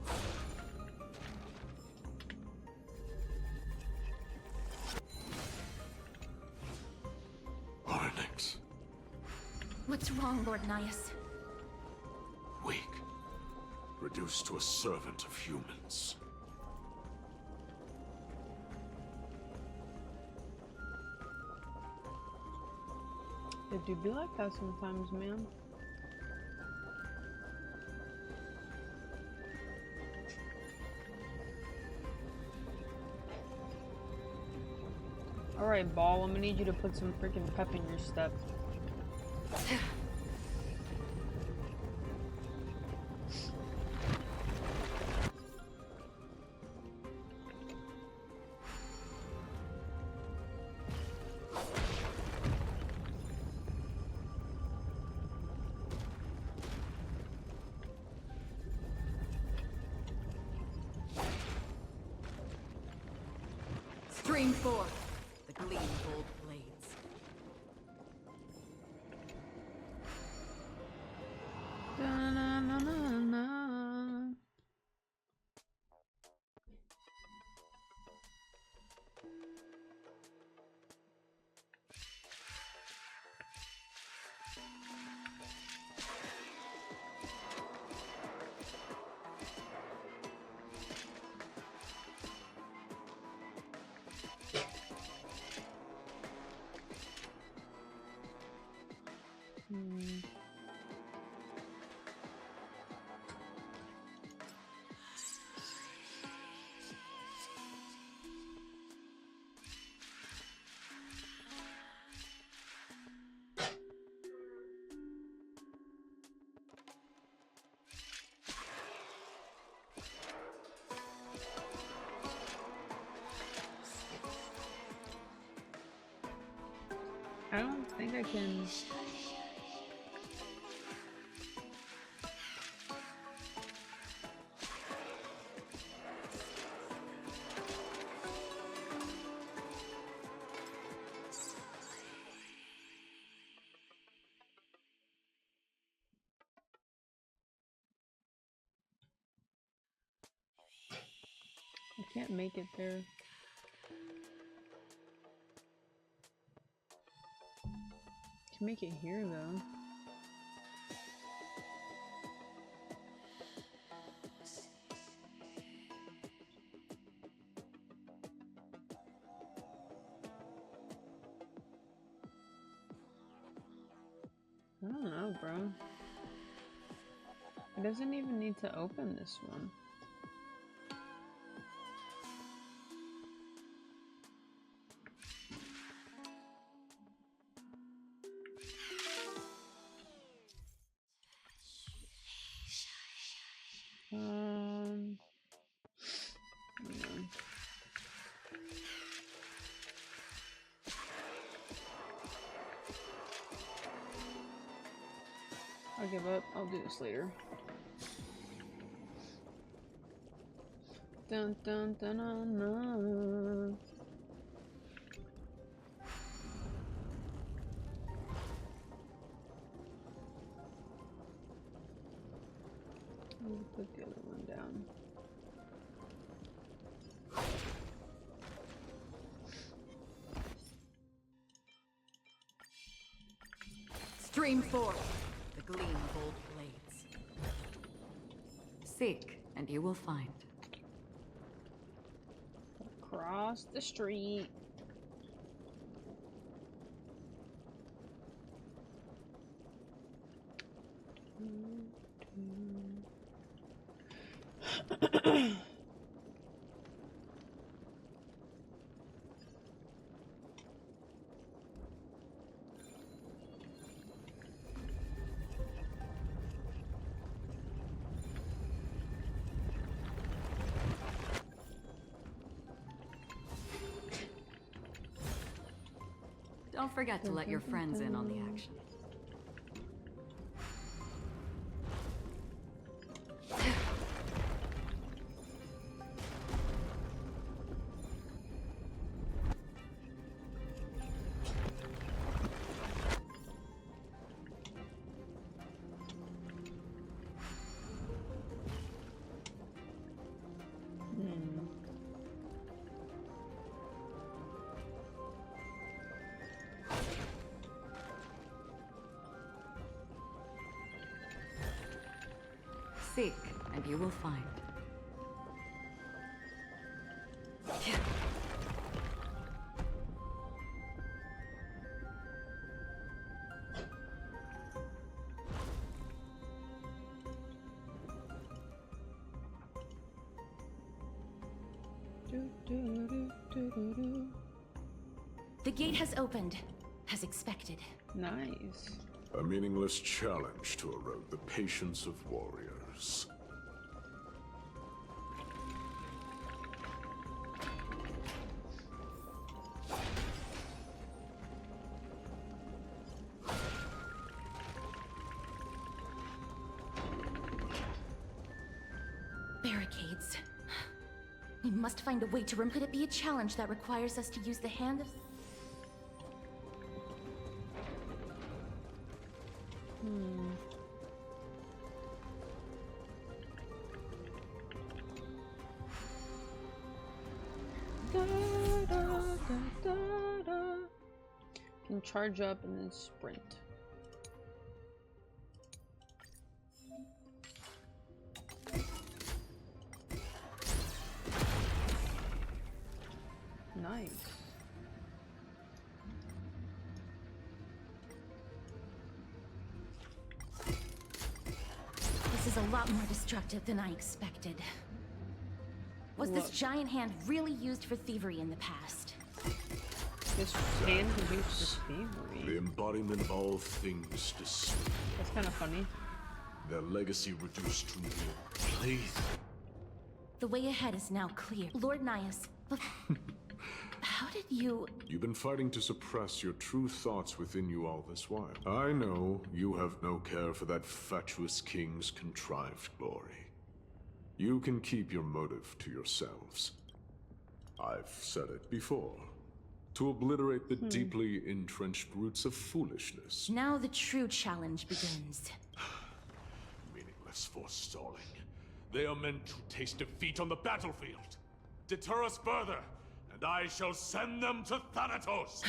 What's wrong, Lord Nias? Weak. reduced to a servant of humans. It do be like that sometimes, man. Alright, Ball, I'm gonna need you to put some freaking pep in your step. Stream forth the gleam of old blades. Da-na-na-na-na. I don't think I can. I can't make it there. Can make it here though. I don't know, bro. It doesn't even need to open this one. I'll give up. I'll do this later. Dun dun dun dun dun. I'll put the other one down. Stream forth the gleam of old blades. Seek, and you will find. Across the street. Don't forget to let your friends in on the action. Seek, and you will find. The gate has opened, as expected. Nice. A meaningless challenge to erode the patience of warriors. Barricades. We must find a way to Could it be a challenge that requires us to use the hand of... Can charge up and then sprint. Nice. This is a lot more destructive than I expected. Was this giant hand really used for thievery in the past? This hand was used for thievery. The embodiment of all things despicable. That's kind of funny. Their legacy reduced to mere plaything. The way ahead is now clear. Lord Nias, how did you... You've been fighting to suppress your true thoughts within you all this while. I know you have no care for that fatuous king's contrived glory. You can keep your motive to yourselves. I've said it before. To obliterate the deeply entrenched roots of foolishness. Now the true challenge begins. Meaningless forestalling. They are meant to taste defeat on the battlefield. Deter us further, and I shall send them to Thanatos!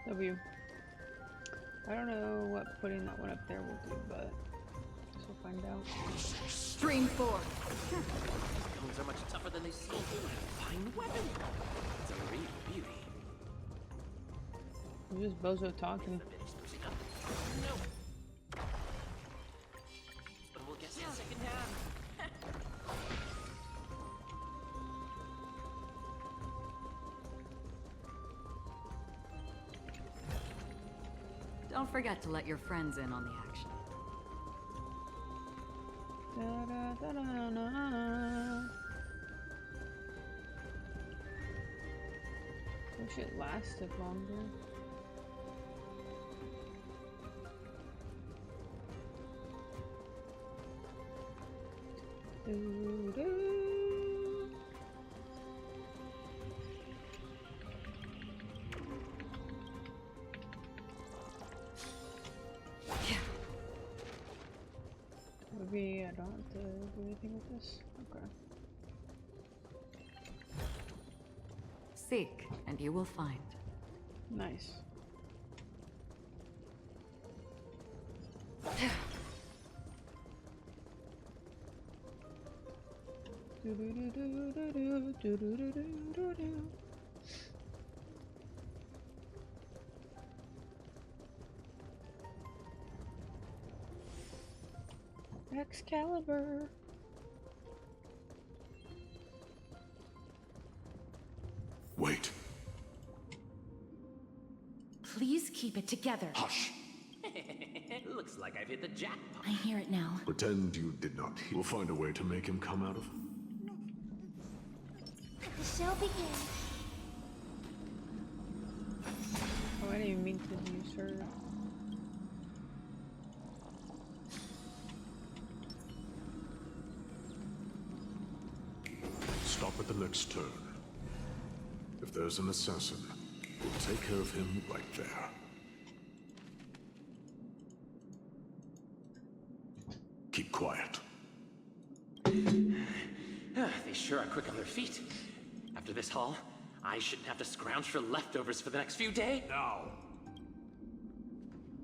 W. I don't know what putting that one up there will do, but we'll find out. Stream 4. Stones are much tougher than they seem. Fine weapon. It's a real beauty. You're just bozo talking. No. But we'll guess it second hand. Don't forget to let your friends in on the action. Wish it lasted longer. Maybe I don't have to do anything with this? Okay. Seek, and you will find. Nice. Excalibur. Please keep it together. Hush. Looks like I've hit the jackpot. I hear it now. Pretend you did not hear. We'll find a way to make him come out of. The show begins. Oh, I didn't even mean to use her. Stop at the next turn. If there's an assassin, we'll take care of him right there. Keep quiet. They sure are quick on their feet. After this haul, I shouldn't have to scrounge for leftovers for the next few days. Now.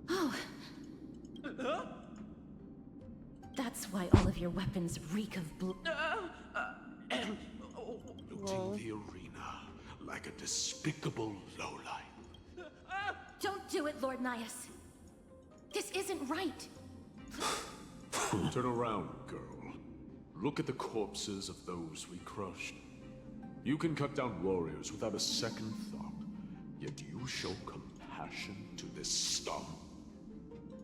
Oh. That's why all of your weapons reek of blood. Looting the arena like a despicable lowlife. Don't do it, Lord Nias. This isn't right. Turn around, girl. Look at the corpses of those we crushed. You can cut down warriors without a second thought, yet you show compassion to this scum.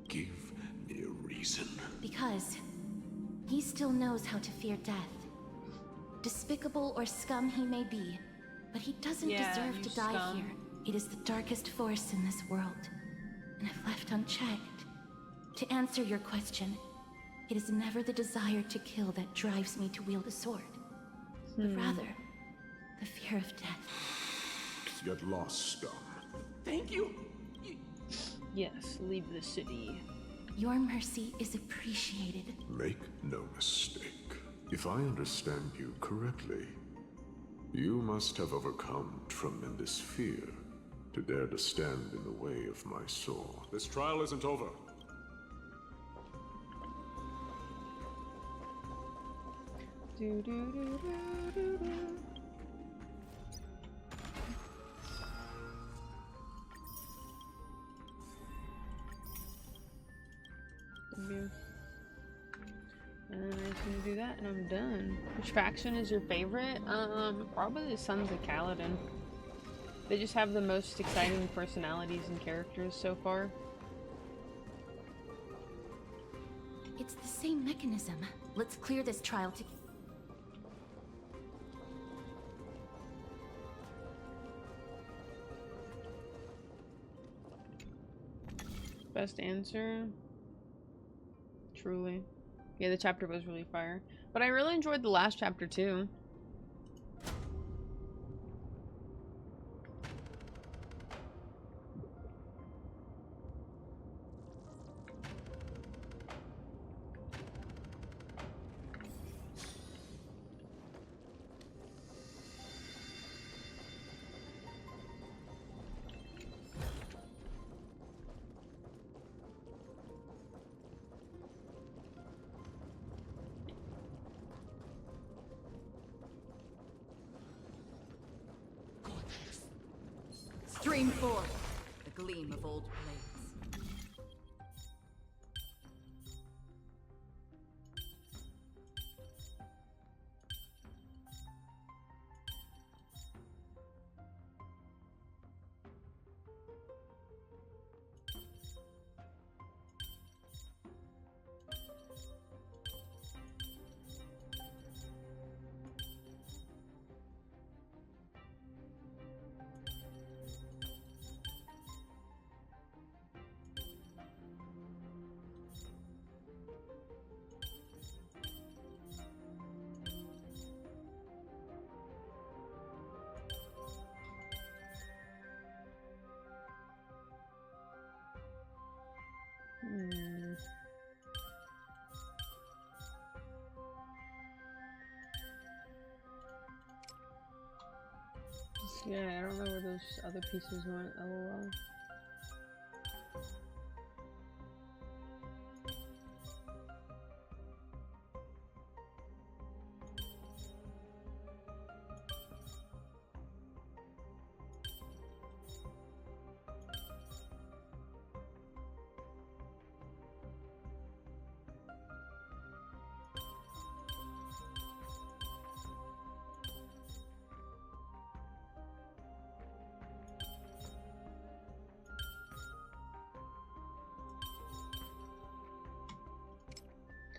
Give me a reason. Because he still knows how to fear death. Despicable or scum he may be, but he doesn't deserve to die scum. here. It is the darkest force in this world, and if left unchecked. To answer your question, it is never the desire to kill that drives me to wield a sword, but rather the fear of death. Get lost, scum. Thank you. Yes, leave the city. Your mercy is appreciated. Make no mistake. If I understand you correctly, you must have overcome tremendous fear to dare to stand in the way of my sword. This trial isn't over. Do, do, do, do, do, do. And I'm just gonna do that and I'm done. Which faction is your favorite? Probably the Sons of Kaladin. They just have the most exciting personalities and characters so far. It's the same mechanism. Let's clear this trial to... Best answer? Truly. Yeah, the chapter was really fire. But I really enjoyed the last chapter too. Stream forth, the gleam of old blades. Yeah, I don't know where those other pieces went, lol.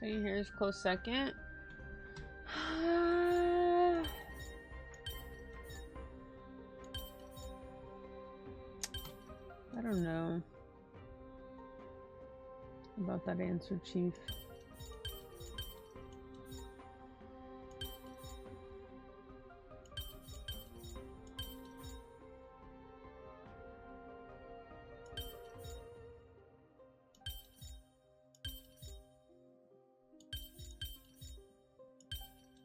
Teddy here is close second. I don't know about that answer, Chief.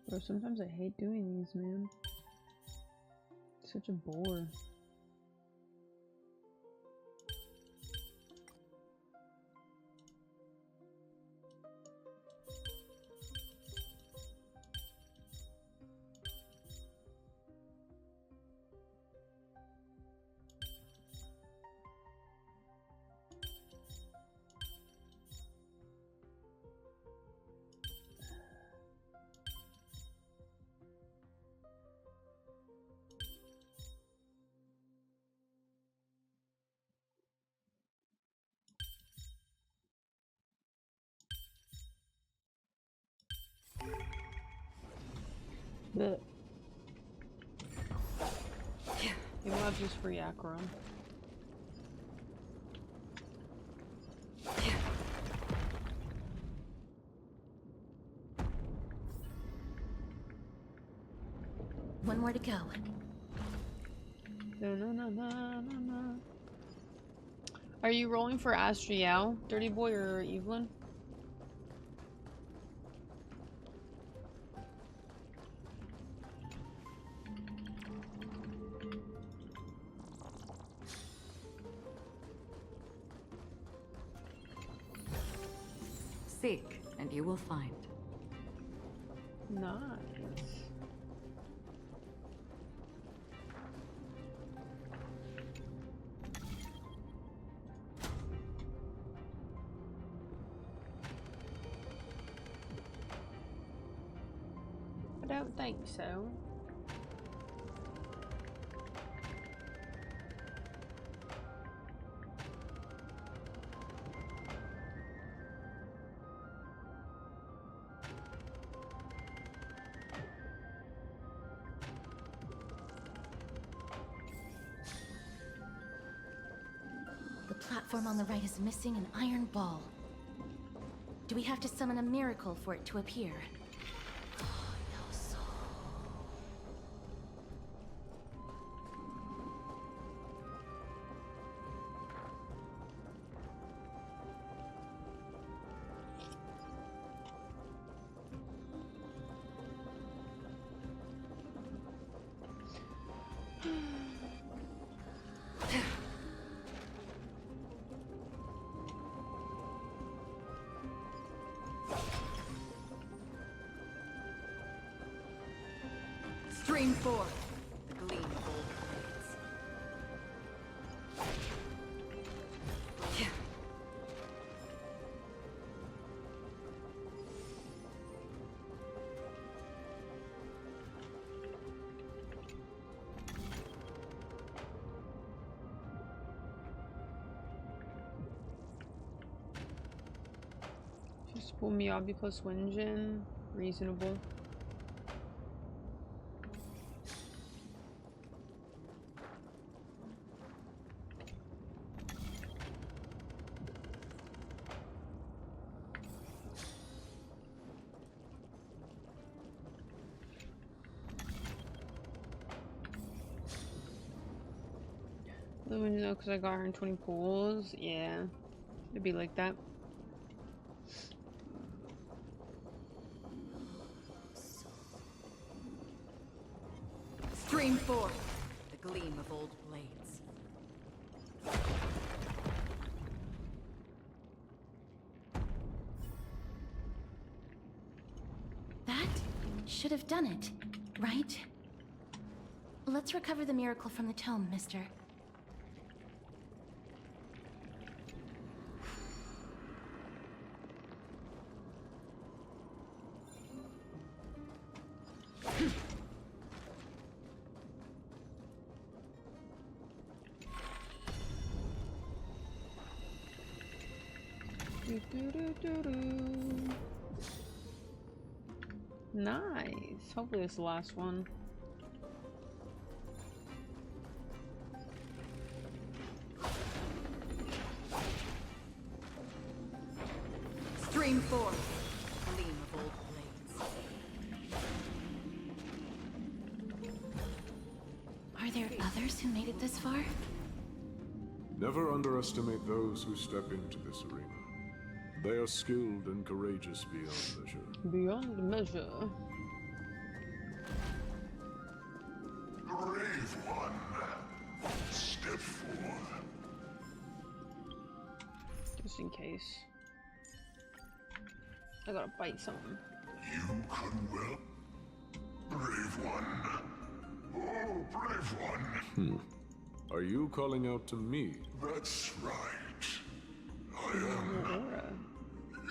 Bro, sometimes I hate doing these, man. It's such a bore. But maybe I'll have just free Akron. One more to go. No. Are you rolling for Astriel, Dirty Boy, or Evelyn? Seek, and you will find. Nice. I don't think so. The platform on the right is missing an iron ball. Do we have to summon a miracle for it to appear? Stream forth the gleam of old blades. Just pull Miyabi plus Winjin. Reasonable. Because I got her in 20 pools. Yeah, it'd be like that. Stream forth the gleam of old blades. That should have done it, right? Let's recover the miracle from the tome, mister. Nice. Hopefully it's the last one. Stream forth. Gleam of old blades. Are there others who made it this far? Never underestimate those who step into this arena. They are skilled and courageous beyond measure. Beyond measure. Brave one, step forth. Just in case. I gotta bite something. You could well. Brave one. Oh, brave one. Are you calling out to me? That's right. I am.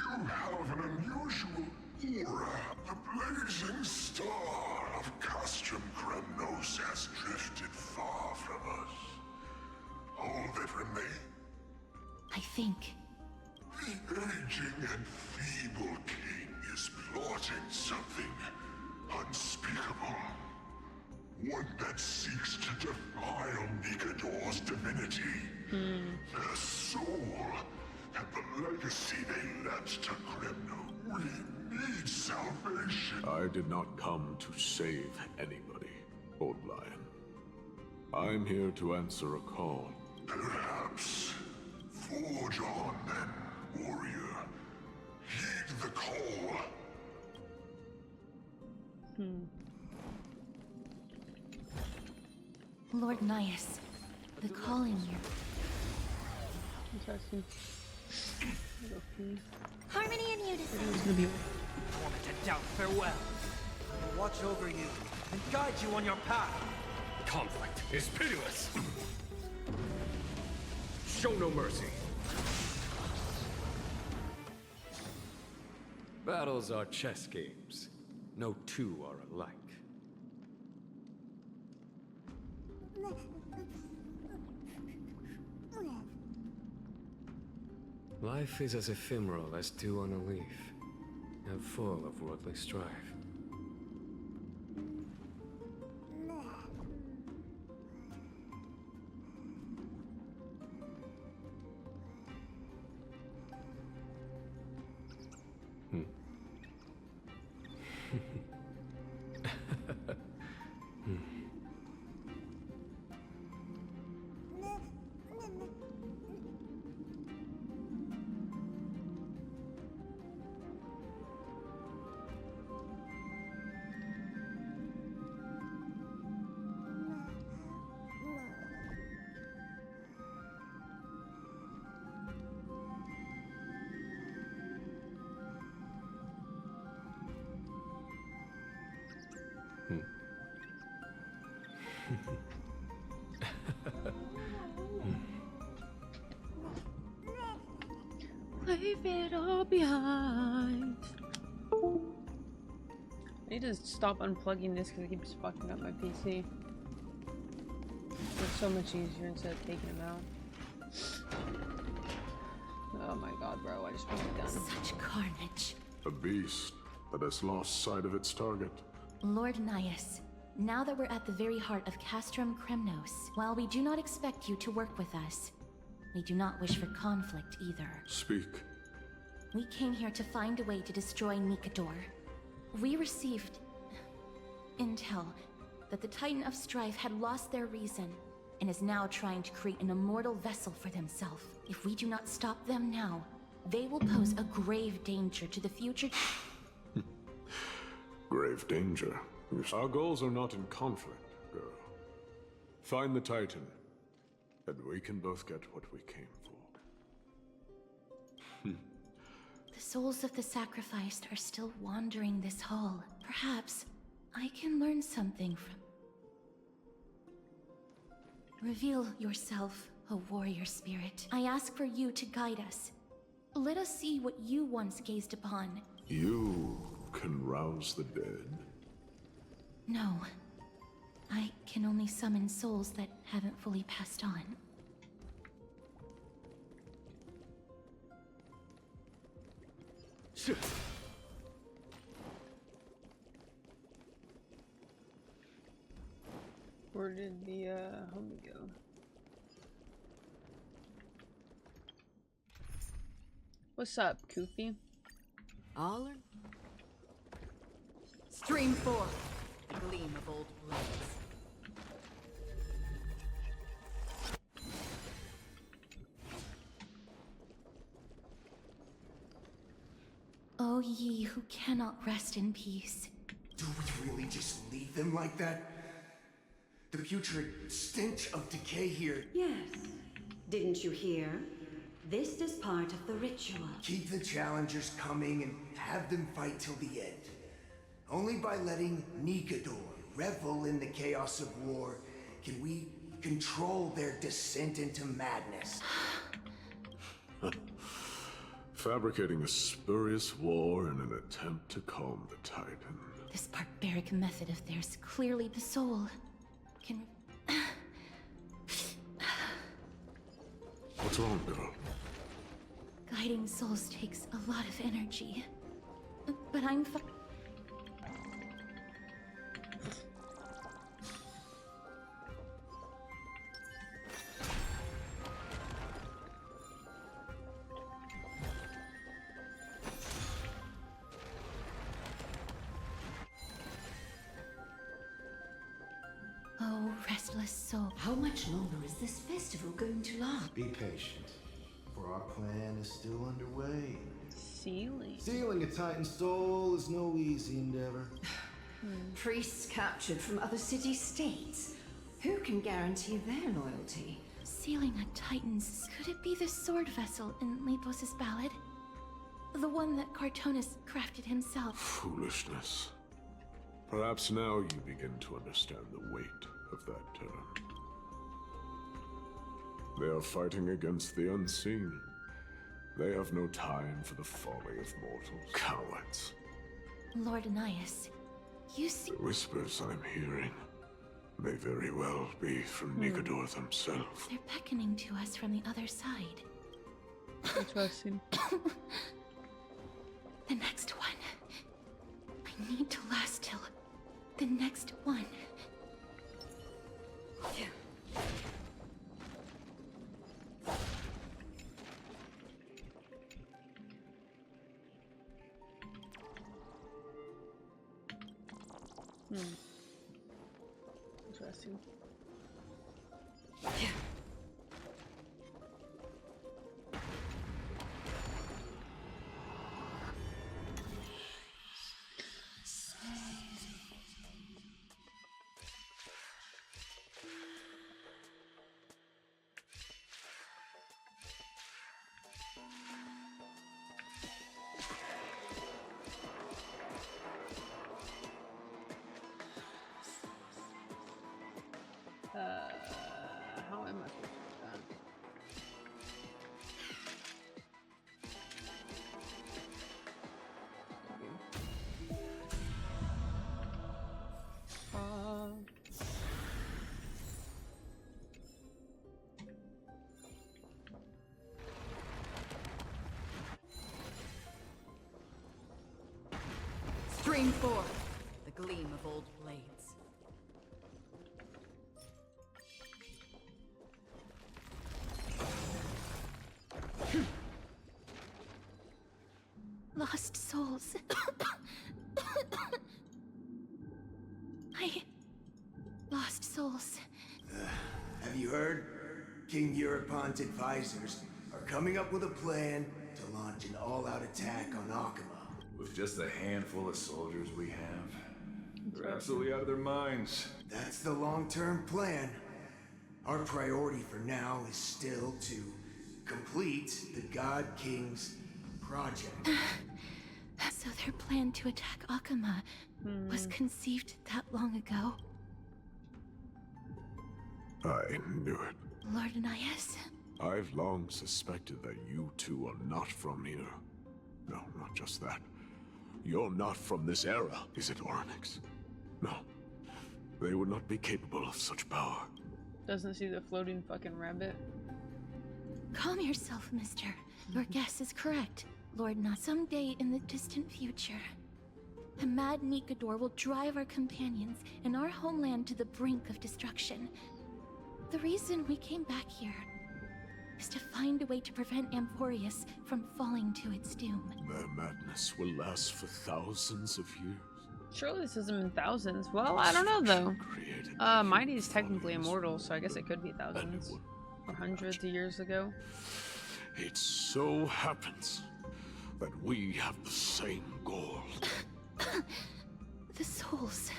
You have an unusual aura. The blazing star of Castrum Kremnos has drifted far from us. All that remains. I think. The aging and feeble king is plotting something unspeakable. One that seeks to defile Nikador's divinity. Their soul and the legacy they left to Kremno. We need salvation. I did not come to save anybody, Old Lion. I'm here to answer a call. Perhaps. Forge on then, warrior. Heed the call. Lord Nias, the calling you. Interesting. Harmony and unison. It's gonna be. I wanted to doubt farewell. I will watch over you and guide you on your path. Conflict is pitiless. Show no mercy. Battles are chess games. No two are alike. Life is as ephemeral as dew on a leaf, and full of worldly strife. Leave it all behind. I need to stop unplugging this because it keeps fucking up my PC. It's so much easier instead of taking them out. Oh my god, bro, I just want it done. Such carnage. A beast that has lost sight of its target. Lord Nias, now that we're at the very heart of Castrum Kremnos, while we do not expect you to work with us, we do not wish for conflict either. Speak. We came here to find a way to destroy Nikador. We received intel that the Titan of Strife had lost their reason and is now trying to create an immortal vessel for themselves. If we do not stop them now, they will pose a grave danger to the future. Grave danger. Our goals are not in conflict, girl. Find the Titan, and we can both get what we came for. The souls of the sacrificed are still wandering this hall. Perhaps I can learn something from... Reveal yourself, O warrior spirit. I ask for you to guide us. Let us see what you once gazed upon. You can rouse the dead. No. I can only summon souls that haven't fully passed on. Where did the homie go? What's up, Koofy? All or... Stream 4. The gleam of old blades. O ye who cannot rest in peace. Do we really just leave them like that? The putrid stench of decay here. Yes. Didn't you hear? This is part of the ritual. Keep the challengers coming and have them fight till the end. Only by letting Nikador revel in the chaos of war can we control their descent into madness. Fabricating a spurious war in an attempt to calm the Titan. This barbaric method of theirs, clearly the soul, can... What's wrong, girl? Guiding souls takes a lot of energy. But I'm Oh, restless soul. How much longer is this festival going to last? Be patient, for our plan is still underway. Sealing. Sealing a Titan soul is no easy endeavor. Priests captured from other city-states. Who can guarantee their loyalty? Sealing a Titan's... Could it be the sword vessel in Lepos' ballad? The one that Cartonis crafted himself. Foolishness. Perhaps now you begin to understand the weight of that term. They are fighting against the unseen. They have no time for the folly of mortals. Cowards. Lord Ananias, you see... The whispers I'm hearing may very well be from Nikador themselves. They're beckoning to us from the other side. Interesting. The next one. I need to last till the next one. Interesting. How am I supposed to do that? Stream 4. The gleam of old blades. Lost souls. Lost souls. Have you heard? King Eurypon's advisors are coming up with a plan to launch an all-out attack on Akama. With just a handful of soldiers we have, they're absolutely out of their minds. That's the long-term plan. Our priority for now is still to complete the God King's project. So their plan to attack Akama was conceived that long ago. I knew it. Lord Ananias? I've long suspected that you two are not from here. No, not just that. You're not from this era. Is it Oryx? No. They would not be capable of such power. Doesn't see the floating fucking rabbit. Calm yourself, mister. Your guess is correct. Lord, not someday in the distant future. The mad Nikador will drive our companions and our homeland to the brink of destruction. The reason we came back here is to find a way to prevent Amphoreus from falling to its doom. Their madness will last for thousands of years. Surely this hasn't been thousands. Well, I don't know though. Mighty is technically immortal, so I guess it could be thousands. Or hundreds of years ago. It so happens that we have the same goal. The souls.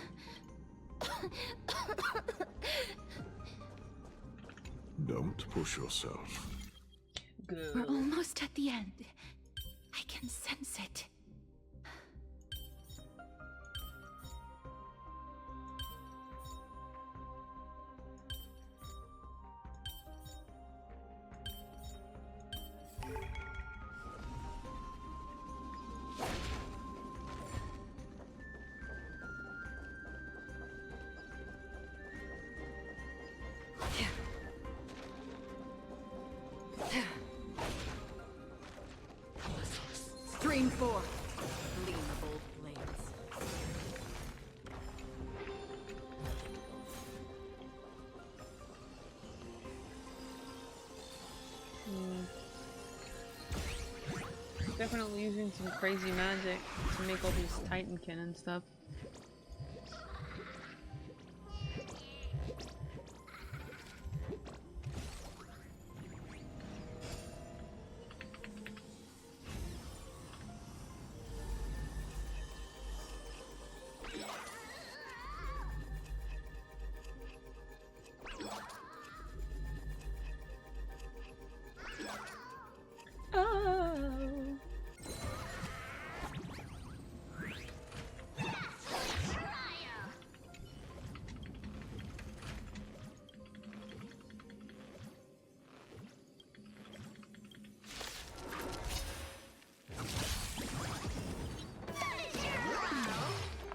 Don't push yourself. Good. We're almost at the end. I can sense it. Stream 4. Gleam of old blades. Definitely using some crazy magic to make all these Titankin and stuff.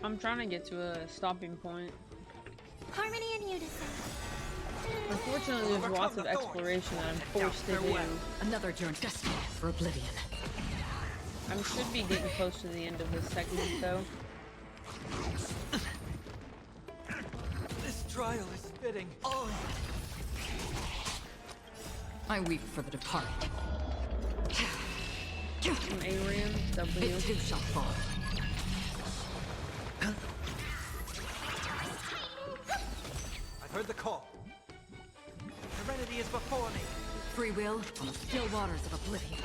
I'm trying to get to a stopping point. Harmony and unison. Unfortunately, there's lots of exploration that I'm forced to do. Another journey destined for oblivion. I should be getting close to the end of this segment, though. This trial is fitting. Oh. I weep for the departed. Some Arian, W. It too shall fall. I've heard the call. Serenity is before me. Free will on the still waters of oblivion.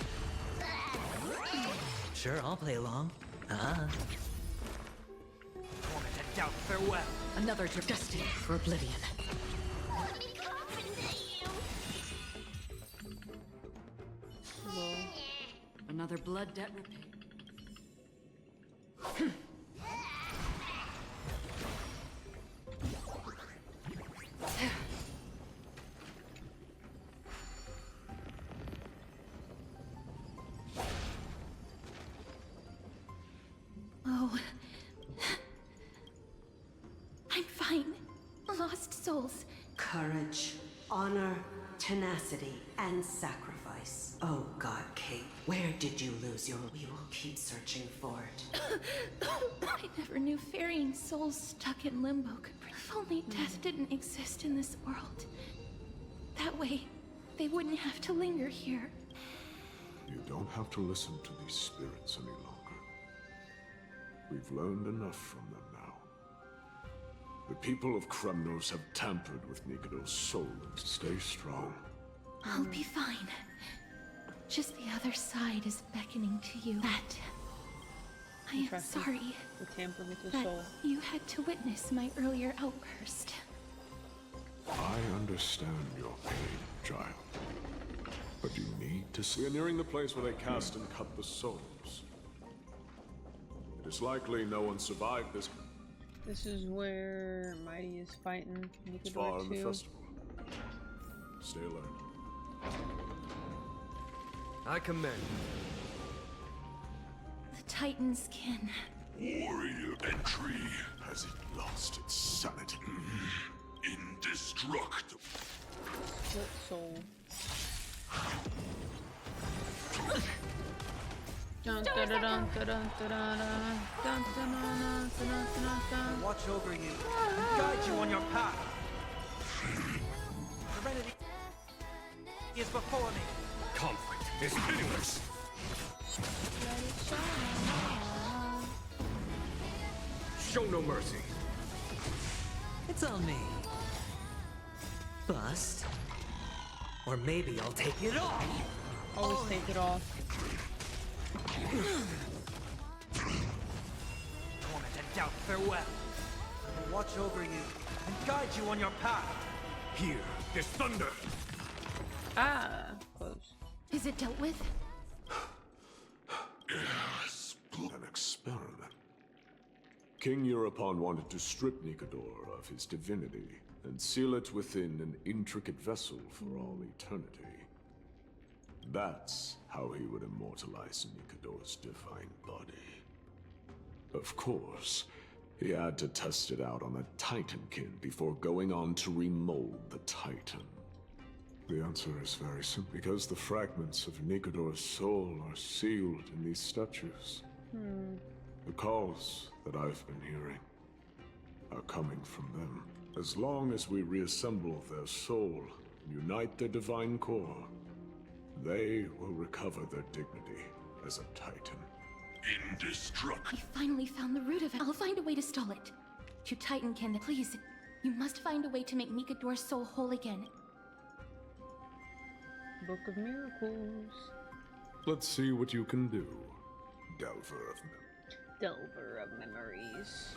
Sure, I'll play along. Torment and doubt, farewell. Another journey destined for oblivion. Another blood debt repaid. Oh. I'm fine. Lost souls. Courage, honor, tenacity, and sacrifice. Oh God, Kate, where did you lose your... We will keep searching for it. I never knew ferrying souls stuck in limbo could... If only death didn't exist in this world. That way, they wouldn't have to linger here. You don't have to listen to these spirits any longer. We've learned enough from them now. The people of Kremnos have tampered with Nikador's soul. Stay strong. I'll be fine. Just the other side is beckoning to you. That... I am sorry that you had to witness my earlier outburst. I understand your pain, child. But you need to see... We're nearing the place where they cast and cut the souls. It is likely no one survived this. This is where Mighty is fighting It's far in the 2. festival. Stay alert. I commend. The Titans can... Warrior entry. Has it lost its sanity? Indestructible. Split soul. Watch over you and guide you on your path. Serenity is before me. Conflict is pitiless. Show no mercy. It's on me. Bust. Or maybe I'll take it off. Always take it off. Torment and doubt, farewell. I will watch over you and guide you on your path. Here is thunder. Ah, close. Is it dealt with? An experiment. King Europon wanted to strip Nicodor of his divinity and seal it within an intricate vessel for all eternity. That's how he would immortalize Nicodor's divine body. Of course, he had to test it out on a Titankin before going on to remold the Titan. The answer is very simple. Because the fragments of Nicodor's soul are sealed in these statues. The calls that I've been hearing are coming from them. As long as we reassemble their soul and unite their divine core, they will recover their dignity as a Titan. Indestructible. We finally found the root of it. I'll find a way to stall it. To Titankin, please. You must find a way to make Nicodor's soul whole again. Book of Miracles. Let's see what you can do, Delver of Delver of Memories.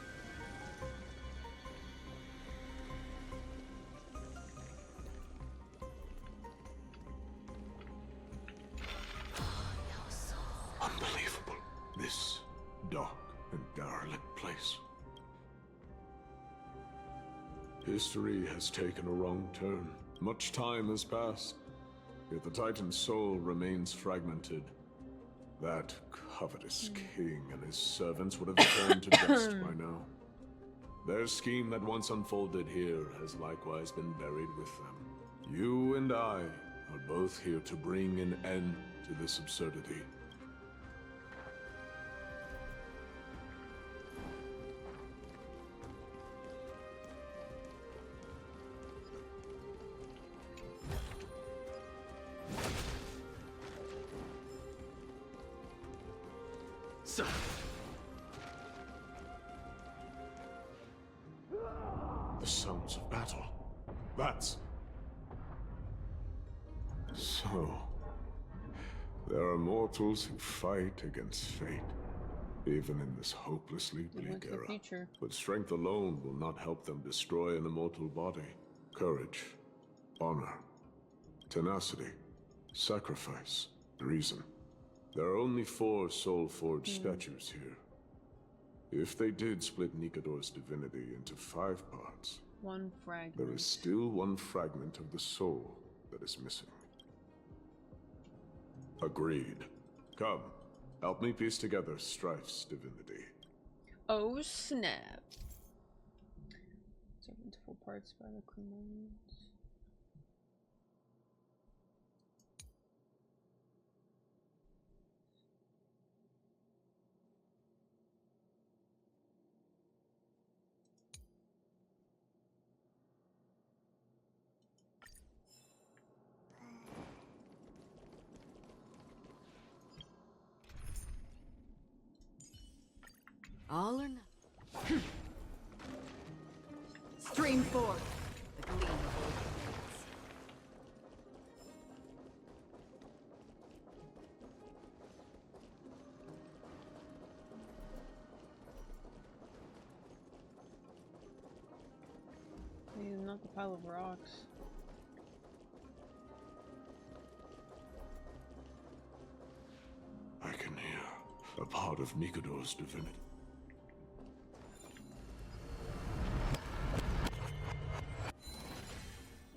Unbelievable. This dark and derelict place. History has taken a wrong turn. Much time has passed, yet the Titan's soul remains fragmented. That covetous king and his servants would have turned to dust by now. Their scheme that once unfolded here has likewise been buried with them. You and I are both here to bring an end to this absurdity. The sounds of battle. That's... So... there are mortals who fight against fate, even in this hopelessly bleak era. But strength alone will not help them destroy an immortal body. Courage, honor, tenacity, sacrifice, reason. There are only 4 soul-forged statues here. If they did split Nicodor's divinity into 5 parts, one fragment. There is still one fragment of the soul that is missing. Agreed. Come, help me piece together Strife's divinity. Oh snap. Served into 4 parts by the criminals. All or nothing. Stream forth the gleam of old blades. He's not the pile of rocks. I can hear a part of Nicodor's divinity.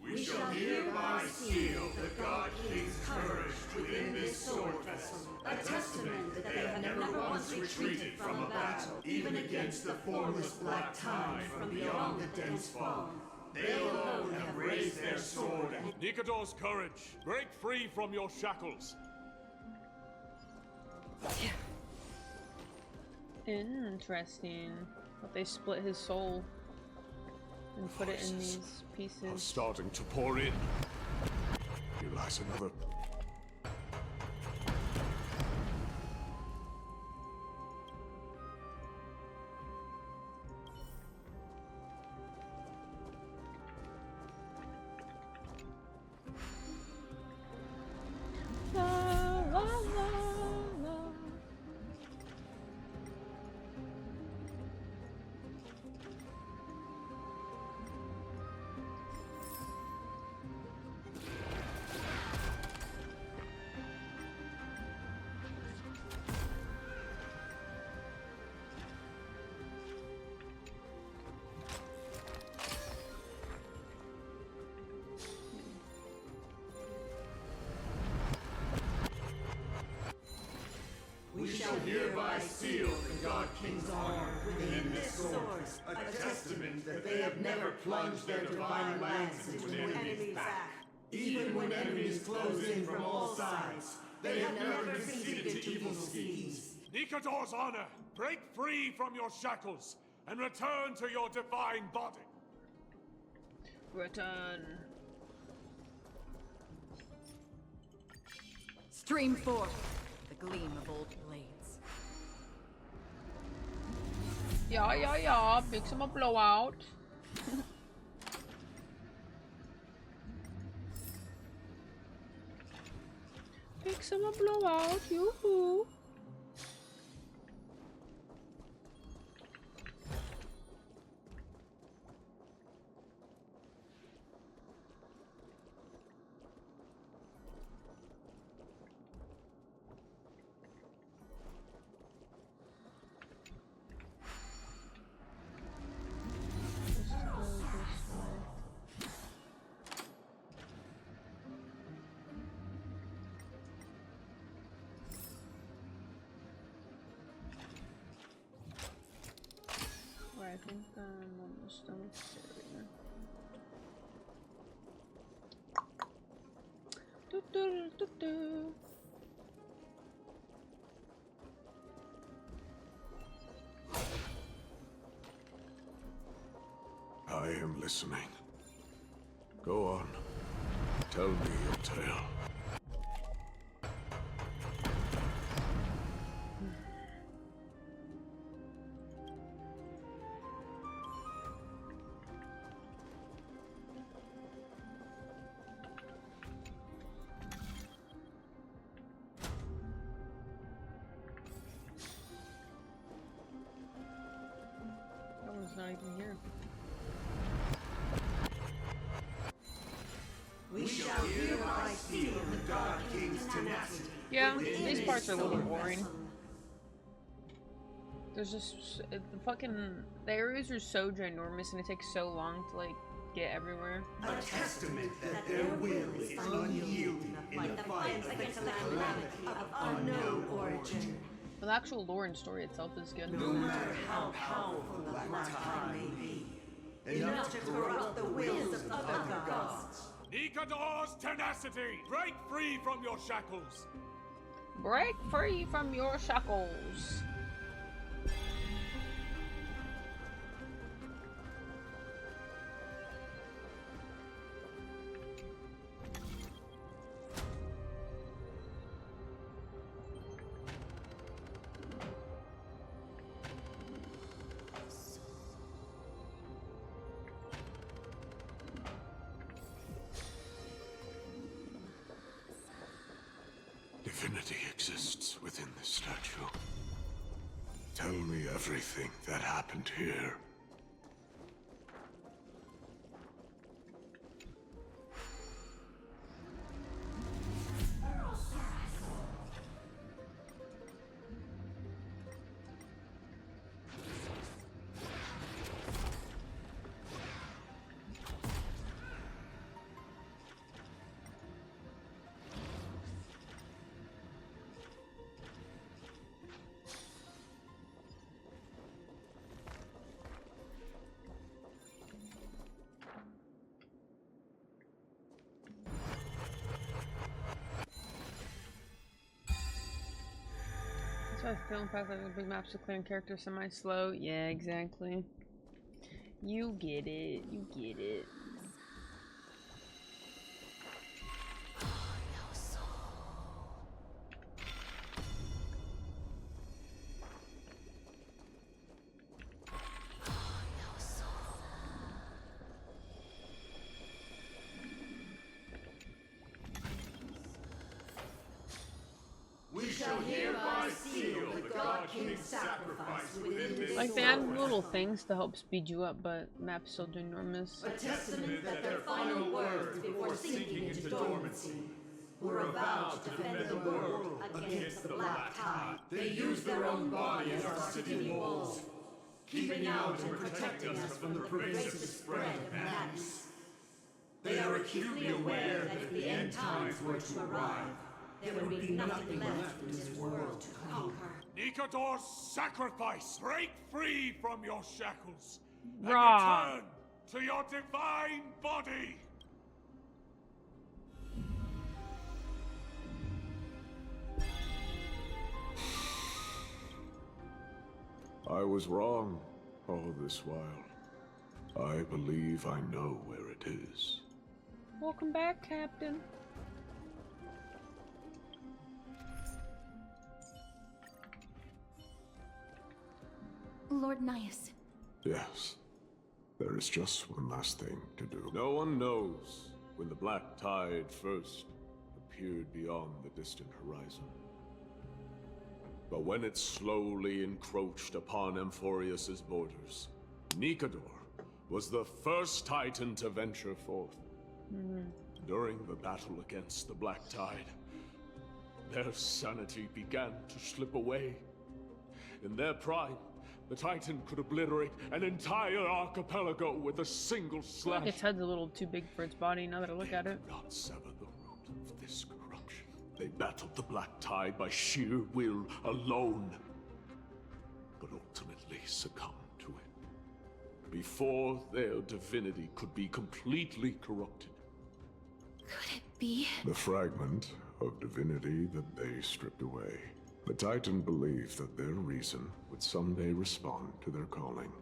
We shall hereby seal the God King's courage within this sword vessel, a testament that they have never once retreated from a battle, even against the formless black tide from beyond the dense fog. They alone have raised their sword and... Nicodor's courage! Break free from your shackles! Interesting. But they split his soul and put it in these Are pieces. starting to pour in. Here lies another. La, la, la, la. We shall hereby seal the God King's honor within this sword, a testament that they have never plunged their divine lance into an enemy's back. Even when enemies close in from all sides, they have never conceded to evil schemes. Nikador's honor, break free from your shackles and return to your divine body. Return. Stream forth the gleam of old blades. Yeah. Big summer blowout. Big summer blowout. Yoo-hoo. I think I'm almost done with this area. I am listening. Go on. Tell me your tale. That one's not even here. We shall hereby seal the God King's tenacity. Yeah, these parts are a little boring. There's just the areas are so ginormous and it takes so long to like get everywhere. A testament that their will is unyielding in the fight against the calamity of unknown origin. But the actual lore and story itself is good. No matter how powerful the black tide may be, enough to corrupt the wills of other gods. Nikador's tenacity! Break free from your shackles! Break free from your shackles. Divinity exists within this statue. Tell me everything that happened here. So film path like the big maps of clearing characters semi-slow. Yeah, exactly. You get it. You get it. We shall hereby seal the God King's sacrifice within this Like, they add little things to help speed you up, but map's still enormous. a testament that their final words before sinking into dormancy were a vow to defend the world against the Black Tide. They used their own body as our city walls, keeping out and protecting us from the pervasive spread of madness. They are acutely aware that if the end times were to arrive, there would be nothing left in this world to conquer. Nikador's sacrifice! Break free from your shackles! And Raw. return to your divine body! I was wrong all this while. I believe I know where it is. Welcome back, Captain. Lord Nias. Yes. There is just one last thing to do. No one knows when the Black Tide first appeared beyond the distant horizon. But when it slowly encroached upon Amphoreus' borders, Nikador was the first Titan to venture forth. During the battle against the Black Tide, their sanity began to slip away. In their pride, the Titan could obliterate an entire archipelago with a single slash. Its head's a little too big for its body now that I look at it. Not sever the root of this corruption. They battled the Black Tide by sheer will alone, but ultimately succumbed to it before their divinity could be completely corrupted. Could it be? The fragment of divinity that they stripped away. The Titan believed that their reason would someday respond to their calling,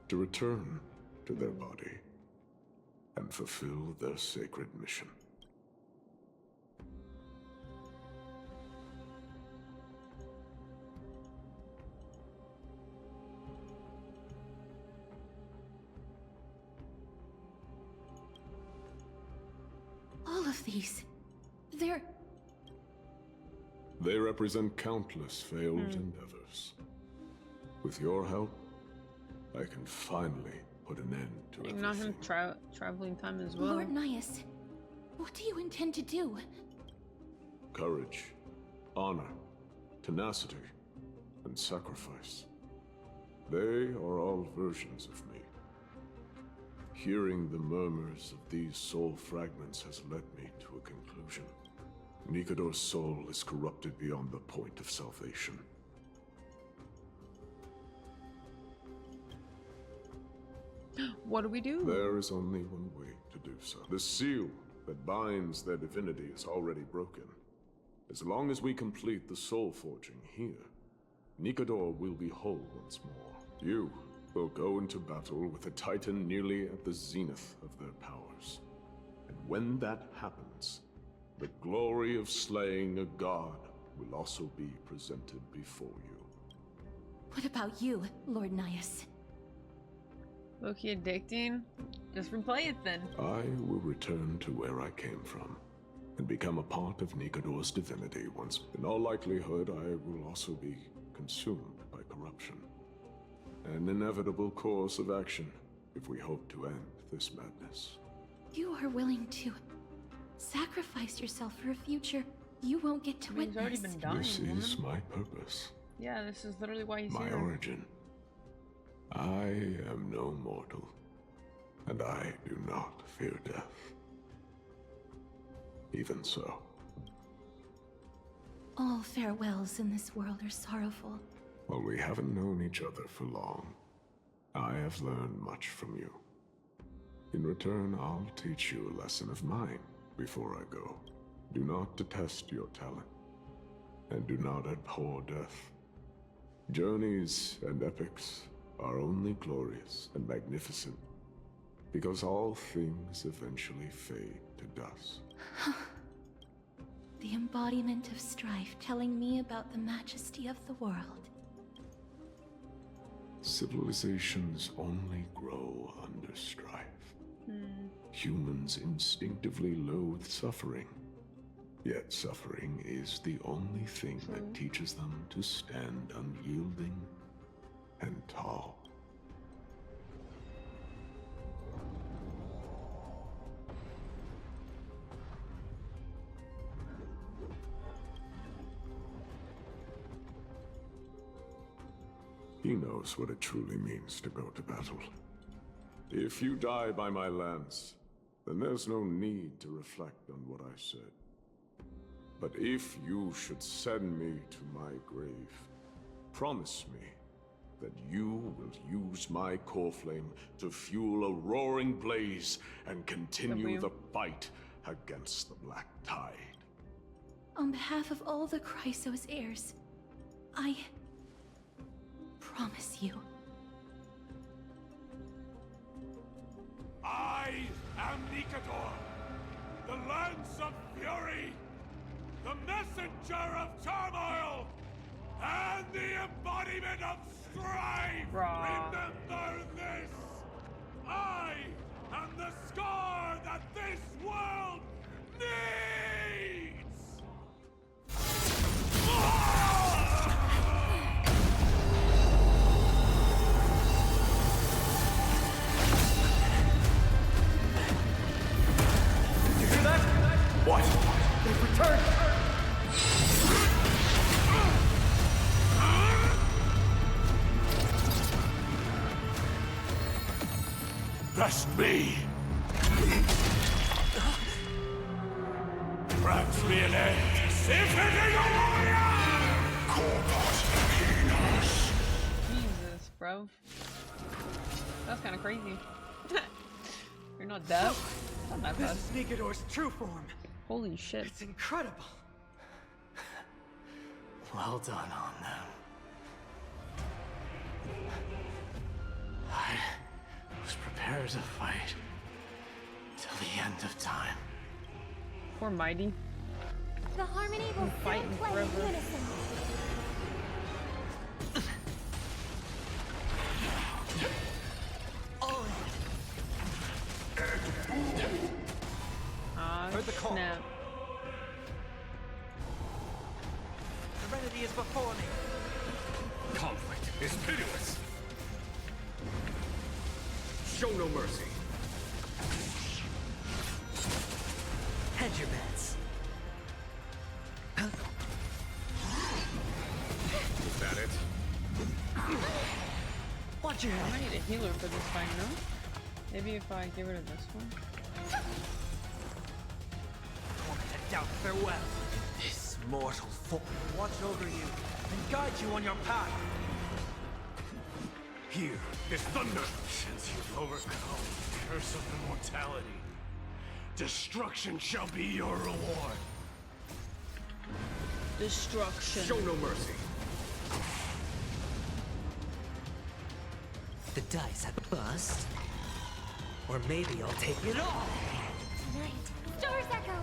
to return to their body, and fulfill their sacred mission. All of these, they're... They represent countless failed endeavors. With your help, I can finally put an end to everything. Not him traveling time as well. Lord Nias, what do you intend to do? Courage, honor, tenacity, and sacrifice. They are all versions of me. Hearing the murmurs of these soul fragments has led me to a conclusion. Nikador's soul is corrupted beyond the point of salvation. What do we do? There is only one way to do so. The seal that binds their divinity is already broken. As long as we complete the soul forging here, Nikador will be whole once more. You will go into battle with a Titan nearly at the zenith of their powers. And when that happens, the glory of slaying a god will also be presented before you. What about you, Lord Nias? Low-key addicting? Just replay it then. I will return to where I came from, and become a part of Nikador's divinity once. In all likelihood, I will also be consumed by corruption. An inevitable course of action, if we hope to end this madness. You are willing to sacrifice yourself for a future you won't get to witness. He's already been dying, This is my purpose. Yeah, this is literally why he's My here. origin. I am no mortal, and I do not fear death. Even so. All farewells in this world are sorrowful. While we haven't known each other for long, I have learned much from you. In return, I'll teach you a lesson of mine before I go. Do not detest your talent. and do not abhor death. Journeys and epics are only glorious and magnificent, because all things eventually fade to dust. The embodiment of strife telling me about the majesty of the world. Civilizations only grow under strife. Humans instinctively loathe suffering. Yet suffering is the only thing that teaches them to stand unyielding and tall. He knows what it truly means to go to battle. If you die by my lance, then there's no need to reflect on what I said. But if you should send me to my grave, promise me that you will use my core flame to fuel a roaring blaze and continue the fight against the Black Tide. On behalf of all the Chrysos heirs, I promise you. I am Nikador, the Lance of Fury, the messenger of turmoil, and the embodiment of strife. Remember this! I am the scar that this world needs! What? They've returned! That's me! Perhaps be an end to symphony of warrior! Corpus Penis! Jesus, bro. That's kind of crazy. You're not deaf? Not that bad. This is Nikador's true form. Holy shit. It's incredible. Well done on them. I was prepared to fight till the end of time. Poor Mighty. The harmony will fighting play in forever. unison. Heard the call. Snap. Serenity is before me. Conflict is pitiless. Show no mercy. Hedge your bets. Is that it? Watch your I head. might need a healer for this fight, no? Maybe if I get rid of this one. To doubt farewell. This mortal form watch over you and guide you on your path. Hear this thunder. Since you've overcome the curse of immortality, destruction shall be your reward. Destruction. Show no mercy. The dice have bust. Or maybe I'll take it all. Tonight, Stars Echo.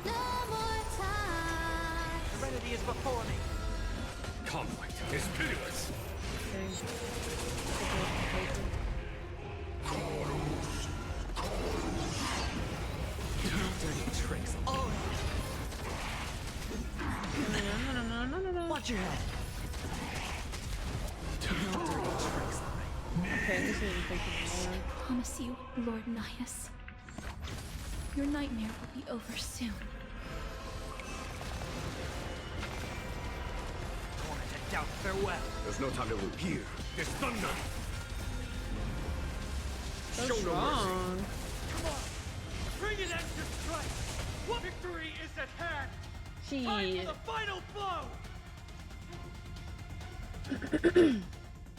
No more time. Serenity is before me. Conflict is pitiless. Dirty tricks. Oh. No. Watch your head. Dirty tricks. Okay, this isn't taking more. I promise you, Lord Nihus, your nightmare will be over soon. Doubt farewell. There's no time to lose. Hear this thunder. So Show no mercy. strong. Come on. Bring an extra strike. Victory is at hand. Time for the final blow.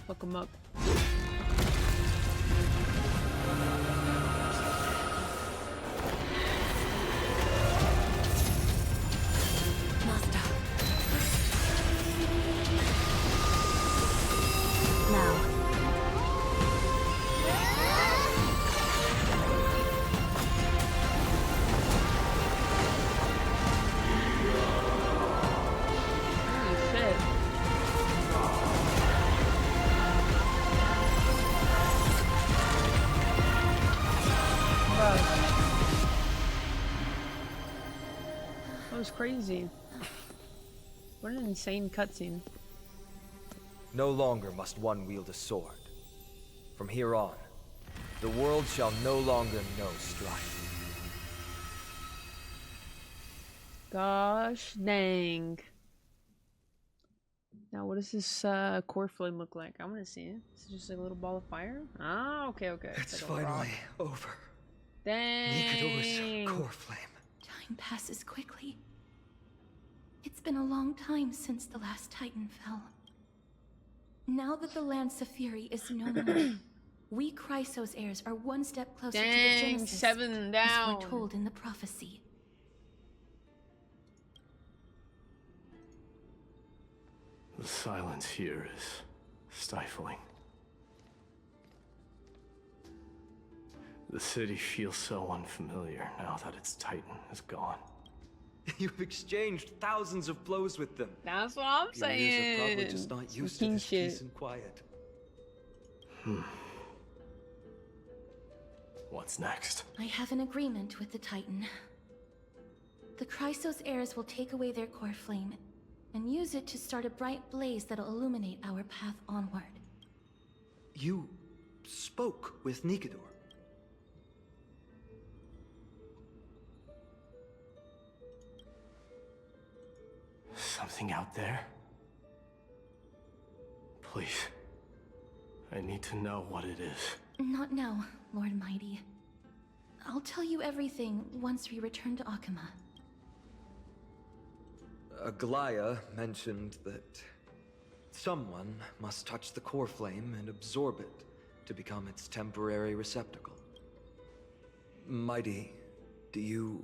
Fuck him up. Must fuck? That was crazy. What an insane cutscene. No longer must one wield a sword. From here on, the world shall no longer know strife. Gosh dang. Now what does this core flame look like? I want to see it. Is it just like a little ball of fire? Ah, okay, okay. It's like finally over. Dang. Nikador's core flame. Time passes quickly. It's been a long time since the last Titan fell. Now that the Lance of Fury is no more, we Chrysos heirs are one step closer to the Genesis, 7 down. as foretold in the prophecy. The silence here is stifling. The city feels so unfamiliar now that its Titan is gone. You've exchanged thousands of blows with them. That's what I'm Your ears are probably saying. just not Some used to king this shit. peace and quiet. What's next? I have an agreement with the Titan. The Chrysos heirs will take away their core flame and use it to start a bright blaze that'll illuminate our path onward. You spoke with Nikador. Something out there? Please. I need to know what it is. Not now, Lord Mighty. I'll tell you everything once we return to Akama. Aglaya mentioned that someone must touch the core flame and absorb it to become its temporary receptacle. Mighty, do you...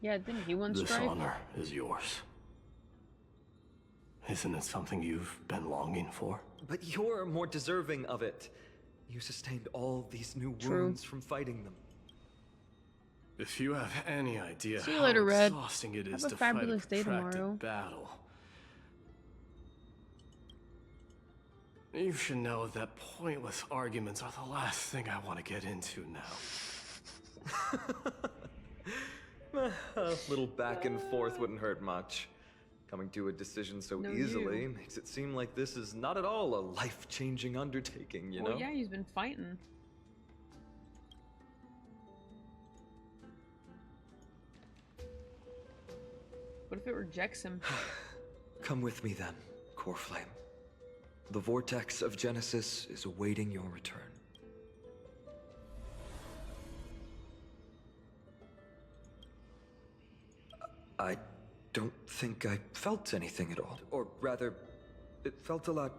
Yeah, didn't he once This strive? honor is yours. Isn't it something you've been longing for? But you're more deserving of it. You sustained all these new True. wounds from fighting them. If you have any idea See you how later, Red. exhausting it is Have a to fight a fabulous day protracted tomorrow. battle, you should know that pointless arguments are the last thing I want to get into now. A little back and forth wouldn't hurt much. Coming to a decision so No, easily you. makes it seem like this is not at all a life-changing undertaking, you know? Well, yeah, he's been fighting. What if it rejects him? Come with me then, Core Flame. The vortex of Genesis is awaiting your return. I don't think I felt anything at all. Or rather, it felt a lot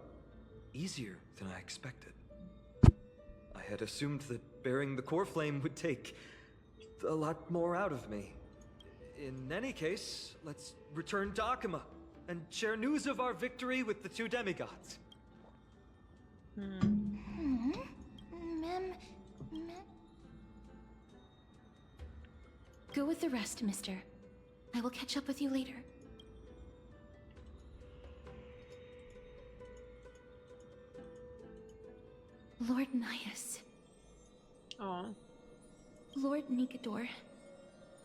easier than I expected. I had assumed that bearing the core flame would take a lot more out of me. In any case, let's return to Akama and share news of our victory with the two demigods. Go with the rest, mister. I will catch up with you later. Lord Nias. Oh. Lord Nikador.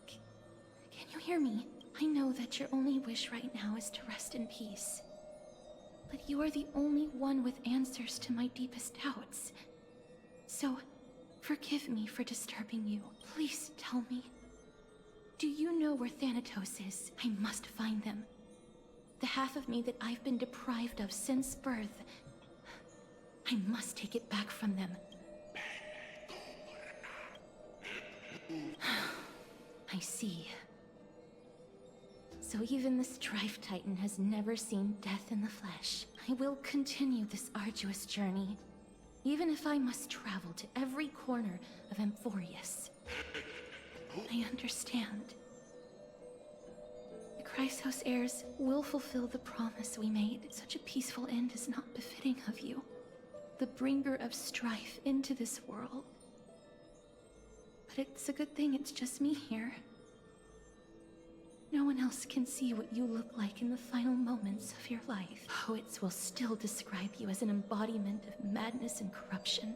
Can you hear me? I know that your only wish right now is to rest in peace. But you are the only one with answers to my deepest doubts. So, forgive me for disturbing you. Please tell me. Do you know where Thanatos is? I must find them. The half of me that I've been deprived of since birth. I must take it back from them. I see. So even the Strife Titan has never seen death in the flesh. I will continue this arduous journey, even if I must travel to every corner of Amphoreus. I understand. The Chrysos heirs will fulfill the promise we made. Such a peaceful end is not befitting of you, the bringer of strife into this world. But it's a good thing it's just me here. No one else can see what you look like in the final moments of your life. Poets will still describe you as an embodiment of madness and corruption.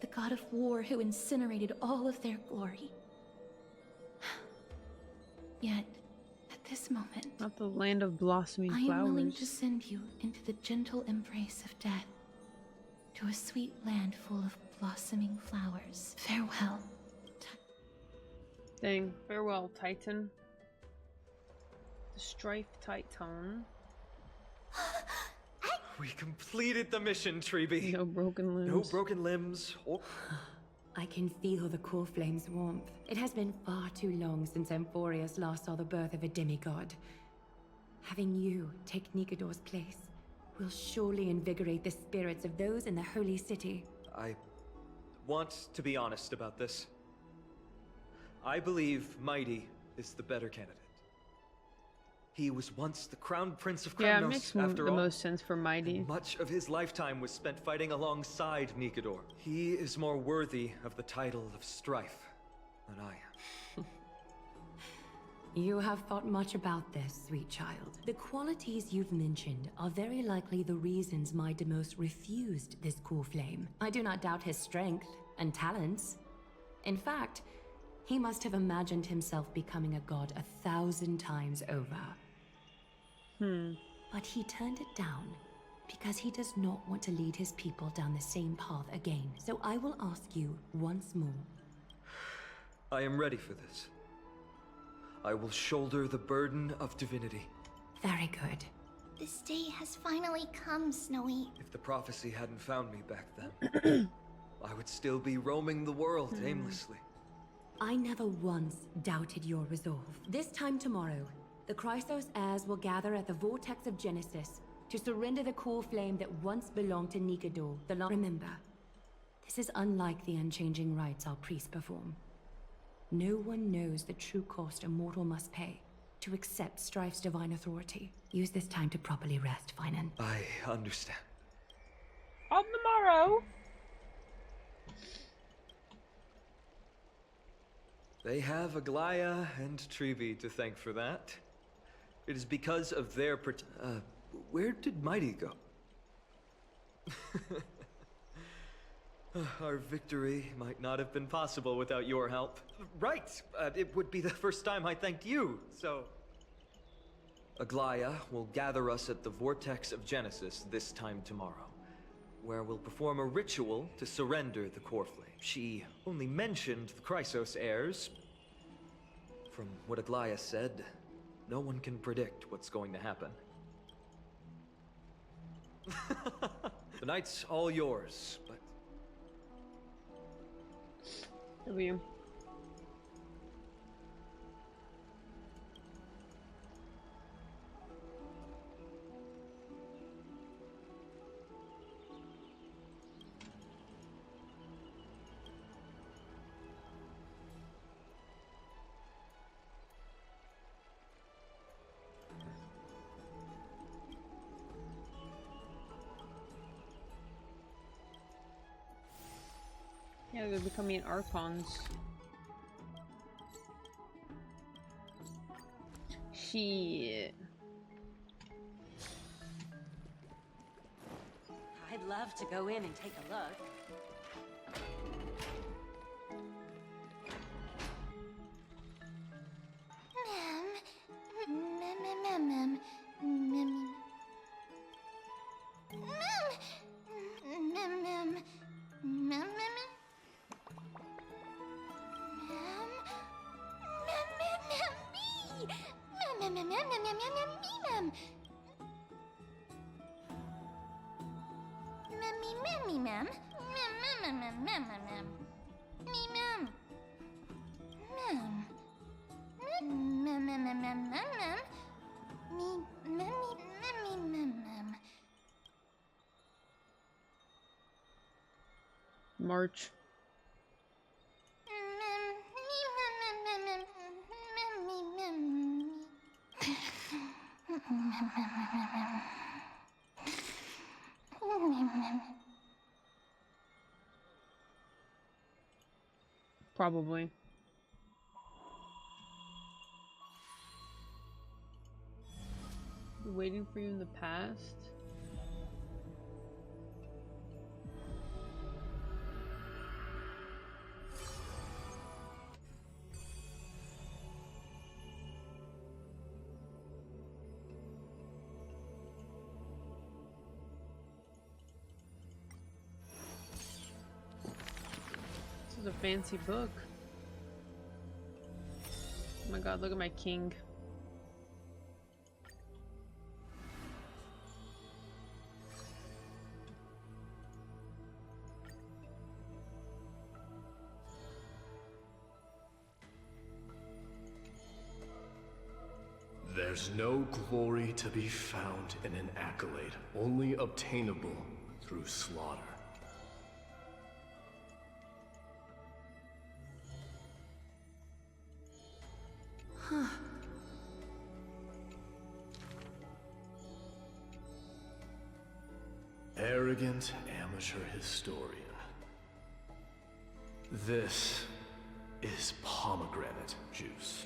The god of war who incinerated all of their glory. Yet, at this moment, not the land of blossoming flowers. I am willing to send you into the gentle embrace of death, to a sweet land full of blossoming flowers. Farewell. Dang, farewell, Titan. The Strife Titan. We completed the mission, Treeby. No broken limbs. No broken limbs. Or... I can feel the core flame's warmth. It has been far too long since Amphoreus last saw the birth of a demigod. Having you take Nikador's place will surely invigorate the spirits of those in the holy city. I want to be honest about this. I believe Mighty is the better candidate. He was once the crown prince of Kremnos, yeah, it makes after the all. most sense for Mighty. And much of his lifetime was spent fighting alongside Nikador. He is more worthy of the title of Strife than I am. You have thought much about this, sweet child. The qualities you've mentioned are very likely the reasons my Demos refused this core flame. I do not doubt his strength and talents. In fact, he must have imagined himself becoming a god 1,000 times over. But he turned it down because he does not want to lead his people down the same path again. So I will ask you once more. I am ready for this. I will shoulder the burden of divinity. Very good. This day has finally come, Snowy. If the prophecy hadn't found me back then, I would still be roaming the world aimlessly. I never once doubted your resolve. This time tomorrow, the Chrysos heirs will gather at the Vortex of Genesis to surrender the core flame that once belonged to Nikador. Remember, this is unlike the unchanging rites our priests perform. No one knows the true cost a mortal must pay to accept Strife's divine authority. Use this time to properly rest, Finan. I understand. On the morrow. They have Aglaya and Treeby to thank for that. It is because of their where did Mighty go? Our victory might not have been possible without your help. Right! It would be the first time I thanked you, so... Aglaya will gather us at the Vortex of Genesis this time tomorrow, where we'll perform a ritual to surrender the core flame. She only mentioned the Chrysos heirs. From what Aglaya said, no one can predict what's going to happen. The night's all yours, but... W. Yeah, they're becoming Archons. Shit. I'd love to go in and take a look. March. Probably. Waiting for you in the past. is a fancy book. Oh my god, look at my king. There's no glory to be found in an accolade, only obtainable through slaughter. Huh. Arrogant amateur historian. This is pomegranate juice.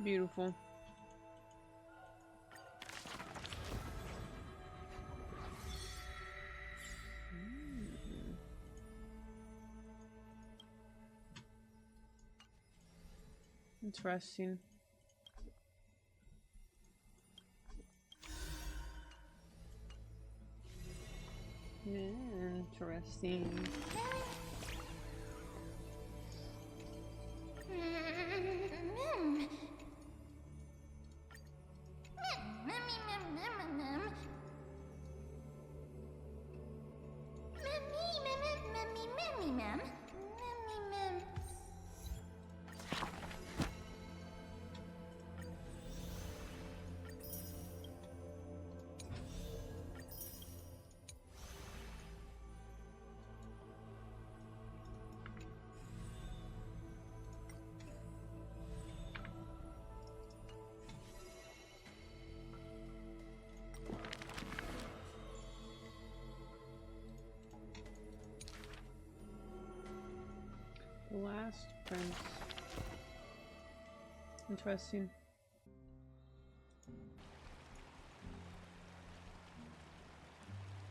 Beautiful. Interesting. Interesting. The last prince. Interesting.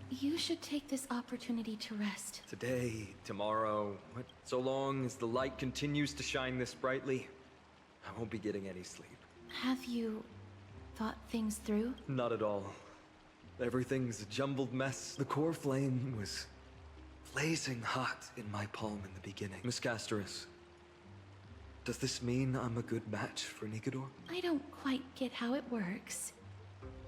You should take this opportunity to rest. Today, tomorrow, what? So long as the light continues to shine this brightly, I won't be getting any sleep. Have you thought things through? Not at all. Everything's a jumbled mess. The core flame was blazing hot in my palm in the beginning. Miss Casterus, does this mean I'm a good match for Nikador? I don't quite get how it works,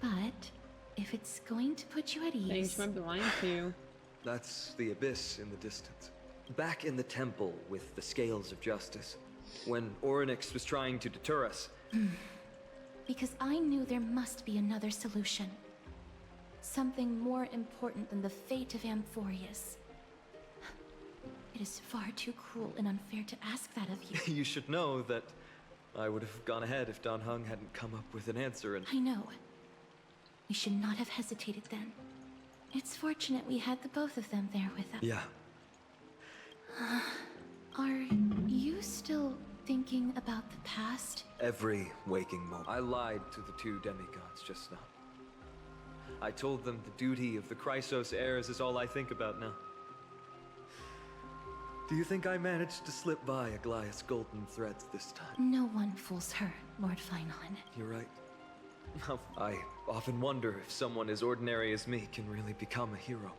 but if it's going to put you at ease... Thanks, might be lying to you. That's the abyss in the distance. Back in the temple with the scales of justice, when Orynyx was trying to deter us. Because I knew there must be another solution. Something more important than the fate of Amphoreus. It is far too cruel and unfair to ask that of you. You should know that I would have gone ahead if Dan Heng hadn't come up with an answer and... I know. We should not have hesitated then. It's fortunate we had the both of them there with us. Yeah. Are you still thinking about the past? Every waking moment. I lied to the two demigods just now. I told them the duty of the Chrysos heirs is all I think about now. Do you think I managed to slip by Aglaïa's golden threads this time? No one fools her, Lord Finon. You're right. I often wonder if someone as ordinary as me can really become a hero.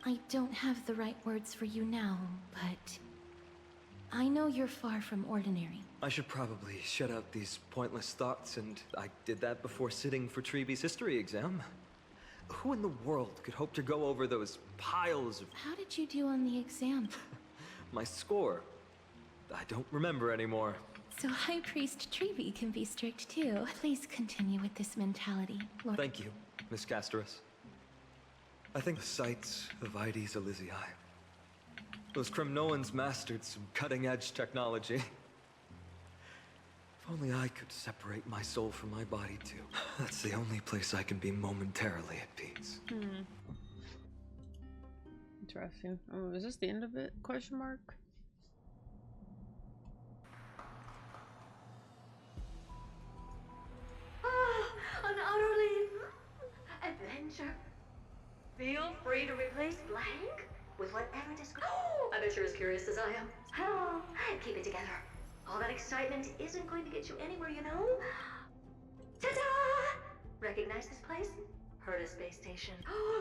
I don't have the right words for you now, but I know you're far from ordinary. I should probably shut out these pointless thoughts, and I did that before sitting for Treeby's history exam. Who in the world could hope to go over those piles of... How did you do on the exam? My score? I don't remember anymore. So High Priest Treeby can be strict too. Please continue with this mentality, Lord. Thank you, Miss Casterus. I think the sights of Ides Elysiae. Those Kremnoans mastered some cutting-edge technology. If only I could separate my soul from my body too. That's the only place I can be momentarily at peace. Interesting. Oh, is this the end of it? Question mark? An utterly Feel free to replace blank with whatever description. I bet you're as curious as I am. Oh, keep it together. All that excitement isn't going to get you anywhere, you know? Ta-da! Recognize this place? Heard a space station.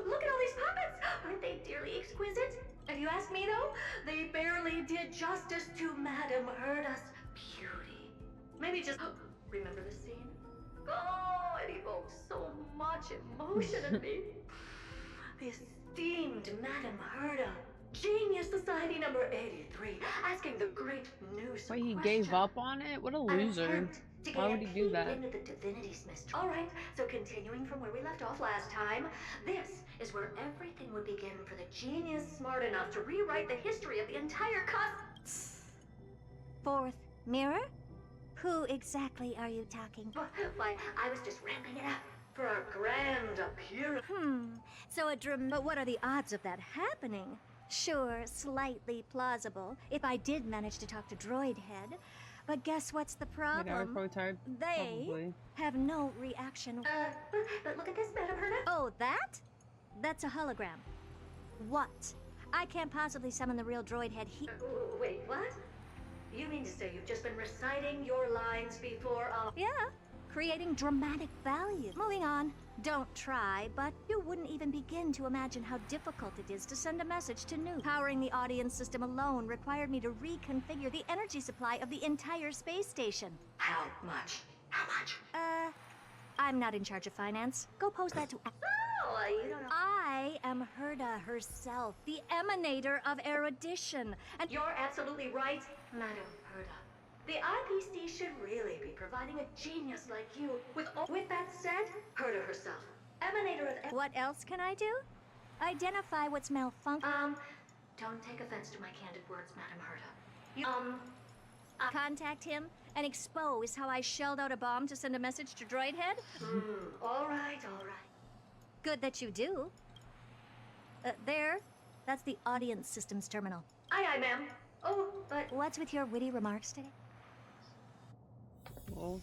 Look at all these puppets! Aren't they dearly exquisite? If you ask me, though, they barely did justice to Madame Herda's beauty. Maybe just remember the scene? Oh, it evoked so much emotion in me. The esteemed Madame Herda, Genius Society number 83, asking the great news. Wait, he gave up on it? What a loser. Why would he do that? Into the divinity's mystery. All right, so continuing from where we left off last time, this is where everything would begin for the genius smart enough to rewrite the history of the entire Fourth mirror? Who exactly are you talking? Why, I was just ramping it up for our grand appearance. So but what are the odds of that happening? Sure, slightly plausible, if I did manage to talk to Droid Head. But guess what's the problem? They have no reaction. But look at this, Madame Herda. Oh, that? That's a hologram. What? I can't possibly summon the real Droid Head here. Wait, what? You mean to say you've just been reciting your lines before Yeah, creating dramatic value. Moving on. Don't try, but you wouldn't even begin to imagine how difficult it is to send a message to New. Powering the audience system alone required me to reconfigure the energy supply of the entire space station. How much? How much? I'm not in charge of finance. Go pose that to... you don't know. I am Herda herself, the emanator of erudition. And you're absolutely right, Madame Herda. The IPC should really be providing a genius like you with that said, Herda herself, emanator of... What else can I do? Identify what's malfunctioning. Don't take offense to my candid words, Madame Herda. Contact him and expose how I shelled out a bomb to send a message to Droid Head? All right. Good that you do. There. That's the audience systems terminal. Aye, ma'am. Oh, but... What's with your witty remarks today? Well.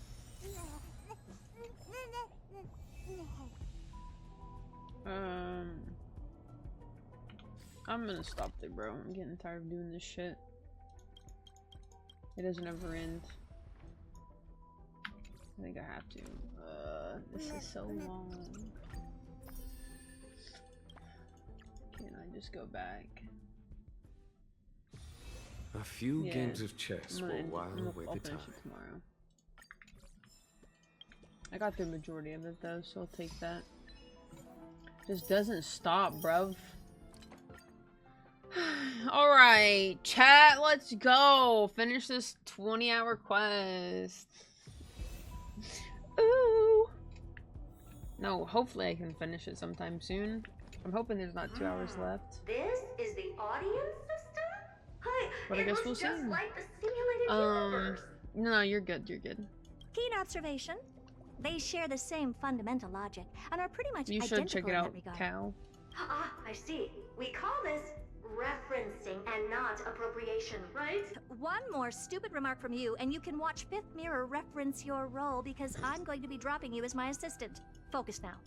I'm gonna stop there, bro. I'm getting tired of doing this shit. It doesn't ever end. I think I have to. This is so long. Can I just go back? A few games of chess will while away the time. Tomorrow. I got the majority of it though, so I'll take that. Just doesn't stop, bruv. Alright, chat, let's go! Finish this 20-hour quest. Ooh! No, hopefully I can finish it sometime soon. I'm hoping there's not 2 hours left. This is the audience system? Hi, but I guess we'll see. Like the simulated universe. No, you're good, you're good. Keen observation. They share the same fundamental logic and are pretty much you identical should check it out, in that regard. Cal. I see. We call this referencing and not appropriation, right? One more stupid remark from you, and you can watch Fifth Mirror reference your role because I'm going to be dropping you as my assistant. Focus now.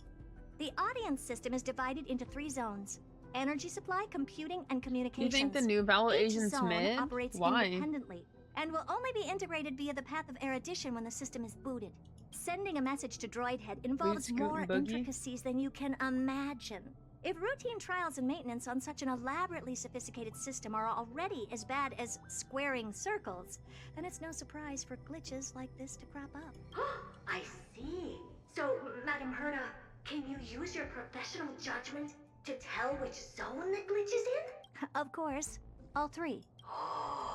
The audience system is divided into 3 zones: energy supply, computing, and communications. You think the new Valor Agent's zone mid? operates Why? independently and will only be integrated via the path of erudition when the system is booted. Sending a message to Droid Head involves more intricacies than you can imagine. If routine trials and maintenance on such an elaborately sophisticated system are already as bad as squaring circles, then it's no surprise for glitches like this to crop up. I see. So, Madame Herda, can you use your professional judgment to tell which zone the glitch is in? Of course. All 3.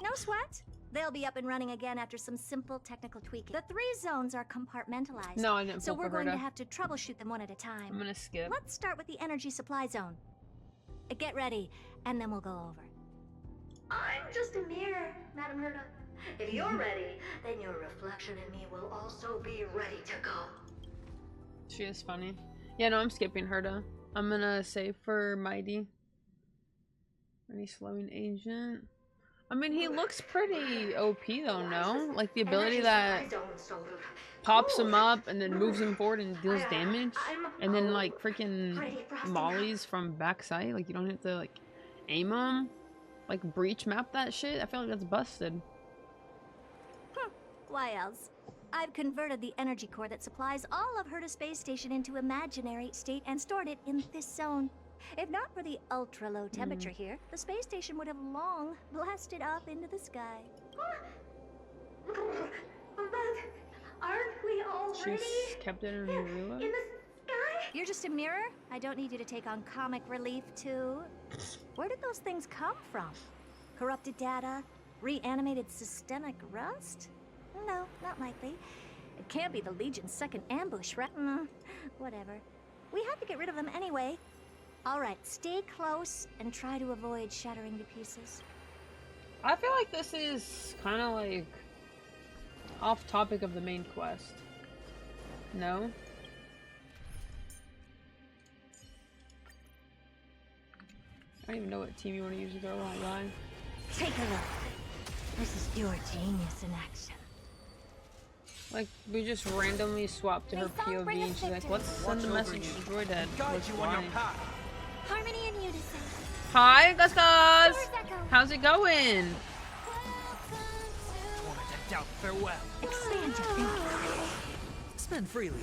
No sweat. They'll be up and running again after some simple technical tweaking. The 3 zones are compartmentalized. No, I didn't. So we're going to have to troubleshoot them one at a time. I'm gonna skip. Let's start with the energy supply zone. Get ready, and then we'll go over. I'm just a mirror, Madame Herda. If you're ready, then your reflection in me will also be ready to go. She is funny. Yeah, no, I'm skipping Herda. I'm gonna save for Mighty. Any slowing agent? I mean, he looks pretty OP though, no? Like the ability that pops him up and then moves him forward and deals damage, and then like freaking mollies from backside. Like you don't have to like aim him, like breach map that shit. I feel like that's busted. Why else? I've converted the energy core that supplies all of Herta Space Station into imaginary state and stored it in this zone. If not for the ultra-low temperature here, the space station would have long blasted up into the sky. But aren't we already She's kept it in Rula? in the sky? You're just a mirror? I don't need you to take on comic relief, too. Where did those things come from? Corrupted data? Reanimated systemic rust? No, not likely. It can't be the Legion's second ambush, right? Whatever. We have to get rid of them anyway. All right, stay close and try to avoid shattering to pieces. I feel like this is kind of like off topic of the main quest. No? I don't even know what team you want to use to go on line. Take a look. This is pure genius in action. Like, we just randomly swapped to her POV and she's like, let's send a message to Droidhead. Why? Harmony and unison. Hi, Gus Gus! How's it going? Farewell. Expand your thinking. Spend freely.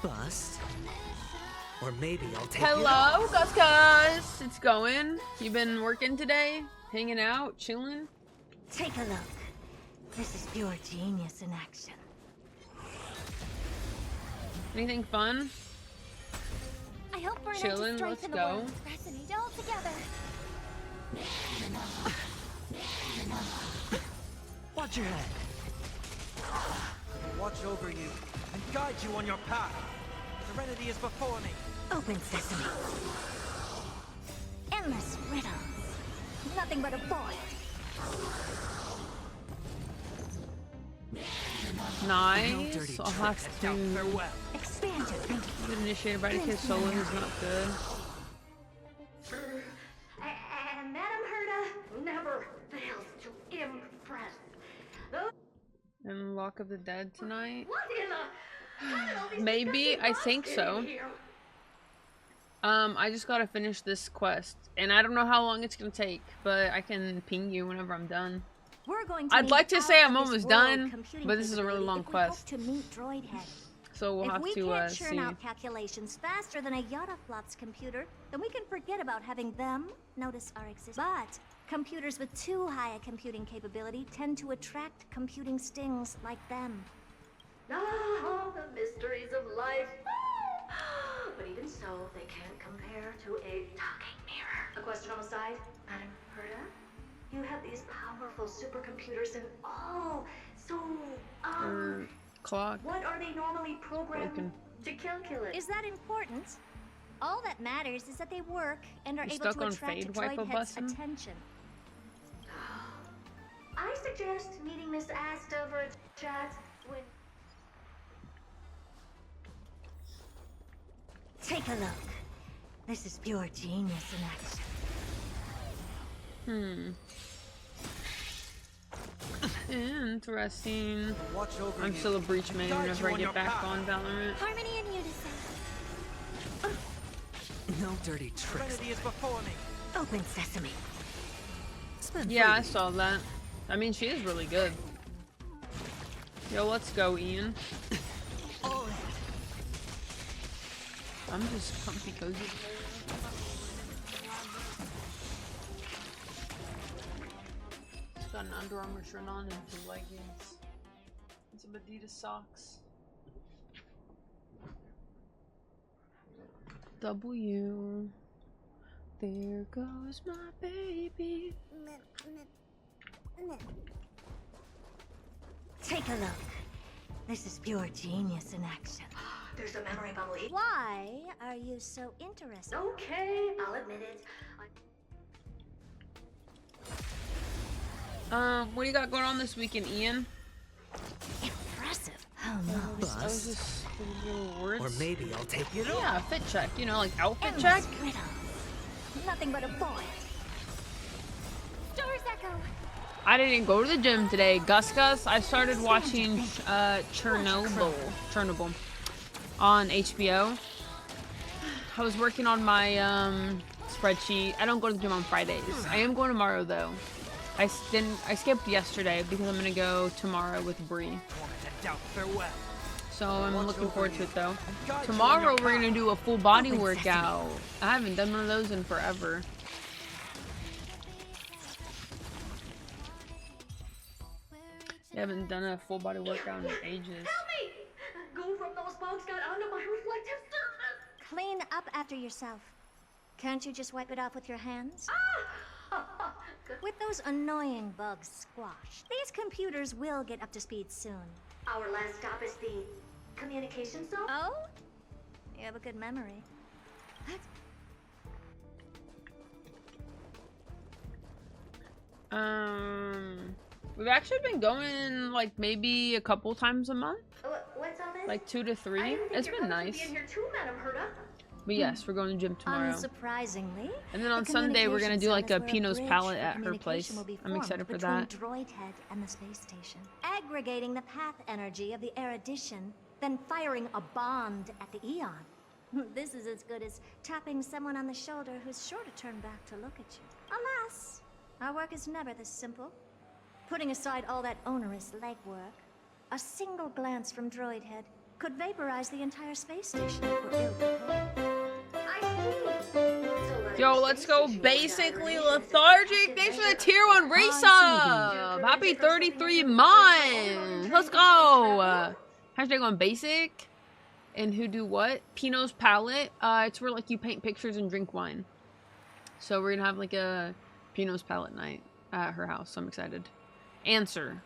Bust. Or maybe I'll take Hello, Gus Gus! It's going. You been working today? Hanging out? Chilling? Take a look. This is pure genius in action. Anything fun? I hope we're Chilling, let's go. Resonate all together. Watch your head. Watch over you and guide you on your path. Serenity is before me. Open sesame. Endless riddles. Nothing but a void. Nice. I'll have to expand your thinking. get initiated by the kid solo who's not good. And Madam Herta never fails to impress. And Lock of the Dead tonight? What in the... Maybe, I think so. I just gotta finish this quest. And I don't know how long it's gonna take, but I can ping you whenever I'm done. We're going to I'd like to say I'm almost done, computing but this is a really long quest. To meet Droidhead. So we'll have to If we can't churn see. out calculations faster than a Yottaflop's computer, then we can forget about having them notice our existence. But computers with too high a computing capability tend to attract computing stings like them. Ah, the mysteries of life. But even so, they can't compare to a talking mirror. A question on the side, Madam Herta? You have these powerful supercomputers and Clock. what are they normally programmed Broken. to calculate? Is that important? All that matters is that they work and are You able stuck to on attract Fade Wipe a Droidhead's Bussin'? attention. I suggest meeting Miss Asta for a chat when... Take a look. This is pure genius in action. Interesting. Watch over I'm you. still a breach main Guide whenever you I on your get back path. on Valorant. Harmony and unison. No dirty tricks. Serenity is before me. Open sesame. Spend Yeah, I freely. saw that. I mean, she is really good. Yo, let's go, Ian. I'm just comfy cozy. Just got an Under Armour shirt on and some leggings. And some Adidas socks. W. There goes my baby. Take a look. This is pure genius in action. There's a memory bubble here. Why are you so interested? Okay, I'll admit it. What do you got going on this weekend, Ian? Impressive. I was just little words. Or maybe I'll take it off. Yeah, fit check. You know, like outfit Endless check. riddles. Nothing but a void. go. I didn't go to the gym today. Gus, I started watching Chernobyl on HBO. I was working on my spreadsheet. I don't go to the gym on Fridays. I am going tomorrow though. I skipped yesterday because I'm gonna go tomorrow with Bree. So I'm looking forward to it though. Tomorrow we're gonna do a full body workout. I haven't done one of those in forever. I haven't done a full body workout in ages. Help me! Goo from those bugs got onto my reflective surface. Clean up after yourself. Can't you just wipe it off with your hands? With those annoying bugs squashed, these computers will get up to speed soon. Our last stop is the communication zone? Oh? You have a good memory. We've actually been going like maybe a couple times a month. What's on this? Like 2 to 3. It's been nice. But yes, we're going to the gym tomorrow. Unsurprisingly, And then on Sunday we're gonna do like a Pinot's palette at her place. I'm excited for that. Droid Head and the space station, aggregating the path energy of the erudition, then firing a bond at the Eon. This is as good as tapping someone on the shoulder who's sure to turn back to look at you. Alas, our work is never this simple. Putting aside all that onerous legwork, a single glance from Droid Head could vaporize the entire space station if we're ill-prepared. Yo, let's go basically lethargic. Thanks for the tier 1 race up. Happy 33 months. Let's go. Hashtag on basic. And who do what? Pinot's palette. It's where like you paint pictures and drink wine. So we're gonna have like a Pinot's palette night at her house. So I'm excited. Answer.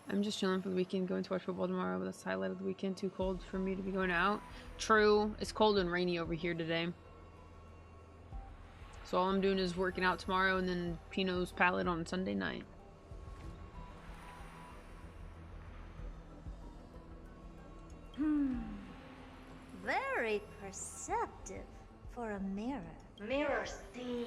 I'm just chilling for the weekend, going to watch football tomorrow, but that's the highlight of the weekend. Too cold for me to be going out. True. It's cold and rainy over here today. So all I'm doing is working out tomorrow and then Pinot's palette on Sunday night. Very perceptive for a mirror. Mirror C.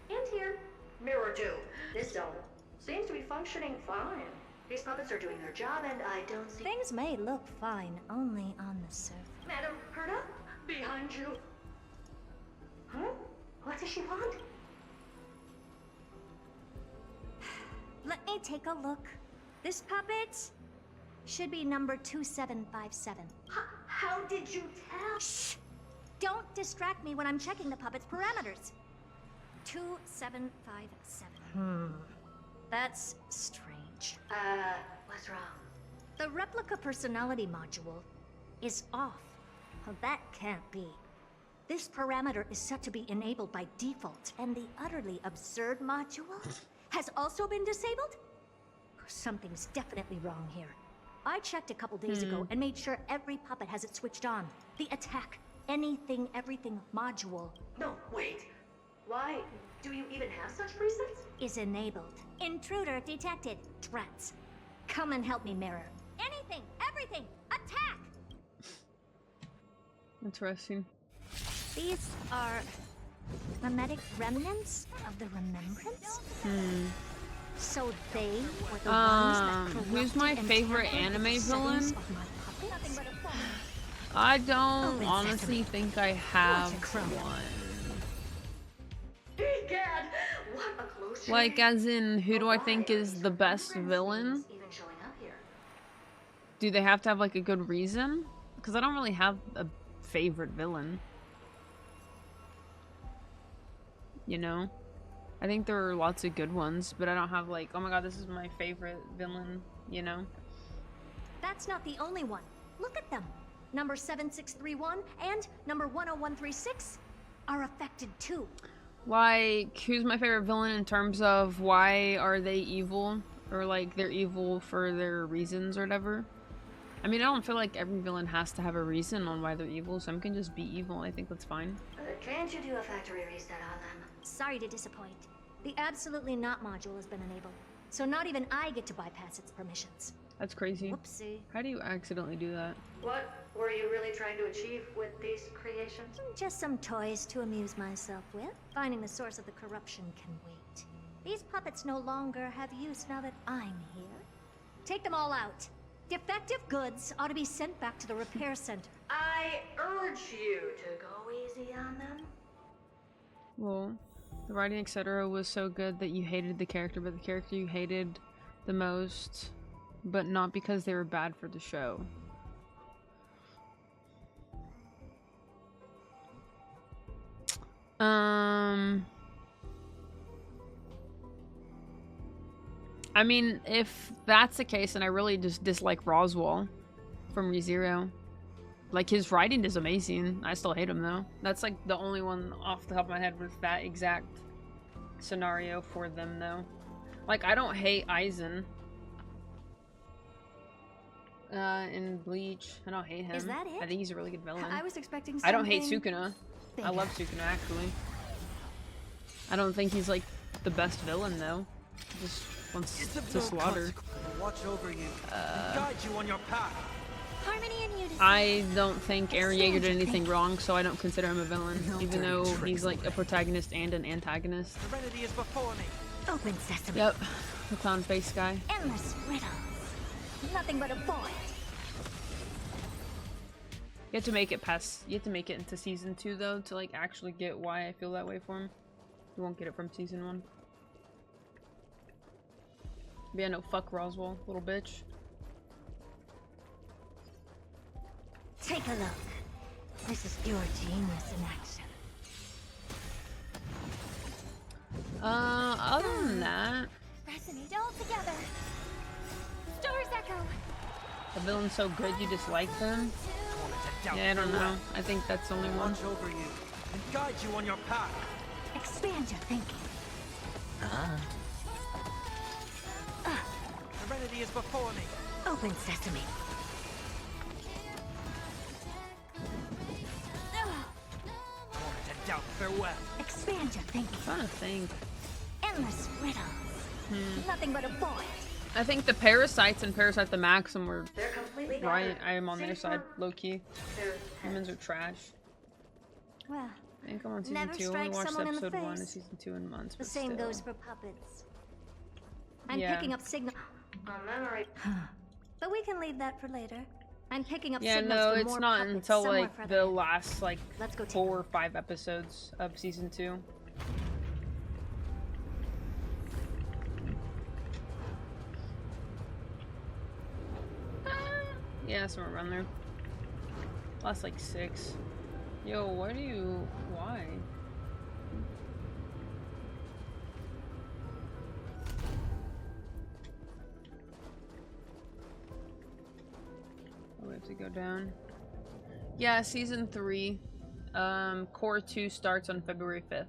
And here. Mirror 2. This zone seems to be functioning fine. These puppets are doing their job and I don't see... Things may look fine only on the surface. Madam, Herta? Behind you. Huh? What does she want? Let me take a look. This puppet should be number 2757. How did you tell? Shh! Don't distract me when I'm checking the puppet's parameters. 2757. That's strange. What's wrong? The replica personality module is off. Well, that can't be. This parameter is set to be enabled by default, and the utterly absurd module has also been disabled? Something's definitely wrong here. I checked a couple days ago and made sure every puppet has it switched on. The attack, anything, everything module. No, wait. Why do you even have such presets? Is enabled. Intruder detected. Trats. Come and help me, Mirror. Anything, everything, attack! Interesting. These are mimetic remnants of the remembrance? So they were the ones that who's my favorite anime villain? I don't honestly think I have one. Egad, what a close Like, as in, who do I think is the best villain? even showing up here. Do they have to have, like, a good reason? Because I don't really have a favorite villain. You know? I think there are lots of good ones, but I don't have, like, oh my god, this is my favorite villain, you know? That's not the only one. Look at them. Number 7631 and number 10136 are affected too. Like, who's my favorite villain in terms of why are they evil? Or, like, they're evil for their reasons or whatever? I mean, I don't feel like every villain has to have a reason on why they're evil. Some can just be evil. I think that's fine. Can't you do a factory reset on them? Sorry to disappoint. The absolutely not module has been enabled, so not even I get to bypass its permissions. That's crazy. Whoopsie. How do you accidentally do that? What were you really trying to achieve with these creations? Just some toys to amuse myself with. Finding the source of the corruption can wait. These puppets no longer have use now that I'm here. Take them all out. Defective goods ought to be sent back to the repair center. I urge you to go easy on them. Well, the writing, etc. was so good that you hated the character, but the character you hated the most, but not because they were bad for the show. I mean, if that's the case, then I really just dislike Roswell from ReZero. Like, his writing is amazing. I still hate him, though. That's, like, the only one off the top of my head with that exact scenario for them, though. Like, I don't hate Aizen. In Bleach. I don't hate him. Is that it? I think he's a really good villain. I was expecting I don't hate something Sukuna. bigger. I love Sukuna, actually. I don't think he's, like, the best villain, though. Just wants to slaughter. Watch over you. Guide you on your path. Harmony and unity. I don't think Eren Yeager did anything wrong, so I don't consider him a villain, even though he's like a protagonist and an antagonist. Serenity is before me. Open sesame. Yep, the clown face guy. Endless riddles. Nothing but a void. You have to make it past. You have to make it into season 2 though to like actually get why I feel that way for him. You won't get it from season 1. But yeah, no, fuck Roswell, little bitch. Take a look. This is your genius in action. Other than that, Resonate all together. Stars echo. the villain's so good you dislike them. Yeah, I don't know. I think that's the only one. Watch over you and guide you on your path. Expand your thinking. Serenity is before me. Open sesame. Doubt farewell. Expand your thinking. I'm trying to think. Endless riddles. Nothing but a void. I think the Parasites and Parasite the Maxim were They're completely right. valid. I am on their Safe side, for- low key. They're Humans are trash. Well, I think I'm on season never 2. I only strike watched someone in the episode 1 and face. season 2 in months. the But same still. goes for puppets. I'm Yeah. picking up signal. memory. But we can leave that for later. I'm picking up Yeah, signals no, from it's more not puppets until somewhere like further the in. last like Let's go take 4 or 5 episodes of season 2. Yeah, somewhere around there. Last like 6. Yo, why? Oh, we have to go down. Yeah, season 3. Core 2 starts on February 5th.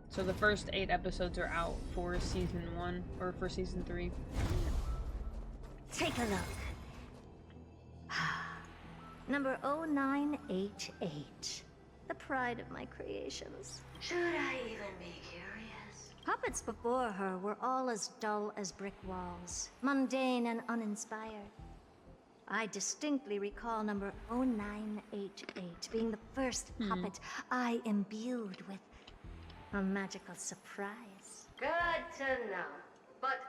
So the first 8 episodes are out for season 1, or for season 3. Take a look. Number 0988. The pride of my creations. Should I even be curious? Puppets before her were all as dull as brick walls, mundane and uninspired. I distinctly recall number 0988 being the first puppet I imbued with a magical surprise. Good to know. But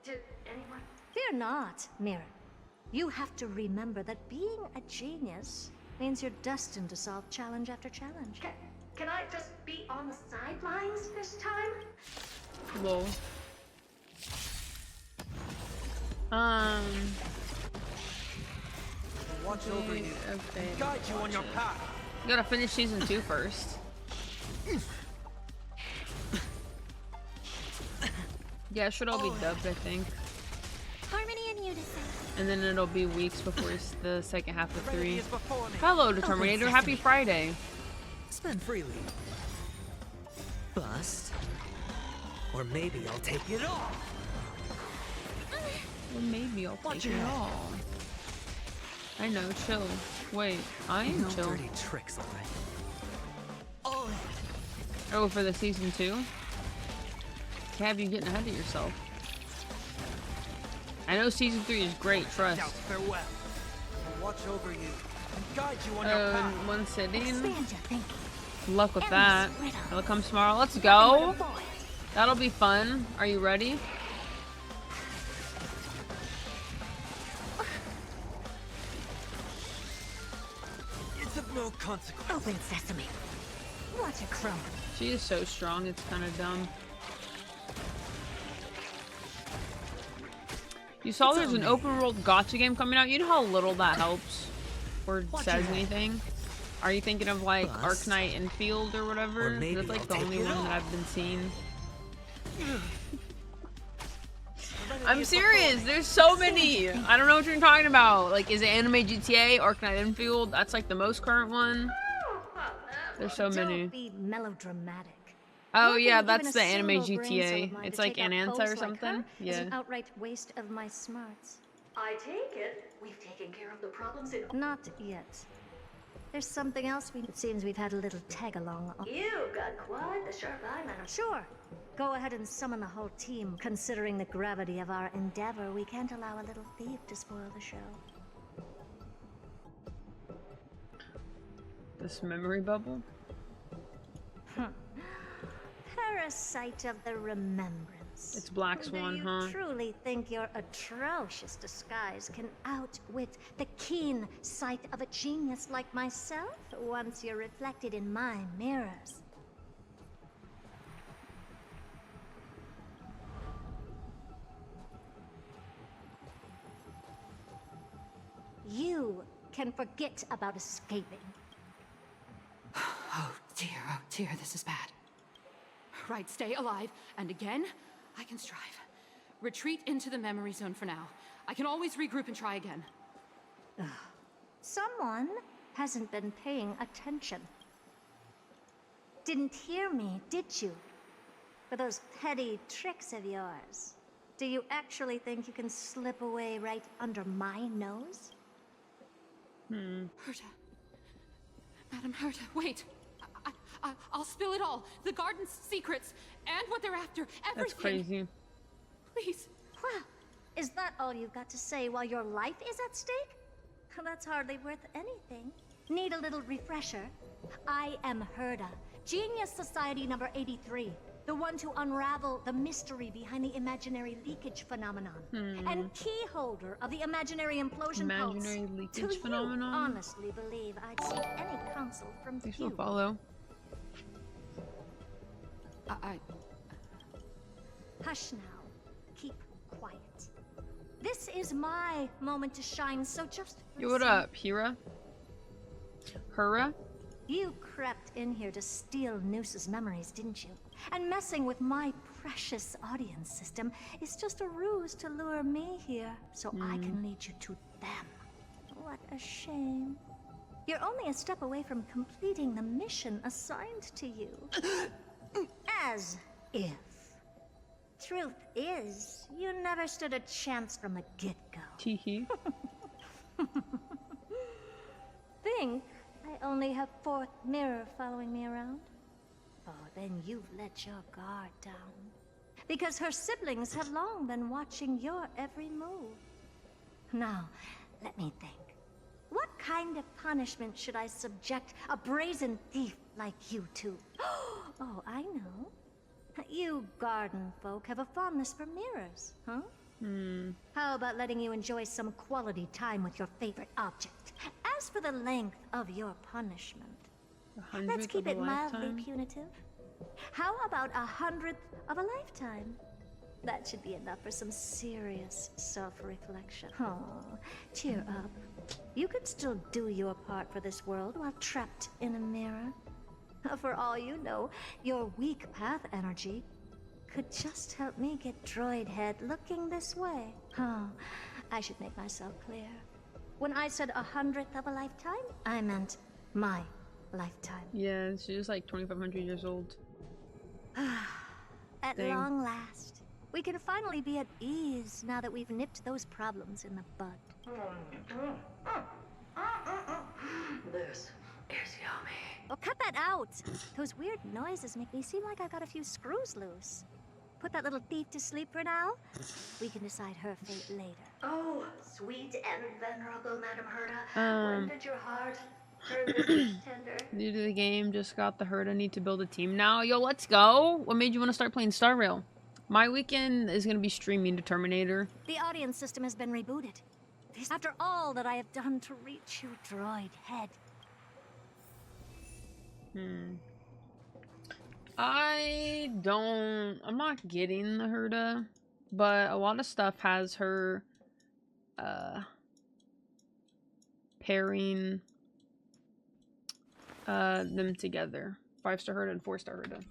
did anyone? Fear not, Mirror. You have to remember that being a genius means you're destined to solve challenge after challenge. Can I just be on the sidelines this time? Lol. Watch over you. Okay. Guide you on your path. You gotta finish season 2 first. Yeah, it should all be dubbed, I think. Harmony and unison. And then it'll be weeks before the second half of 3. Serenity is before me. Hello, Determinator. Happy Friday. Spend freely. Bust. Or maybe I'll take it all. Or maybe I'll Watch take your it head. all. I know, chill. Wait, I am No chill. dirty tricks, alright. Oh, for the season 2? Have you getting ahead of yourself? I know season 3 is great, trust. Doubt farewell. Watch over you and guide you on your path. One sitting. Expand your thinking. Good luck with that. Endless riddles. It'll come tomorrow. Let's Nothing but a go. void. That'll be fun. Are you ready? It's of no consequence. Open sesame. Watch it crumble. She is so strong, it's kind of dumb. You saw there's an open world gacha game coming out. You know how little that helps or says anything? Are you thinking of like Arknight and Field or whatever? That's like the only one that I've been seeing. I'm serious. There's so many. I don't know what you're talking about. Like, is it Anime GTA, Arknight and Field? That's like the most current one. There's so many. Don't be melodramatic. Oh yeah, that's the Anime GTA. It's like Ananta or something. Is Yeah. an outright waste of my smarts. I take it we've taken care of the problems in. Not yet. There's something else. It seems we've had a little tag along. You've got quite the sharp eye, man. Sure. Go ahead and summon the whole team. Considering the gravity of our endeavor, we can't allow a little thief to spoil the show. This memory bubble? Parasite of the remembrance. It's Black Swan, Do you huh? truly think your atrocious disguise can outwit the keen sight of a genius like myself once you're reflected in my mirrors? You can forget about escaping. Oh dear, this is bad. Right, stay alive, and again, I can strive. Retreat into the memory zone for now. I can always regroup and try again. Someone hasn't been paying attention. Didn't hear me, did you? For those petty tricks of yours. Do you actually think you can slip away right under my nose? Herta. Madam Herta, wait. I'll spill it all. The garden's secrets, and what they're after, everything. That's crazy. Please. Well, is that all you've got to say while your life is at stake? That's hardly worth anything. Need a little refresher? I am Herta, Genius Society number 83. The one to unravel the mystery behind the imaginary leakage phenomenon. And key holder of the imaginary implosion pulse. Imaginary leakage Do you phenomenon? honestly believe I'd seek any counsel from Thanks you? for the follow. Hush now. Keep quiet. This is my moment to shine, so just Yo, what up, Hira? Hura? You crept in here to steal Noose's memories, didn't you? And messing with my precious audience system is just a ruse to lure me here, so I can lead you to them. What a shame. You're only a step away from completing the mission assigned to you. As if. Truth is, you never stood a chance from the get-go. Teehee. Think I only have fourth mirror following me around? Oh, then you've let your guard down. Because her siblings have long been watching your every move. Now, let me think. What kind of punishment should I subject a brazen thief like you to? Oh, I know. You garden folk have a fondness for mirrors, huh? How about letting you enjoy some quality time with your favorite object? As for the length of your punishment, let's keep it mildly punitive. How about 100th of a lifetime? That should be enough for some serious self-reflection. Oh, cheer up. You can still do your part for this world while trapped in a mirror. For all you know, your weak path energy could just help me get droid head looking this way. Oh, I should make myself clear. When I said 100th of a lifetime, I meant my lifetime. Yeah, she's like 2,500 years old. At Dang. long last, we can finally be at ease now that we've nipped those problems in the bud. This is yummy. Oh, cut that out! Those weird noises make me seem like I've got a few screws loose. Put that little thief to sleep for now. We can decide her fate later. Oh, sweet and venerable Madam Herta, when did your heart New to the game, just got the herd. I need to build a team now. Yo, let's go. What made you want to start playing Star Rail? My weekend is going to be streaming to Terminator. The audience system has been rebooted. This after all that I have done to reach you, droid head. I'm not getting the Herda, but a lot of stuff has her pairing them together. 5-star Herda and 4-star Herda.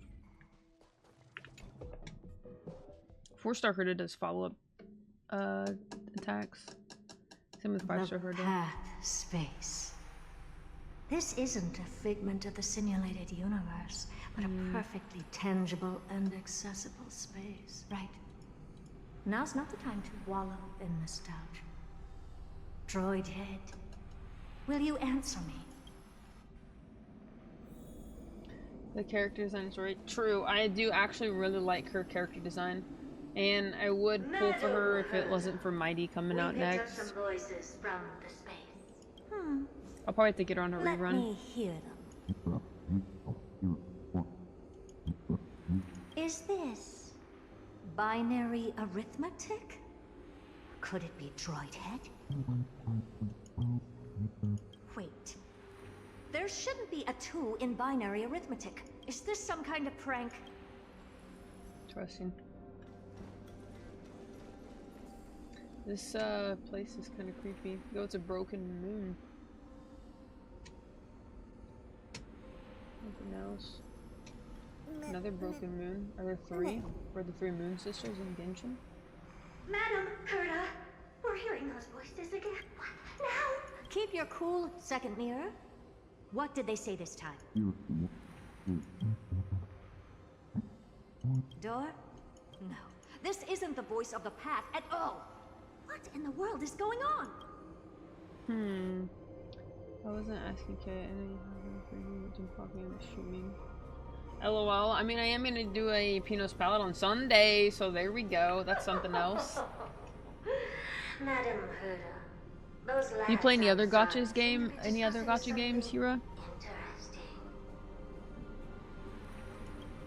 4-star Herda does follow-up attacks. Same with 5-star Herda. Path space. This isn't a figment of the simulated universe, but a perfectly tangible and accessible space. Right. Now's not the time to wallow in nostalgia. Droid head, will you answer me? The character design is right. True, I do actually really like her character design. And I would pull for her if it wasn't for Mighty coming out next. Some voices from the space. I'll probably have to get her on a Let rerun. me hear them. Is this binary arithmetic? Could it be droid head? Wait. There shouldn't be a 2 in binary arithmetic. Is this some kind of prank? Interesting. This place is kind of creepy. Yo, it's a broken moon. Nothing else. Another broken moon. Are there 3? Or the 3 moon sisters in Genshin? Madam Herda, we're hearing those voices again. What now? Keep your cool, second mirror. What did they say this time? Door? No. This isn't the voice of the path at all. What in the world is going on? I wasn't asking Kay. I know you have for you to talking and streaming. LOL. I mean, I am gonna do a Pinot's Palette on Sunday, so there we go. That's something else. Madam Herda, those You play any other lads gotchas game? Any other gotcha games, Hira? interesting.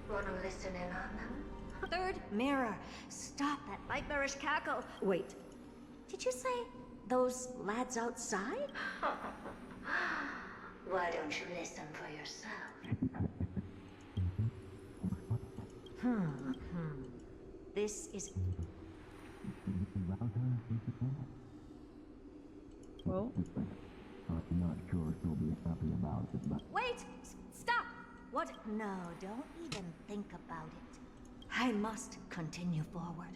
Wanna listen in on them? Third mirror. Stop that nightmarish cackle. Wait. Did you say those lads outside? Why don't you listen for yourself? This is... Well? I'm not sure she'll be happy about it, but... Wait! Stop! What? No, don't even think about it. I must continue forward.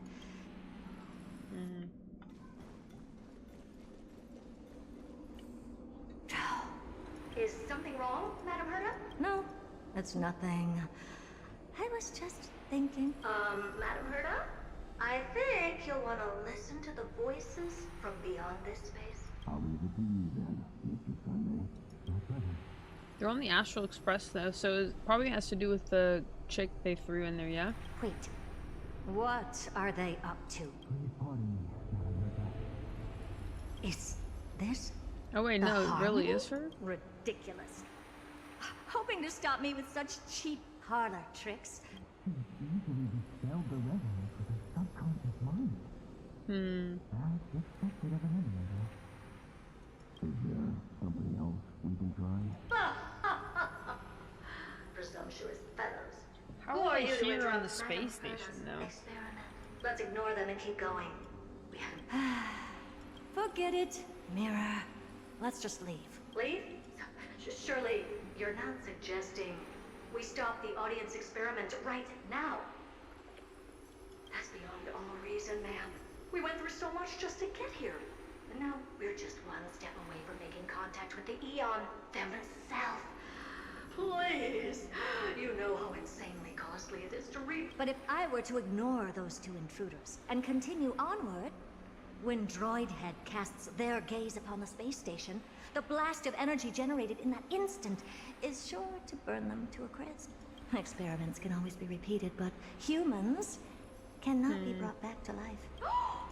Is something wrong, Madam Herda? No, it's nothing. I was just thinking. Madam Herda? I think you'll want to listen to the voices from beyond this space. I'll leave it to you then, Mr. Sunday. My pleasure. They're on the Astral Express though, so it probably has to do with the chick they threw in there, yeah? Wait. What are they up to? Is this? Oh wait, the no, it really harmony? is her? Ridiculous. Hoping to stop me with such cheap parlor tricks. Easily dispelled the resonance with her subconscious mind. That's expected of an emulator. Is there something else we can try? Presumptuous fellows. How Who are are they you to here on interrupt the space Madam station Herda's now? experiment? Let's ignore them and keep going. We haven't... Forget it, Mirror. Let's just leave. Leave? Surely, you're not suggesting we stop the audience experiment right now? That's beyond all reason, ma'am. We went through so much just to get here. And now we're just one step away from making contact with the Eon themselves. Please! You know how insanely costly it is to read. But if I were to ignore those 2 intruders and continue onward, when Droid Head casts their gaze upon the space station, the blast of energy generated in that instant is sure to burn them to a crisp. Experiments can always be repeated, but humans cannot be brought back to life. Oh,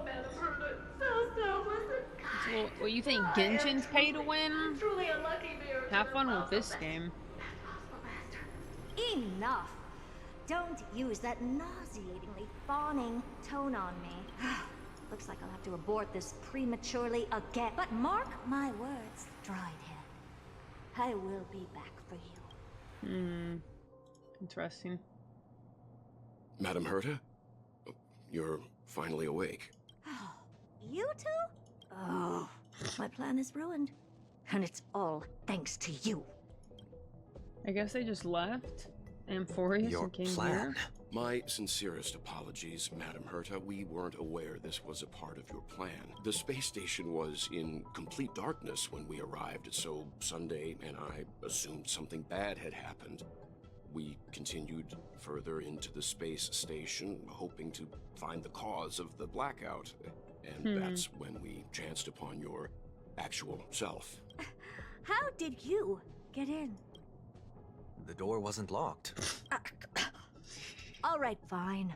Madam Herda, so selfless and It's a Well, what you think Genshin's pay to win? Truly unlucky, Mirror. Have fun with this game. Enough! Don't use that nauseatingly fawning tone on me. Looks like I'll have to abort this prematurely again. But mark my words, Droidhead. I will be back for you. Interesting. Madam Herta? You're finally awake. You two? Oh, my plan is ruined. And it's all thanks to you. I guess they just left Amphoreus Your and came plan? here. My sincerest apologies, Madam Herta. We weren't aware this was a part of your plan. The space station was in complete darkness when we arrived, so Sunday and I assumed something bad had happened. We continued further into the space station, hoping to find the cause of the blackout. And that's when we chanced upon your actual self. How did you get in? The door wasn't locked. All right, fine.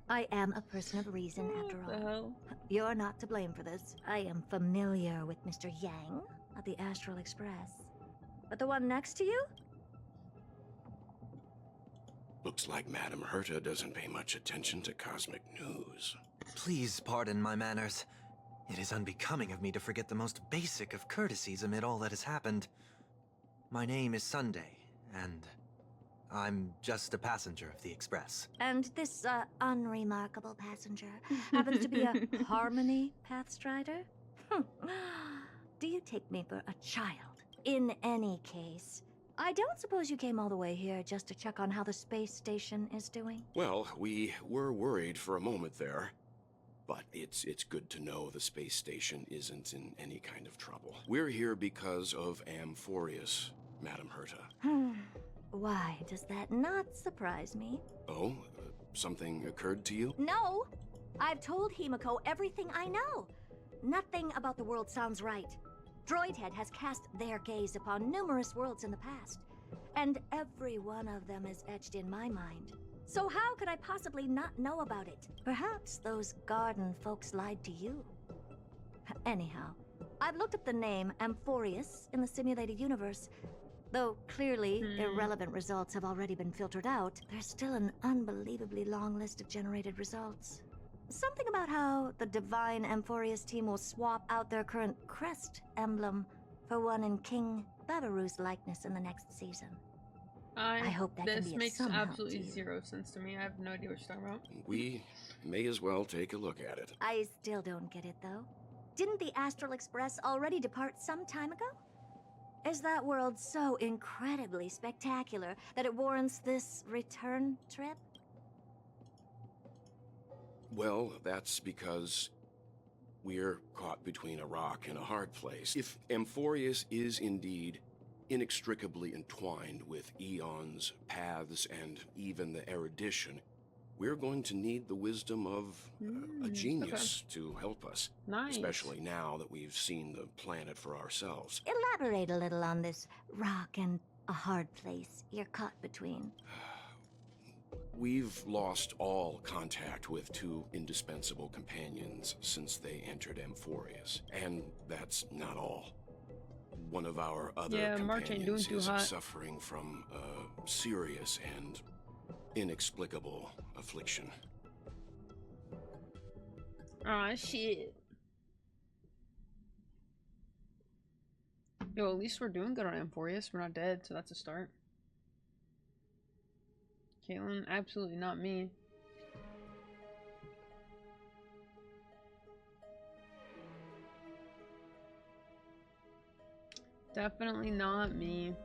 I am a person of reason after all. You're not to blame for this. I am familiar with Mr. Yang at the Astral Express. But the one next to you? Looks like Madam Herta doesn't pay much attention to cosmic news. Please pardon my manners. It is unbecoming of me to forget the most basic of courtesies amid all that has happened. My name is Sunday, and I'm just a passenger of the Express. And this, unremarkable passenger happens to be a Harmony Pathstrider? Do you take me for a child? In any case, I don't suppose you came all the way here just to check on how the space station is doing? Well, we were worried for a moment there. But it's good to know the space station isn't in any kind of trouble. We're here because of Amphoreus, Madam Herta. Why does that not surprise me? Oh? Something occurred to you? No! I've told Himiko everything I know. Nothing about the world sounds right. Droidhead has cast their gaze upon numerous worlds in the past, and every one of them is etched in my mind. So how could I possibly not know about it? Perhaps those garden folks lied to you. Anyhow, I've looked up the name Amphoreus in the simulated universe. Though clearly irrelevant results have already been filtered out, there's still an unbelievably long list of generated results. Something about how the divine Amphoreus team will swap out their current crest emblem for one in King Babaru's likeness in the next season. I hope that can This be makes of some help absolutely to you. zero sense to me. I have no idea what you're talking about. We may as well take a look at it. I still don't get it, though. Didn't the Astral Express already depart some time ago? Is that world so incredibly spectacular that it warrants this return trip? Well, that's because we're caught between a rock and a hard place. If Amphoreus is indeed inextricably entwined with eons, paths, and even the erudition, we're going to need the wisdom of a genius to help us. Nice. Especially now that we've seen the planet for ourselves. Elaborate a little on this rock and a hard place you're caught between. We've lost all contact with two indispensable companions since they entered Amphoreus. And that's not all. One of our other March ain't doing companions too is hot. suffering from a serious and inexplicable affliction. Aw, shit. Yo, at least we're doing good on Amphoreus. We're not dead, so that's a start. Caitlin, absolutely not me. Definitely not me.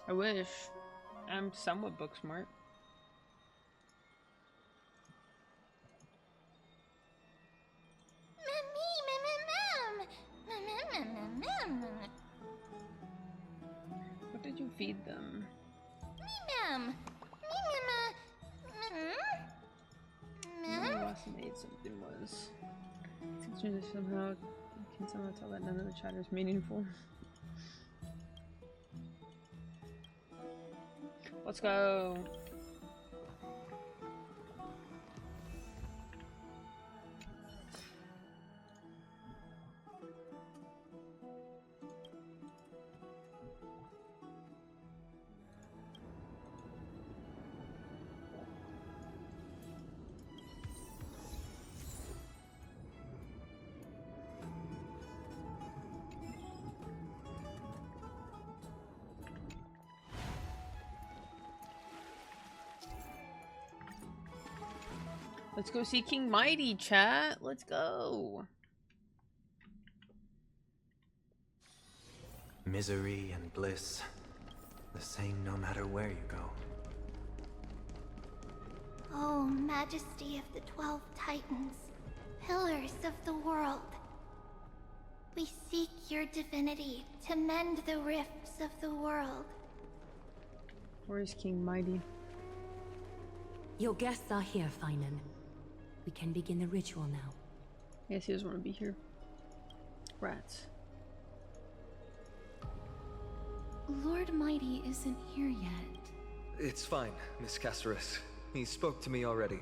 I wish. I'm somewhat book smart. What did you feed them? The last made something was. Teachers somehow can somehow tell that none of the chatter is meaningful. Let's go. Let's go see King Mighty, chat. Let's go. Misery and bliss, the same no matter where you go. Oh, Majesty of the 12 Titans, pillars of the world. We seek your divinity to mend the rifts of the world. Where's King Mighty? Your guests are here, Finan. We can begin the ritual now. Yes, he doesn't want to be here. Rats. Lord Mighty isn't here yet. It's fine, Miss Casterus. He spoke to me already.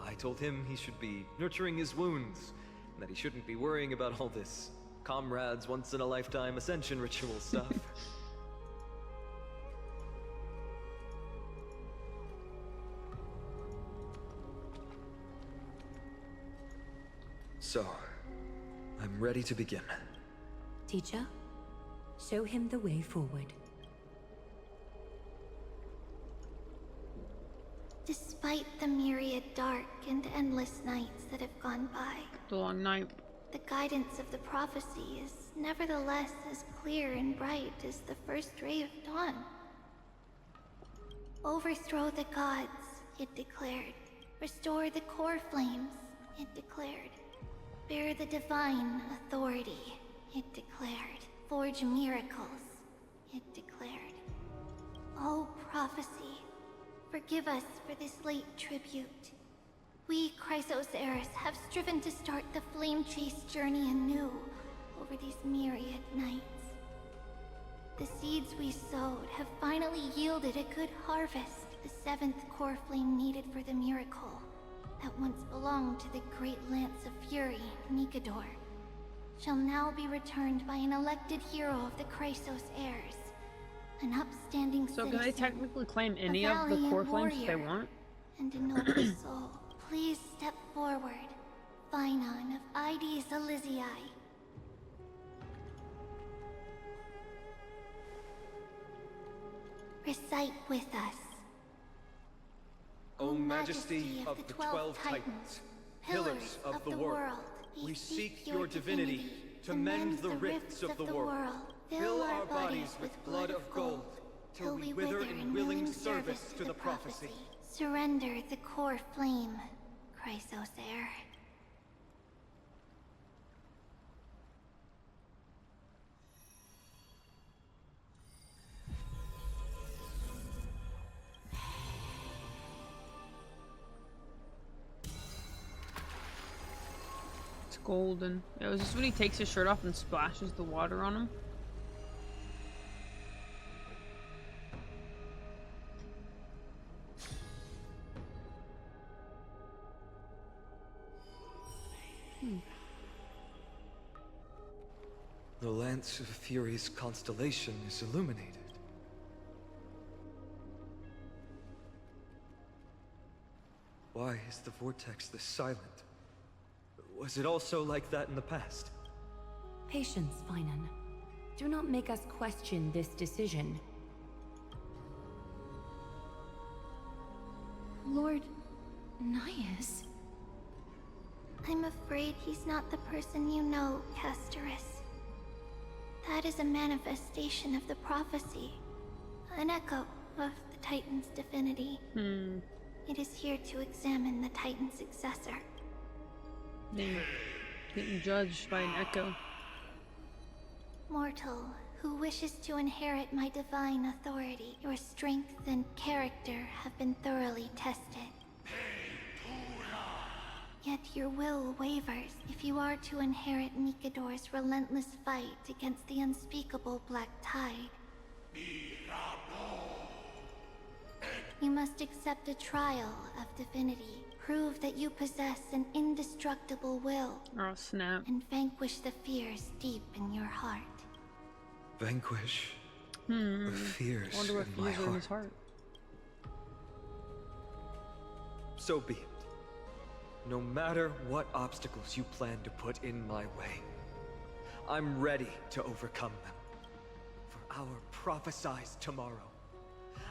I told him he should be nurturing his wounds, and that he shouldn't be worrying about all this comrades once-in-a-lifetime ascension ritual stuff. So, I'm ready to begin. Teacher, show him the way forward. Despite the myriad dark and endless nights that have gone by, The long night. the guidance of the prophecy is nevertheless as clear and bright as the first ray of dawn. Overthrow the gods, it declared. Restore the core flames, it declared. Bear the divine authority, it declared. Forge miracles, it declared. Oh, prophecy, forgive us for this late tribute. We, Chrysos have striven to start the flame chase journey anew over these myriad nights. The seeds we sowed have finally yielded a good harvest. The 7th core flame needed for the miracle that once belonged to the great Lance of Fury, Nikador, shall now be returned by an elected hero of the Chrysos heirs, an upstanding So citizen, can they technically claim any a of the core valiant flames they warrior, want? and a noble soul. Please step forward, Finan of Ides Elysiae. Recite with us. O Majesty of the 12 Titans, pillars of the world, we seek your divinity to mend the rifts of the world. Fill our bodies with blood of gold, till we wither in willing service to the prophecy. Surrender the core flame, Chrysos heir. It's golden. Yeah, is this when he takes his shirt off and splashes the water on him? The Lance of Fury's constellation is illuminated. Why is the vortex this silent? Was it also like that in the past? Patience, Finan. Do not make us question this decision. Lord Naius? I'm afraid he's not the person you know, Casterus. That is a manifestation of the prophecy, an echo of the Titan's divinity. It is here to examine the Titan's successor. Getting judged by an echo. Mortal, who wishes to inherit my divine authority, your strength and character have been thoroughly tested. Yet your will wavers if you are to inherit Nikador's relentless fight against the unspeakable Black Tide. You must accept a trial of divinity. Prove that you possess an indestructible will. Oh, snap. And vanquish the fears deep in your heart. Vanquish the fears I wonder what in my fears are in his heart. heart. So be it. No matter what obstacles you plan to put in my way, I'm ready to overcome them. For our prophesied tomorrow,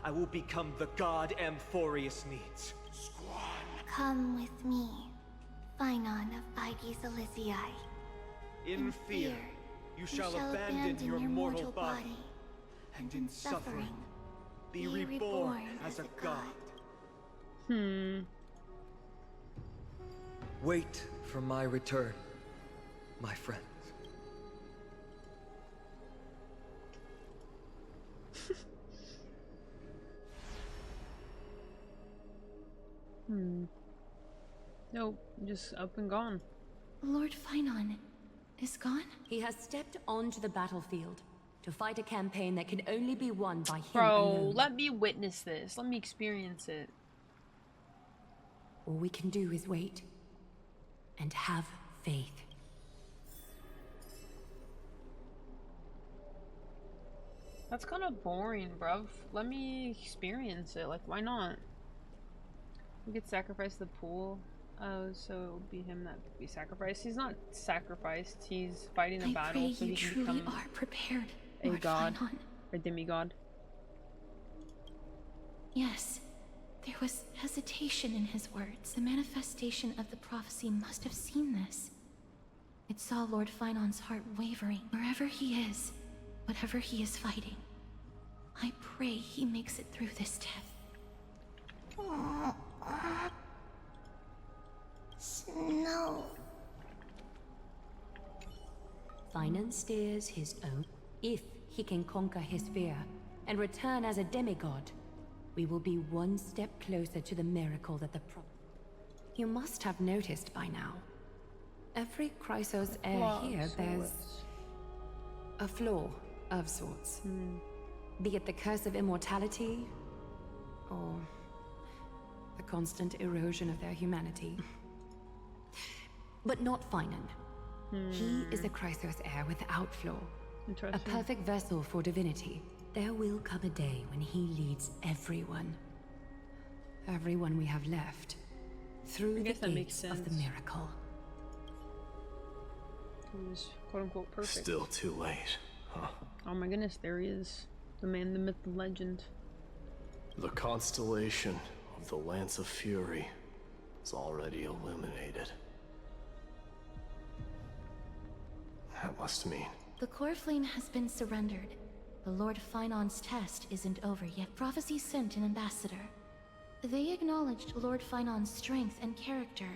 I will become the god Amphoreus needs. Come with me, Phainon of Aegis Elysiae. In fear, you shall abandon your mortal body, and in suffering, be reborn as a god. Wait for my return, my friends. Nope, just up and gone. Lord Phainon is gone? He has stepped onto the battlefield to fight a campaign that can only be won by him alone. Let me witness this. Let me experience it. All we can do is wait and have faith. That's kind of boring, bruv. Let me experience it. Like, why not? We could sacrifice the pool. Oh, so it will be him that be sacrificed. He's not sacrificed. He's fighting a battle so he can become are prepared, a Lord god Phainon. or demigod. Yes, there was hesitation in his words. The manifestation of the prophecy must have seen this. It saw Lord Phainon's heart wavering. Wherever he is, whatever he is fighting, I pray he makes it through this death. Snow. Phainon steers his own. If he can conquer his fear and return as a demigod, we will be one step closer to the miracle that the You must have noticed by now. Every Chrysos heir here bears a flaw of sorts. Be it the curse of immortality, or the constant erosion of their humanity. But not Phainon. He is a Chrysos heir without flaw. A perfect vessel for divinity. There will come a day when he leads everyone we have left, through the gates of the miracle. He was quote-unquote perfect. Still too late, huh? Oh my goodness, there he is. The man, the myth, the legend. The constellation of the Lance of Fury is already illuminated. That must mean... The core flame has been surrendered. The Lord Phainon's test isn't over yet. Prophecy sent an ambassador. They acknowledged Lord Phainon's strength and character,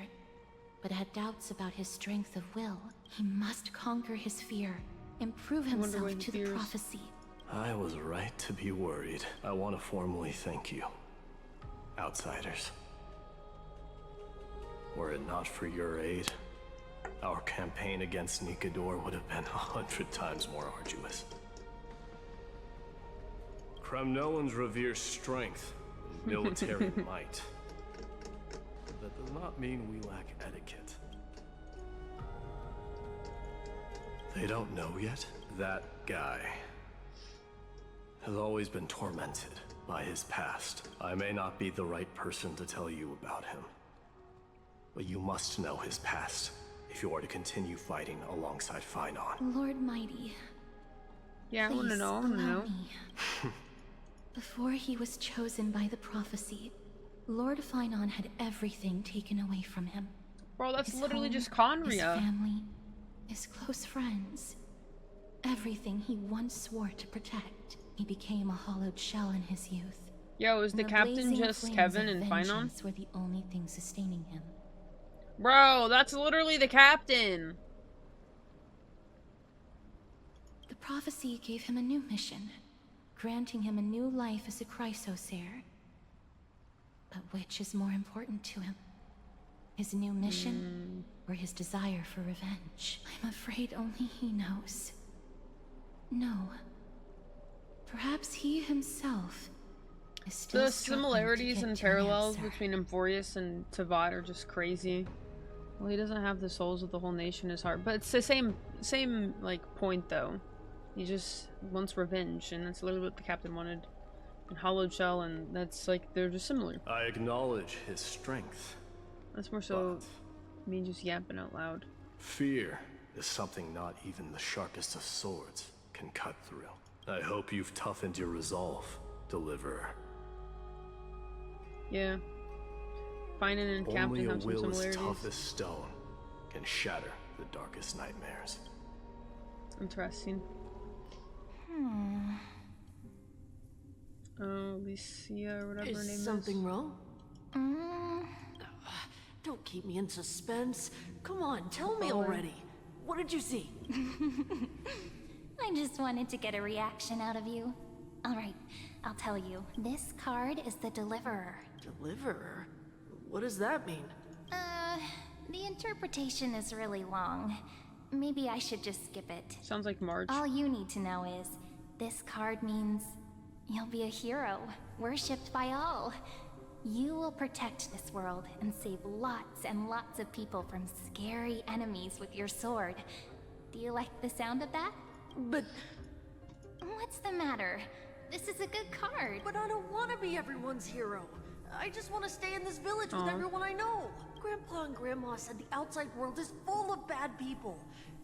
but had doubts about his strength of will. He must conquer his fear and prove himself to the prophecy. I was right to be worried. I want to formally thank you, outsiders. Were it not for your aid, our campaign against Nikador would have been 100 times more arduous. Kremnoans revere strength and military might. That does not mean we lack etiquette. They don't know yet? That guy has always been tormented by his past. I may not be the right person to tell you about him, but you must know his past if you are to continue fighting alongside Phainon. Lord Mighty. Yeah, I want to know. I want to know. Before he was chosen by the prophecy, Lord Phainon had everything taken away from him. Bro, that's His literally home, just Conria. His family, his close friends. Everything he once swore to protect. He became a hollowed shell in his youth. Yo, is the captain just Kevin and Phainon? Were the only thing sustaining him. Bro, that's literally the captain. The prophecy gave him a new mission, granting him a new life as a Chrysos heir. But which is more important to him? His new mission, or his desire for revenge? I'm afraid only he knows. No. Perhaps he himself is still The similarities and parallels between Amphoreus and Tavad are just crazy. Well, he doesn't have the souls of the whole nation in his heart, but it's the same like point though. He just wants revenge, and that's literally what the captain wanted. And Hollowed Shell, and that's like they're just similar. I acknowledge his strength. That's more so me just yapping out loud. Fear is something not even the sharpest of swords can cut through. I hope you've toughened your resolve, Deliverer. Yeah. Phainon and Captain have some similarities. Only a will as tough as stone can shatter the darkest nightmares. Interesting. Alicia, or whatever her name is. Is something wrong? Don't keep me in suspense. Come on, tell me already. What did you see? I just wanted to get a reaction out of you. Alright, I'll tell you. This card is the Deliverer. Deliverer? What does that mean? The interpretation is really long. Maybe I should just skip it. Sounds like March. All you need to know is, this card means you'll be a hero, worshipped by all. You will protect this world and save lots and lots of people from scary enemies with your sword. Do you like the sound of that? But... What's the matter? This is a good card. But I don't want to be everyone's hero. I just want to stay in this village with everyone I know. Grandpa and Grandma said the outside world is full of bad people.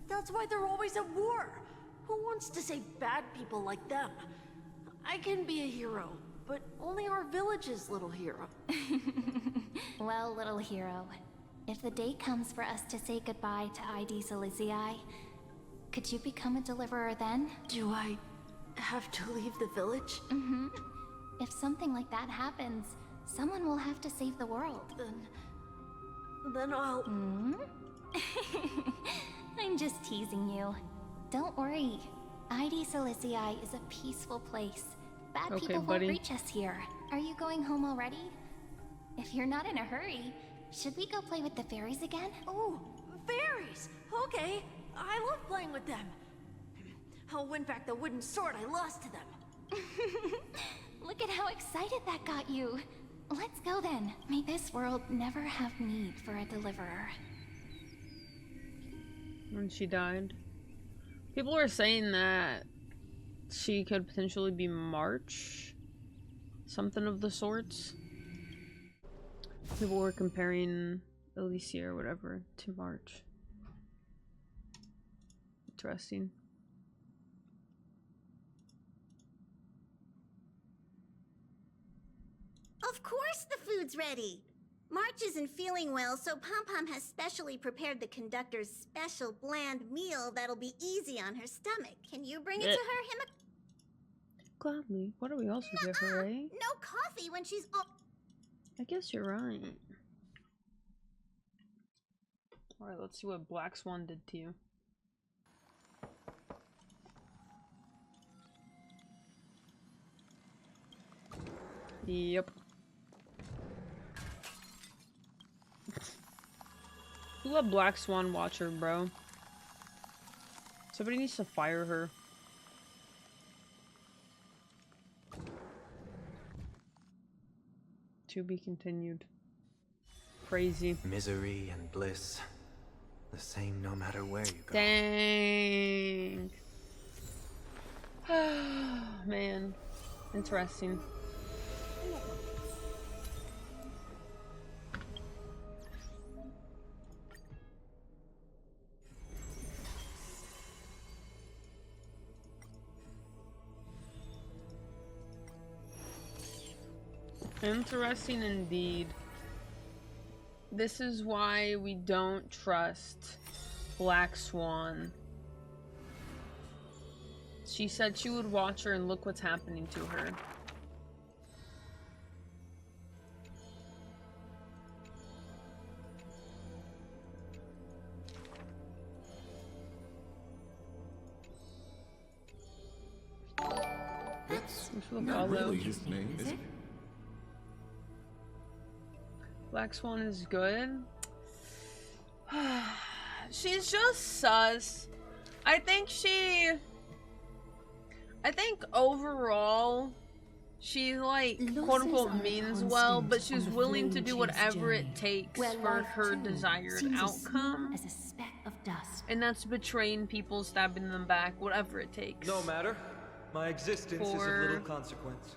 That's why they're always at war. Who wants to save bad people like them? I can be a hero, but only our village's little hero. Well, little hero, if the day comes for us to say goodbye to ID Silizii, could you become a deliverer then? Do I have to leave the village? Mm-hmm. If something like that happens, someone will have to save the world. Then I'll... I'm just teasing you. Don't worry. ID Silizii is a peaceful place. Bad people won't reach us here. Are you going home already? If you're not in a hurry, should we go play with the fairies again? Oh, fairies! Okay, I love playing with them. I'll win back the wooden sword I lost to them. Look at how excited that got you. Let's go then. May this world never have need for a deliverer. When she died. People were saying that she could potentially be March. Something of the sorts. People were comparing Alicia or whatever to March. Interesting. Of course the food's ready! March isn't feeling well, so Pom-Pom has specially prepared the conductor's special bland meal that'll be easy on her stomach. Can you bring it to her, Gladly. What do we also give her, eh? No coffee when she's all... I guess you're right. Alright, let's see what Black Swan did to you. Yep. You love Black Swan Watcher, bro. Somebody needs to fire her. To be continued. Crazy. Misery and bliss. The same no matter where you go. Dang. Man. Interesting. Interesting indeed. This is why we don't trust Black Swan. She said she would watch her and look what's happening to her. That's not really his name, is it? Black Swan is good. She's just sus. I think overall she like quote unquote means well, but she's willing to do whatever it takes for her desired outcome. As a speck of dust. And that's betraying people, stabbing them back, whatever it takes. No matter. My existence is of little consequence.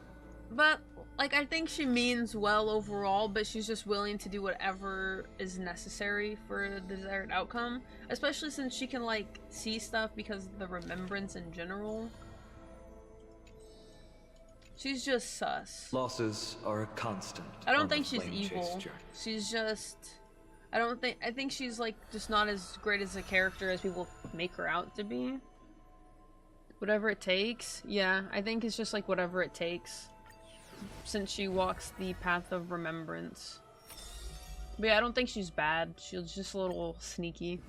But like, I think she means well overall, but she's just willing to do whatever is necessary for the desired outcome. Especially since she can, like, see stuff because of the remembrance in general. She's just sus. Losses are a constant. I don't think she's evil. She's just... I think she's like just not as great as a character as people make her out to be. Whatever it takes. Yeah, I think it's just like whatever it takes. Since she walks the path of remembrance. But yeah, I don't think she's bad. She's just a little sneaky.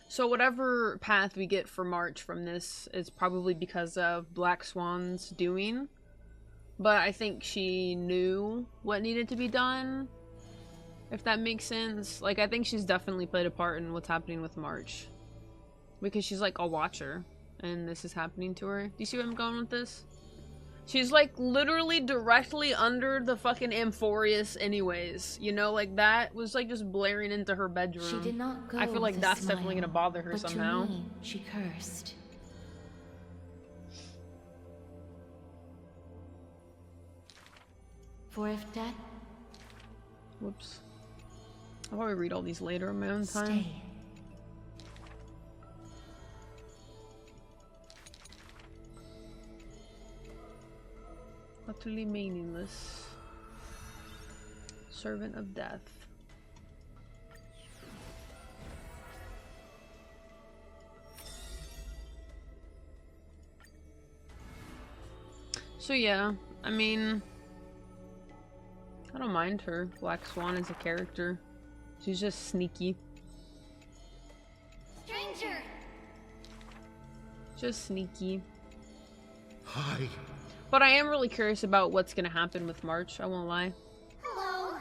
So whatever path we get for March from this is probably because of Black Swan's doing. But I think she knew what needed to be done. If that makes sense. Like, I think she's definitely played a part in what's happening with March. Because she's like a watcher. And this is happening to her. Do you see where I'm going with this? She's like literally directly under the fucking Amphoreus anyways. You know, like that was like just blaring into her bedroom. She did not go I feel like with a that's smile, definitely gonna bother her but somehow. To me, she cursed. For if death... Whoops. I'll probably read all these later on my own time. Stay. Utterly meaningless. Servant of death. So yeah, I mean, I don't mind her. Black Swan as a character. She's just sneaky. Stranger! Just sneaky. Hi. But I am really curious about what's gonna happen with March, I won't lie. Hello.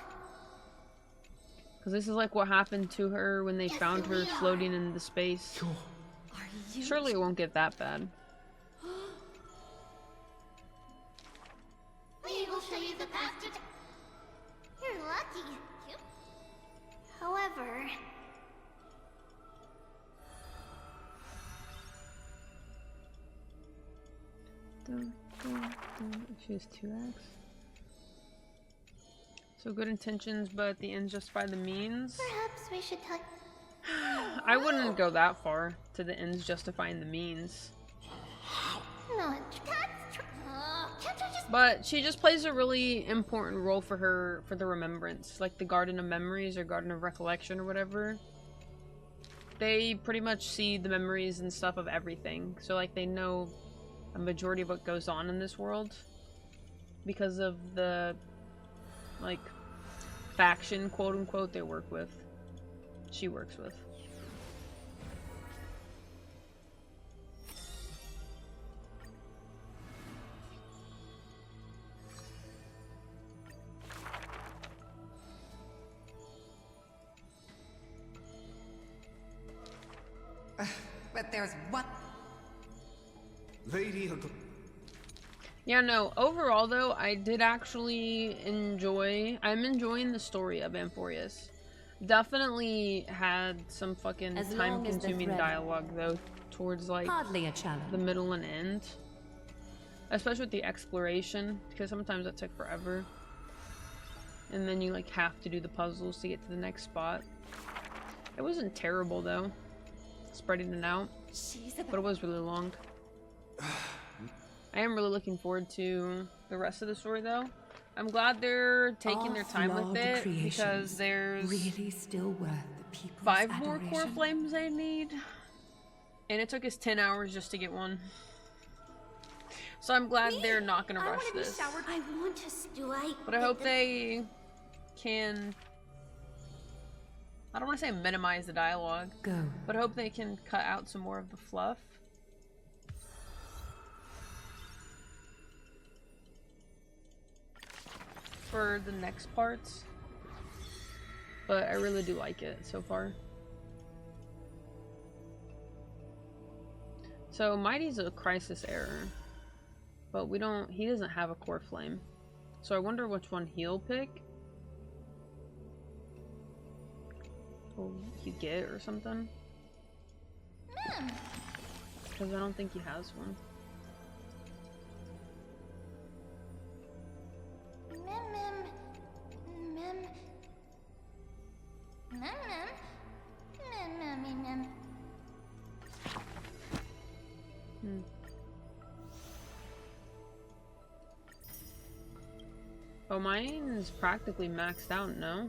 Because this is like what happened to her when they found her floating in the space. Surely it won't get that bad. We will show you the path to... You're lucky. However... She has 2x. So good intentions, but the ends justify the means. Perhaps we should talk... I wouldn't go that far to the ends justifying the means. No, can't I just... But she just plays a really important role for her, for the remembrance. Like the Garden of Memories or Garden of Recollection or whatever. They pretty much see the memories and stuff of everything. So like they know a majority of what goes on in this world. Because of the, like, faction, quote-unquote, they work with. She works with. But there's what? Lady... Yeah, no, overall though, I did actually enjoy... I'm enjoying the story of Amphoreus. Definitely had some fucking time-consuming dialogue though, towards like Hardly a challenge. The middle and end. Especially with the exploration, because sometimes that took forever. And then you like have to do the puzzles to get to the next spot. It wasn't terrible though, spreading it out, but it was really long. I am really looking forward to the rest of the story though. I'm glad they're taking their time with it because there's really still worth the 5 more core flames I need. And it took us 10 hours just to get one. So I'm glad they're not gonna rush this. I want to stew. But I hope they can... I don't want to say minimize the dialogue, but I hope they can cut out some more of the fluff. For the next parts. But I really do like it so far. So Mighty's a crisis error. But we don't... he doesn't have a core flame. So I wonder which one he'll pick. Or he get or something. Because I don't think he has one. Oh, mine's practically maxed out, no?